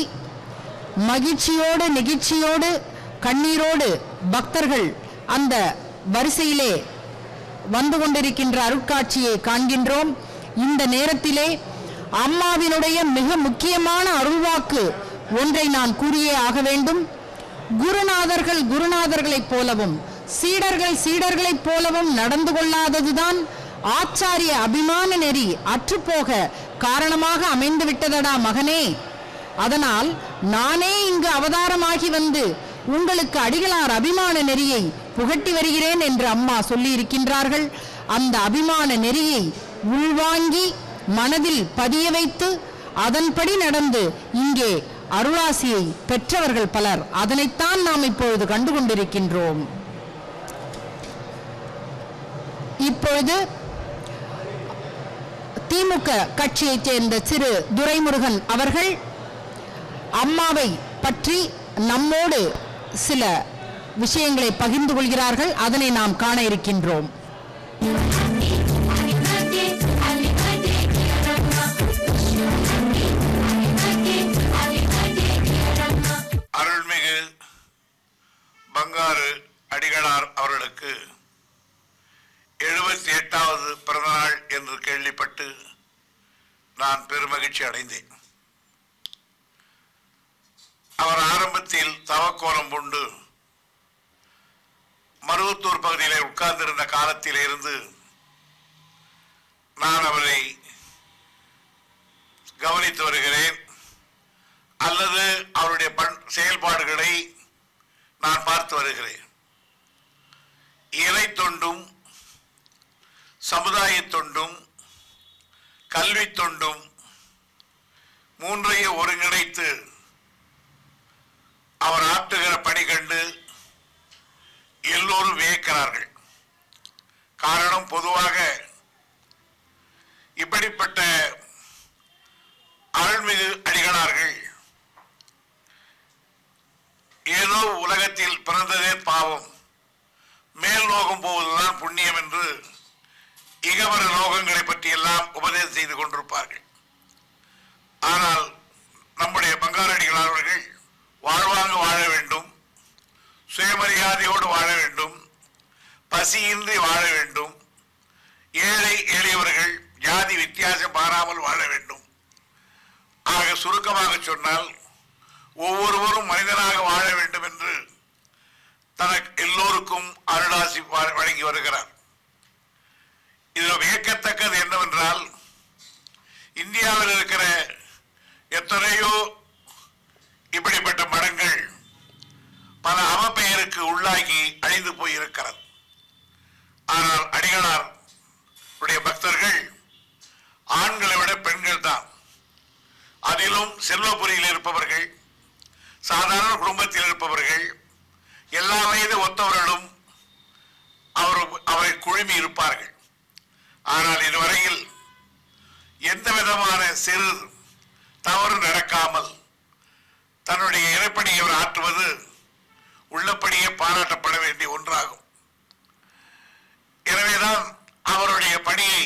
மகிழ்ச்சியோடு நெகிழ்ச்சியோடு கண்ணீரோடு பக்தர்கள் அந்த வரிசையிலே வந்து கொண்டிருக்கின்ற அருட்காட்சியை காண்கின்றோம். இந்த நேரத்திலே அம்மாவினுடைய மிக முக்கியமான அருள்வாக்கு ஒன்றை நான் கூறியே ஆக வேண்டும். குருநாதர்கள் குருநாதர்களைப் போலவும் சீடர்கள் சீடர்களைப் போலவும் நடந்து கொள்ளாததுதான் ஆச்சாரிய அபிமான நெறி அற்றுப்போக காரணமாக அமைந்து விட்டதடா மகனே. அதனால் நானே இங்கு அவதாரமாகி வந்து உங்களுக்கு அடிகளார் அபிமான நெறியை புகட்டி வருகிறேன் என்று அம்மா சொல்லி இருக்கின்றார்கள். அந்த அபிமான நெறியை உள்வாங்கி மனதில் பதிய வைத்து அதன்படி நடந்து இங்கே அருளாசியை பெற்றவர்கள் பலர். அதனைத்தான் நாம் இப்பொழுது கண்டு கொண்டிருக்கின்றோம். இப்பொழுது திமுக கட்சியைச் சேர்ந்த திரு துரைமுருகன் அவர்கள் அம்மாவை பற்றி நம்மோடு சில விஷயங்களை பகிர்ந்து கொள்கிறார்கள். அதனை நாம் காண இருக்கின்றோம். அருள்மிகு பங்காரு அடிகளார் அவர்களுக்கு 78வது பிறந்தநாள் என்று கேள்விப்பட்டு நான் பெருமகிழ்ச்சி அடைந்தேன். அவர் ஆரம்பத்தில் தவக்கோலம் கொண்டு மருவத்தூர் பகுதியிலே உட்கார்ந்திருந்த காலத்தில் இருந்து நான் அவரை கவனித்து வருகிறேன், அல்லது அவருடைய செயல்பாடுகளை நான் பார்த்து வருகிறேன். இறை தொண்டும் சமுதாய தொண்டும் கல்வி தொண்டும் மூன்றையும் ஒருங்கிணைத்து அவர் ஆற்றுகிற பணி கண்டு எல்லோரும் வியக்கிறார்கள். காரணம், பொதுவாக இப்படிப்பட்ட அருள்மிகு அடிகளார்கள் ஏதோ உலகத்தில் பிறந்ததே பாவம், மேல் லோகம் போவதுதான் புண்ணியம் என்று இகவர லோகங்களை பற்றி எல்லாம் உபதேசம் செய்து கொண்டிருப்பார்கள். ஆனால் நம்முடைய பங்காரடிகளார் அவர்கள் வாழ்வாங்க வாழ வேண்டும், சுயமரியாதையோடு வாழ வேண்டும், பசியின்றி வாழ வேண்டும், ஏழை எளியவர்கள் ஜாதி வித்தியாசம் பாராமல் வாழ வேண்டும். ஆக சுருக்கமாக சொன்னால் ஒவ்வொருவரும் மனிதனாக வாழ வேண்டும் என்று தனக்கு எல்லோருக்கும் அருளாசி வழங்கி வருகிறார். இதில் வியக்கத்தக்கது என்னவென்றால், இந்தியாவில் இருக்கிற எத்தனையோ இப்படிப்பட்ட மடங்கள் பல அவப்பெயருக்கு உள்ளாகி அழிந்து போயிருக்கிறது. ஆனால் அடிகளார் பக்தர்கள் ஆண்களை விட பெண்கள் தான். அதிலும் செல்வபுரியில் இருப்பவர்கள், சாதாரண குடும்பத்தில் இருப்பவர்கள், எல்லா வயது ஒத்தவர்களும் அவரை குழுமி இருப்பார்கள். ஆனால் இதுவரையில் எந்த விதமான சிறு தவறு பணி அவர் ஆற்றுவது உள்ளபடியே பாராட்டப்பட வேண்டிய ஒன்றாகும். எனவேதான் அவருடைய பணியை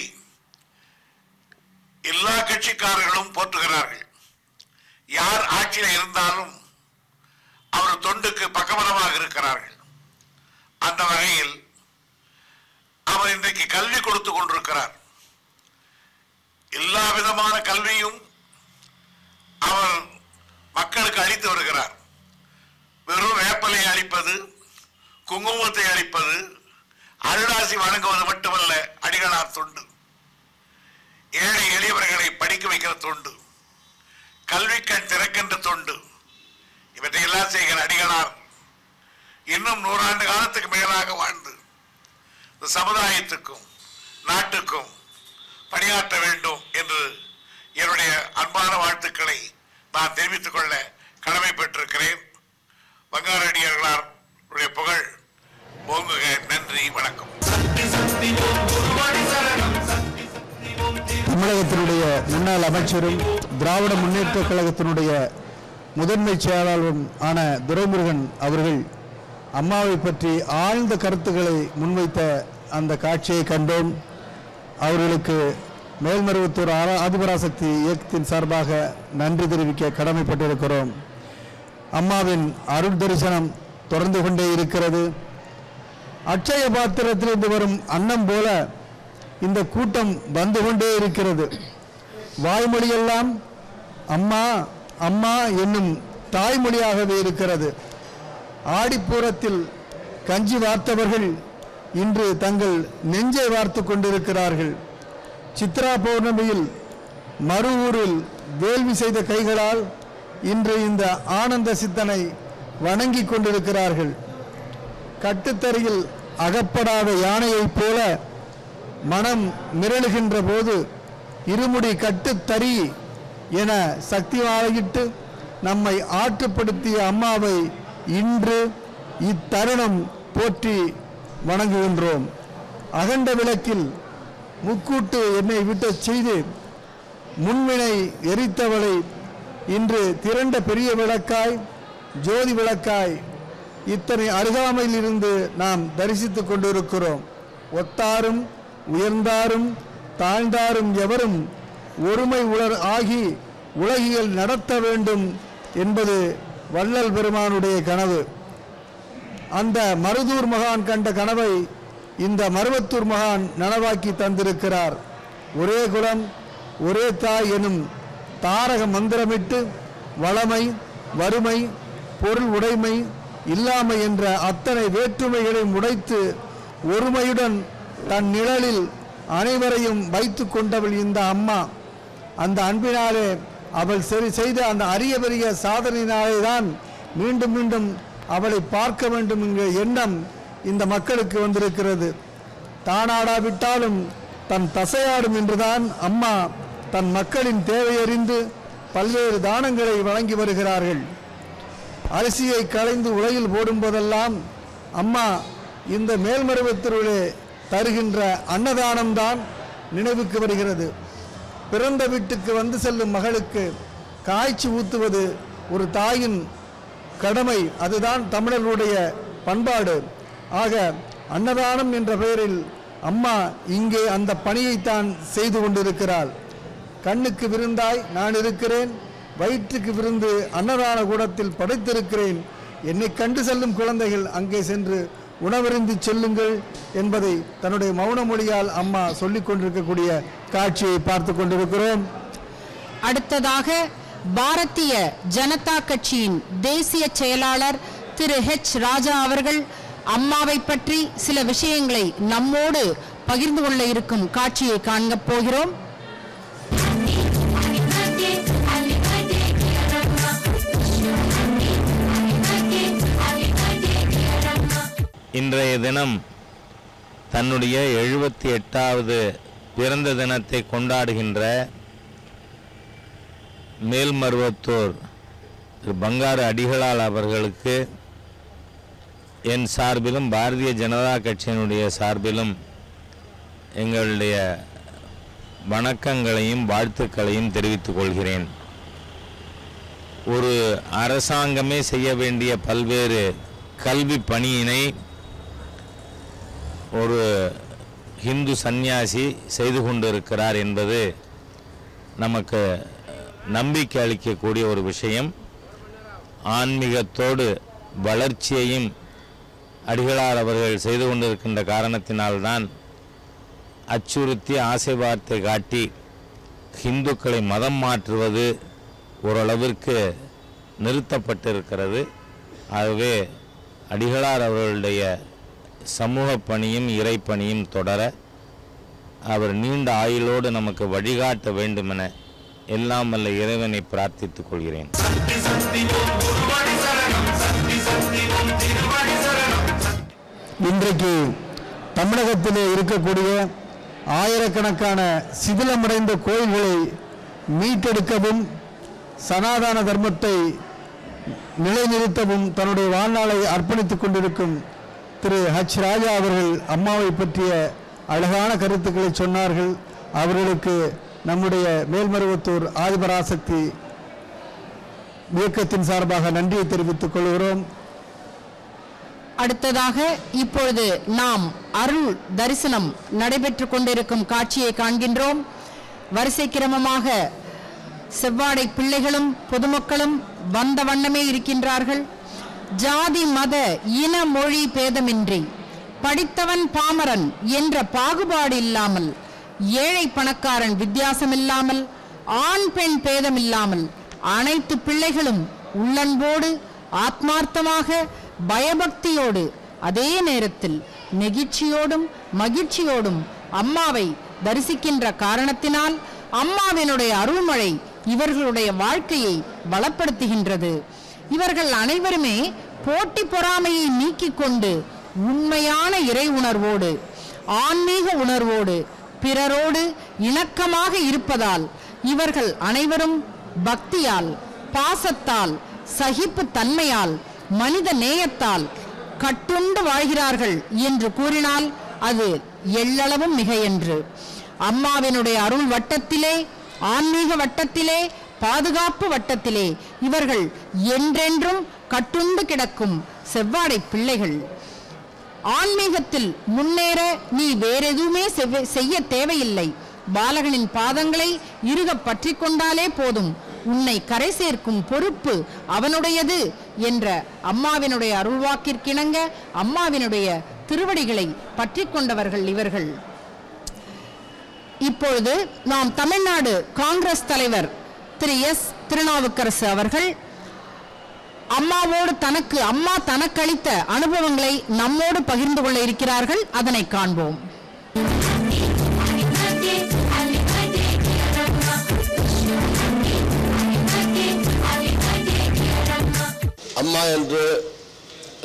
எல்லா கட்சிக்காரர்களும் போற்றுகிறார்கள். யார் ஆட்சியில் இருந்தாலும் அவர் தொண்டுக்கு பக்கபலமாக இருக்கிறார்கள். அந்த வகையில் அவர் இன்றைக்கு கல்வி கொடுத்து கொண்டிருக்கிறார். எல்லா விதமான கல்வியும் அவர் மக்களுக்கு அளித்து வருகிறார். வெறும் வேப்பலை அளிப்பது, குங்குமத்தை அளிப்பது, அருளாசி வழங்குவது மட்டுமல்ல அடிகளார் தொண்டு. ஏழை எளியவர்களை படிக்க வைக்கிற தொண்டு, கல்விக்கண் திறக்கின்ற தொண்டு, இவற்றையெல்லாம் செய்கிற அடிகளார் இன்னும் 100 ஆண்டு காலத்துக்கு மேலாக வாழ்ந்து இந்த சமுதாயத்துக்கும் நாட்டுக்கும் பணியாற்ற வேண்டும் என்று என்னுடைய அன்பான வாழ்த்துக்களை நான் தெரிவித்துக் கொள்ள கடமைப்பட்டிருக்கிறேன். பங்காரடியார்களார் புகழ் ஓங்குக. நன்றி, வணக்கம். தமிழகத்தினுடைய முன்னாள் அமைச்சரும் திராவிட முன்னேற்றக் கழகத்தினுடைய முதன்மை செயலாளரும் ஆன துரைமுருகன் அவர்கள் அம்மாவை பற்றி ஆழ்ந்த கருத்துக்களை முன்வைத்த அந்த காட்சியை கண்டோம். அவர்களுக்கு மேல்மருவத்தூர் ஆதிபராசக்தி இயக்கத்தின் சார்பாக நன்றி தெரிவிக்க கடமைப்பட்டிருக்கிறோம். அம்மாவின் அருள் தரிசனம் தொடர்ந்து கொண்டே இருக்கிறது. அட்சய பாத்திரத்திலிருந்து வரும் அன்னம் போல இந்த கூட்டம் வந்து கொண்டே இருக்கிறது. வாய்மொழியெல்லாம் அம்மா அம்மா என்னும் தாய்மொழியாகவே இருக்கிறது. ஆடிப்பூரத்தில் கஞ்சி வார்த்தவர்கள் இன்று தங்கள் நெஞ்சை வார்த்து கொண்டிருக்கிறார்கள். சித்ரா பௌர்ணமியில் மறுவூரில் வேள்வி செய்த கைகளால் இன்று இந்த ஆனந்த சித்தனை வணங்கி கொண்டிருக்கிறார்கள். கட்டுத்தறியில் அகப்படாத யானையைப் போல மனம் மிரளுகின்ற போது இருமுடி கட்டுத்தறி என சக்தி வாழையிட்டு நம்மை ஆற்றுப்படுத்திய அம்மாவை இன்று இத்தருணம் போற்றி வணங்குகின்றோம். அகண்ட விளக்கில் முக்கூட்டு எண்ணெய் விட்டச் செய்து முன்வினை எரித்தவளை இன்று திரண்ட பெரிய விளக்காய், ஜோதி விளக்காய் இத்தனை அருகாமையில் இருந்து நாம் தரிசித்துக் கொண்டிருக்கிறோம். ஒத்தாரும் உயர்ந்தாரும் தாழ்ந்தாரும் எவரும் ஒருமை உலர் ஆகி உலகியல் நடத்த வேண்டும் என்பது வள்ளல் பெருமானுடைய கனவு. அந்த மருதூர் மகான் கண்ட கனவை இந்த மருவத்தூர் மகான் நனவாக்கி தந்திருக்கிறார். ஒரே குலம் ஒரே தாய் எனும் தாரக மந்திரமிட்டு வளமை, வறுமை, பொருள் உடைமை, இல்லாமை என்ற அத்தனை வேற்றுமைகளையும் உடைத்து ஒருமையுடன் தன் நிழலில் அனைவரையும் வைத்து கொண்டவள் இந்த அம்மா. அந்த அன்பினாலே அவள் செய்த அந்த அரிய பெரிய சாதனையினாலே தான் மீண்டும் மீண்டும் அவளை பார்க்க வேண்டும் என்கிற எண்ணம் இந்த மக்களுக்கு வந்திருக்கிறது. தானாடாவிட்டாலும் தன் தசையாடும் என்றுதான் அம்மா தன் மக்களின் தேவையறிந்து பல்வேறு தானங்களை வழங்கி வருகிறார்கள். அரிசியை களைந்து உலகில் போடும்போதெல்லாம் அம்மா இந்த மேல்மருவத்தூரிலே தருகின்ற அன்னதானம்தான் நினைவுக்கு வருகிறது. பிறந்த வீட்டுக்கு வந்து செல்லும் மகளுக்கு காய்ச்சி ஊத்துவது ஒரு தாயின் கடமை. அதுதான் தமிழர்களுடைய பண்பாடு. ஆக அன்னதானம் என்ற பெயரில் அம்மா இங்கே அந்த பணியைத்தான் செய்து கொண்டிருக்கிறாள். கண்ணுக்கு விருந்தாய் நான் இருக்கிறேன், வயிற்றுக்கு விருந்து அன்னதான கூடத்தில் படைத்திருக்கிறேன். என்னை கண்டு செல்லும் குழந்தைகள் அங்கே சென்று உணவருந்தி செல்லுங்கள் என்பதை தன்னுடைய மௌன மொழியால் அம்மா சொல்லிக் கொண்டிருக்கக்கூடிய காட்சியை பார்த்து கொண்டிருக்கிறோம். அடுத்ததாக பாரதிய ஜனதா கட்சியின் தேசிய செயலாளர் திரு H. ராஜா அவர்கள் அம்மாவை பற்றி சில விஷயங்களை நம்மோடு பகிர்ந்து கொள்ள இருக்கும் காட்சியை காணப் போகிறோம். இன்றைய தினம் தன்னுடைய 78வது பிறந்த தினத்தை கொண்டாடுகின்ற மேல்மருவத்தூர் திரு பங்காரு அடிகளார் அவர்களுக்கு என் சார்பிலும் பாரதிய ஜனதா கட்சியினுடைய சார்பிலும் எங்களுடைய வணக்கங்களையும் வாழ்த்துக்களையும் தெரிவித்துக் கொள்கிறேன். ஒரு அரசாங்கமே செய்ய வேண்டிய பல்வேறு கல்வி பணியினை ஒரு ஹிந்து சந்நியாசி செய்து கொண்டிருக்கிறார் என்பது நமக்கு நம்பிக்கை அளிக்கக்கூடிய ஒரு விஷயம். ஆன்மீகத்தோடு வளர்ச்சியையும் அடிகளார் அவர்கள் செய்து கொண்டிருக்கின்ற காரணத்தினால்தான் அச்சுறுத்தி ஆசை வார்த்தை காட்டி ஹிந்துக்களை மதம் மாற்றுவது ஓரளவிற்கு நிறுத்தப்பட்டிருக்கிறது. ஆகவே அடிகளார் அவர்களுடைய சமூக பணியும் இறைப்பணியும் தொடர அவர் நீண்ட ஆயுளோடு நமக்கு வழிகாட்ட வேண்டுமென எல்லாம் வல்ல இறைவனை பிரார்த்தித்துக் கொள்கிறேன். இன்றைக்கு தமிழகத்திலே இருக்கக்கூடிய ஆயிரக்கணக்கான சிதிலமடைந்த கோயில்களை மீட்டெடுக்கவும் சனாதன தர்மத்தை நிலைநிறுத்தவும் தன்னுடைய வாழ்நாளை அர்ப்பணித்துக் கொண்டிருக்கும் திரு ஹச் ராஜா அவர்கள் அம்மாவை பற்றிய அழகான கருத்துக்களை சொன்னார்கள். அவர்களுக்கு நம்முடைய மேல்மருவத்தூர் ஆதிபராசக்தி இயக்கத்தின் சார்பாக நன்றியை தெரிவித்துக் கொள்கிறோம். அடுத்ததாக இப்பொழுது நாம் அருள் தரிசனம் நடைபெற்றுக் கொண்டிருக்கும் காட்சியை காண்கின்றோம். வரிசை கிரமமாக செவ்வாடை பிள்ளைகளும் பொதுமக்களும் வந்த வண்ணமே இருக்கின்றார்கள். ஜாதி மத இன மொழி பேதமின்றி படித்தவன் பாமரன் என்ற பாகுபாடு இல்லாமல், ஏழை பணக்காரன் வித்தியாசமில்லாமல், ஆண் பெண் பேதமில்லாமல் அனைத்து பிள்ளைகளும் உள்ளன்போடு ஆத்மார்த்தமாக பயபக்தியோடு அதே நேரத்தில் நெகிழ்ச்சியோடும் மகிழ்ச்சியோடும் அம்மாவை தரிசிக்கின்ற காரணத்தினால் அம்மாவினுடைய அருள்மழை இவர்களுடைய வாழ்க்கையை பலப்படுத்துகின்றது. இவர்கள் அனைவருமே போட்டி பொறாமையை நீக்கிக் கொண்டு உண்மையான இறை உணர்வோடு ஆன்மீக உணர்வோடு பிறரோடு இணக்கமாக இருப்பதால் இவர்கள் அனைவரும் பக்தியால், பாசத்தால், சகிப்பு தன்மையால், மனித நேயத்தால் கட்டுண்டு வாழ்கிறார்கள் என்று கூறினால் அது எள்ளளவும் மிகையென்று. அம்மாவினுடைய அருள் வட்டத்திலே, ஆன்மீக வட்டத்திலே, பாதுகாப்பு வட்டத்திலே இவர்கள் என்றென்றும் கட்டுண்டு கிடக்கும் செவ்வாடை பிள்ளைகள். ஆன்மீகத்தில் முன்னேற நீ வேறெதுவுமே செய்ய தேவையில்லை. பாலகனின் பாதங்களை இறுக பற்றி கொண்டாலே போதும், உன்னை கரை சேர்க்கும் பொறுப்பு அவனுடையது என்ற அம்மாவினுடைய அருள்வாக்கிற்கிணங்க அம்மாவினுடைய திருவடிகளை பற்றி கொண்டவர்கள் இவர்கள். இப்பொழுது நாம் தமிழ்நாடு காங்கிரஸ் தலைவர் திரு எஸ் திருநாவுக்கரசு அவர்கள் அம்மாவோடு அம்மா தனக்களித்த அனுபவங்களை நம்மோடு பகிர்ந்து கொள்ள இருக்கிறார்கள். அதனை காண்போம். அம்மா என்று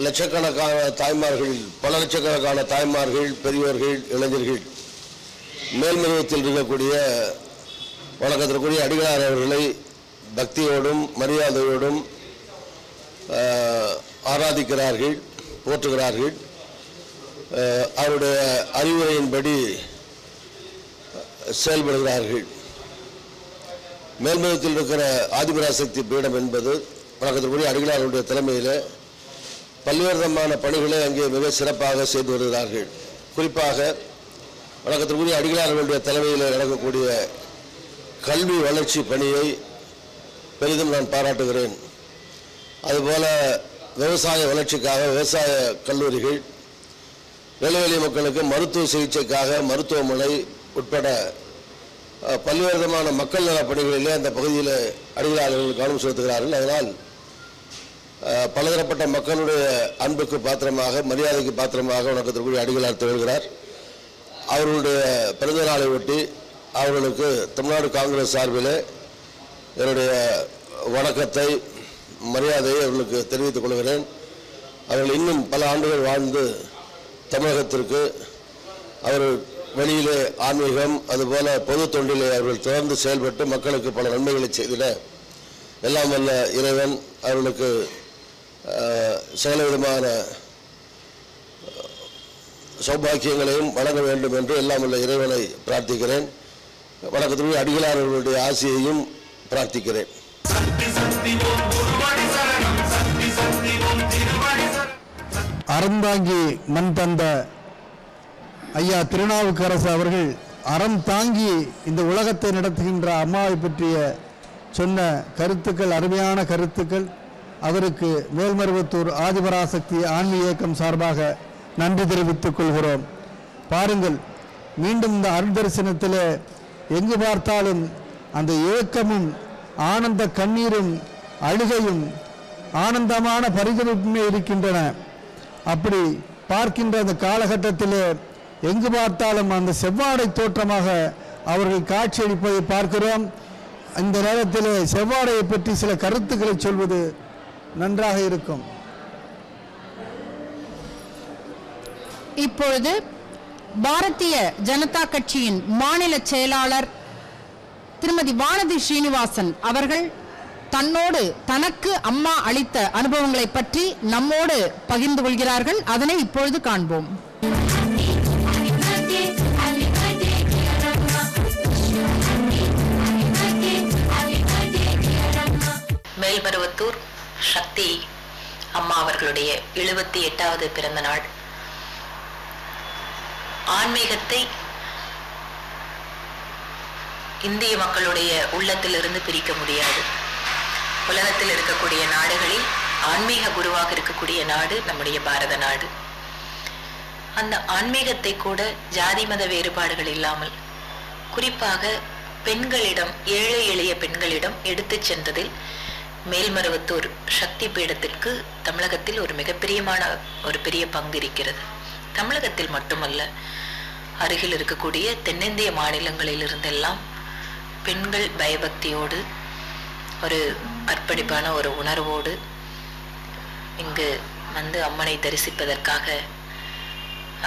லட்சக்கணக்கான தாய்மார்கள், பல லட்சக்கணக்கான தாய்மார்கள், பெரியோர்கள், இளைஞர்கள் மேல்மருவத்தில் இருக்கக்கூடிய வணக்கத்திற்குரிய அடிகளார் அவர்களை பக்தியோடும் மரியாதையோடும் ஆராதிக்கிறார்கள், போற்றுகிறார்கள். அவருடைய அறிவுரையின்படி செயல்படுகிறார்கள். மேல்மருவத்தில் இருக்கிற ஆதிபராசக்தி பீடம் என்பது வணக்கத்திற்குரிய அடிகளாருடைய தலைமையில் பல்வேறு விதமான பணிகளை அங்கே மிக சிறப்பாக செய்து வருகிறார்கள். குறிப்பாக வணக்கத்திற்குரிய அடிகளாருடைய தலைமையில் நடக்கக்கூடிய கல்வி வளர்ச்சி பணியை பெரிதும் நான் பாராட்டுகிறேன். அதுபோல விவசாய வளர்ச்சிக்காக விவசாய கல்லூரிகள், ஏழை எளிய மக்களுக்கு மருத்துவ சிகிச்சைக்காக மருத்துவமனை உட்பட பல்வேறு விதமான மக்கள் நல பணிகளிலே அந்த பகுதியில் அடிகளார்கள் கவனம் செலுத்துகிறார்கள். அதனால் பலதரப்பட்ட மக்களுடைய அன்புக்கு பாத்திரமாக, மரியாதைக்கு பாத்திரமாக வணக்கத்திற்குரிய அடிகளார் திகழ்கிறார். அவர்களுடைய பிறந்த நாளை ஒட்டி அவர்களுக்கு தமிழ்நாடு காங்கிரஸ் சார்பில் என்னுடைய வணக்கத்தை, மரியாதையை அவர்களுக்கு தெரிவித்துக் கொள்கிறேன். அவர்கள் இன்னும் பல ஆண்டுகள் வாழ்ந்து தமிழகத்திற்கு அவர்கள் வெளியிலே ஆன்மீகம் அதுபோல பொது தொண்டிலே அவர்கள் தொடர்ந்து செயல்பட்டு மக்களுக்கு பல நன்மைகளை செய்திட எல்லாம் வல்ல இறைவன் அவர்களுக்கு சகலவிதமான சௌபாக்கியங்களையும் வழங்க வேண்டும் என்று எல்லாம் வல்ல இறைவனை பிரார்த்திக்கிறேன். வணக்கத்திற்குரிய அடிகளார் அவர்களுடைய ஆசியையும் பிரார்த்திக்கிறேன். அறந்தாங்கி மண் தந்த ஐயா திருநாவுக்கரசு அவர்கள் அறம் தாங்கி இந்த உலகத்தை நடத்துகின்ற அம்மாவை பற்றிய சொன்ன கருத்துக்கள், அருமையான கருத்துக்கள். அவருக்கு மேல்மருவத்தூர் ஆதிபராசக்தி ஆன்மீக இயக்கம் சார்பாக நன்றி தெரிவித்துக் கொள்கிறோம். பாருங்கள், மீண்டும் இந்த அருள் தரிசனத்தில் எங்கு பார்த்தாலும் அந்த ஏக்கமும் ஆனந்த கண்ணீரும் அழுகையும் ஆனந்தமான பரிதவிப்புமே இருக்கின்றன. அப்படி பார்க்கின்ற அந்த காலகட்டத்தில் எங்கு பார்த்தாலும் அந்த செவ்வாடை தோற்றமாக அவர்கள் காட்சியளிப்பதை பார்க்கிறோம். இந்த நேரத்தில் செவ்வாடையை பற்றி சில கருத்துக்களை சொல்வது நன்றாக இருக்கும். இப்பொழுது பாரதிய ஜனதா கட்சியின் மாநில செயலாளர் திருமதி வானதி ஸ்ரீனிவாசன் அவர்கள் தன்னோடு தனக்கு அம்மா அளித்த அனுபவங்களை பற்றி நம்மோடு பகிர்ந்து கொள்கிறார்கள். அதனை இப்பொழுது காண்போம். மேல்மருவத்தூர் சக்தி அம்மா அவர்களுடைய 78வது பிறந்த நாள். ஆன்மீகத்தை இந்திய மக்களுடைய உள்ளத்திலிருந்து பிரிக்க முடியாது. உலகத்தில் இருக்கக்கூடிய நாடுகளில் ஆன்மீக குருவாக இருக்கக்கூடிய நாடு நம்முடைய பாரத நாடு. அந்த ஆன்மீகத்தை கூட ஜாதி மத வேறுபாடுகள் இல்லாமல் குறிப்பாக பெண்களிடம், ஏழை எளிய பெண்களிடம் எடுத்து சென்றதில் மேல்மருவத்தூர் சக்தி பீடத்திற்கு தமிழகத்தில் ஒரு மிகப்பெரியமான ஒரு பெரிய பங்கு இருக்கிறது. தமிழகத்தில் மட்டுமல்ல, அருகில் இருக்கக்கூடிய தென்னிந்திய மாநிலங்களில் இருந்தெல்லாம் பெண்கள் பயபக்தியோடு, ஒரு அர்ப்பணிப்பான ஒரு உணர்வோடு இங்கு வந்து அம்மனை தரிசிப்பதற்காக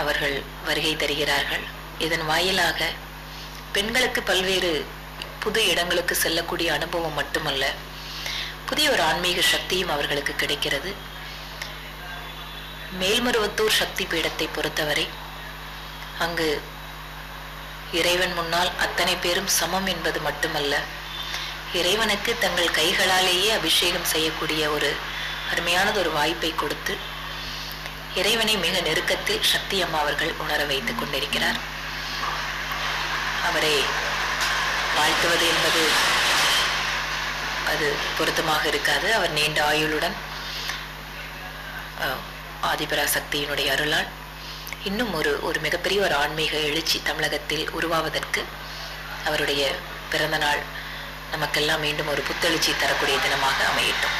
அவர்கள் வருகை தருகிறார்கள். இதன் வாயிலாக பெண்களுக்கு பல்வேறு புது இடங்களுக்கு செல்லக்கூடிய அனுபவம் மட்டுமல்ல, புதிய ஒரு ஆன்மீக சக்தியும் அவர்களுக்கு கிடைக்கிறது. மேல்மருவத்தூர் சக்தி பீடத்தை பொறுத்தவரை அங்கு இறைவன் முன்னால் அத்தனை பேரும் சமம் என்பது மட்டுமல்ல, இறைவனுக்கு தங்கள் கைகளாலேயே அபிஷேகம் செய்யக்கூடிய ஒரு அருமையானது ஒரு வாய்ப்பை கொடுத்து இறைவனை மிக நெருக்கத்தில் சக்தி அம்மா அவர்கள் உணர வைத்துக் கொண்டிருக்கிறார். அவரை வாழ்த்துவது என்பது அது பொருத்தமாக இருக்காது. அவர் நீண்ட ஆயுளுடன் ஆதிபராசக்தியினுடைய அருளால் இன்னும் ஒரு மிகப்பெரிய ஒரு ஆன்மீக எழுச்சி தமிழகத்தில் உருவாவதற்கு அவருடைய பிறந்த நாள் நமக்கெல்லாம் மீண்டும் ஒரு புத்தெழுச்சி தரக்கூடிய தினமாக அமையட்டும்.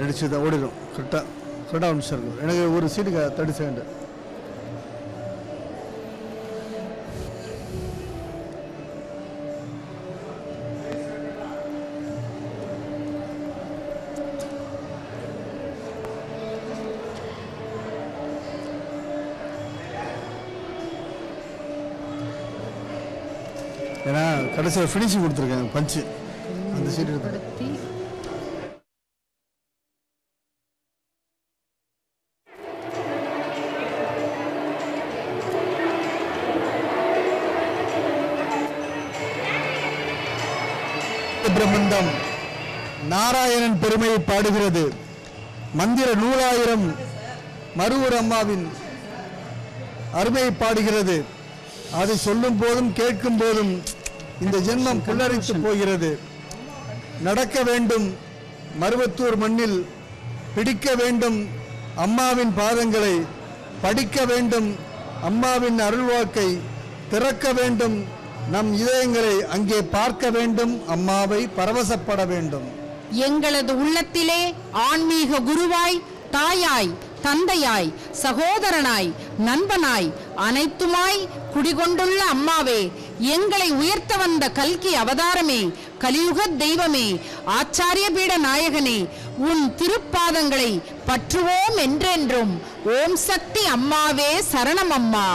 நடிச்சதை ஓடிடும் கரெக்டாக நிமிஷம் இருக்கும். எனக்கு ஒரு சீட்டுக்கு 30 செகண்ட். ஏன்னா கடைசியில் ஃபினிஷிங் கொடுத்துருக்கேன் பஞ்சு அந்த சீட்டு எடுத்து. பிரபந்தம் நாராயணன் பெருமையை பாடுகிறது. மந்திர 100,000 மருவூர் அம்மாவின் அருமையை பாடுகிறது. அதை சொல்லும் போதும் கேட்கும் போதும் இந்த ஜென்மம் புல்லரித்து போகிறது. நடக்க வேண்டும் மருவத்தூர் மண்ணில், பிடிக்க வேண்டும் அம்மாவின் பாதங்களை, படிக்க வேண்டும் அம்மாவின் அருள்வாக்கை, திறக்க வேண்டும் நம் இதயங்களை, அங்கே பார்க்க வேண்டும் அம்மாவை, பரவசப்பட வேண்டும். எங்களது உள்ளத்திலே ஆன்மீக குருவாய், தாயாய், தந்தையாய், சகோதரனாய், நண்பனாய், அனைத்துமாய் குடிகொண்டுள்ள அம்மாவே, எங்களை உயர்த்த வந்த கல்கி அவதாரமே, கலியுக தெய்வமே, ஆச்சாரிய பீட நாயகனே, உன் திருப்பாதங்களை பற்றுவோம் என்றென்றும். ஓம் சக்தி அம்மாவே சரணம் அம்மா.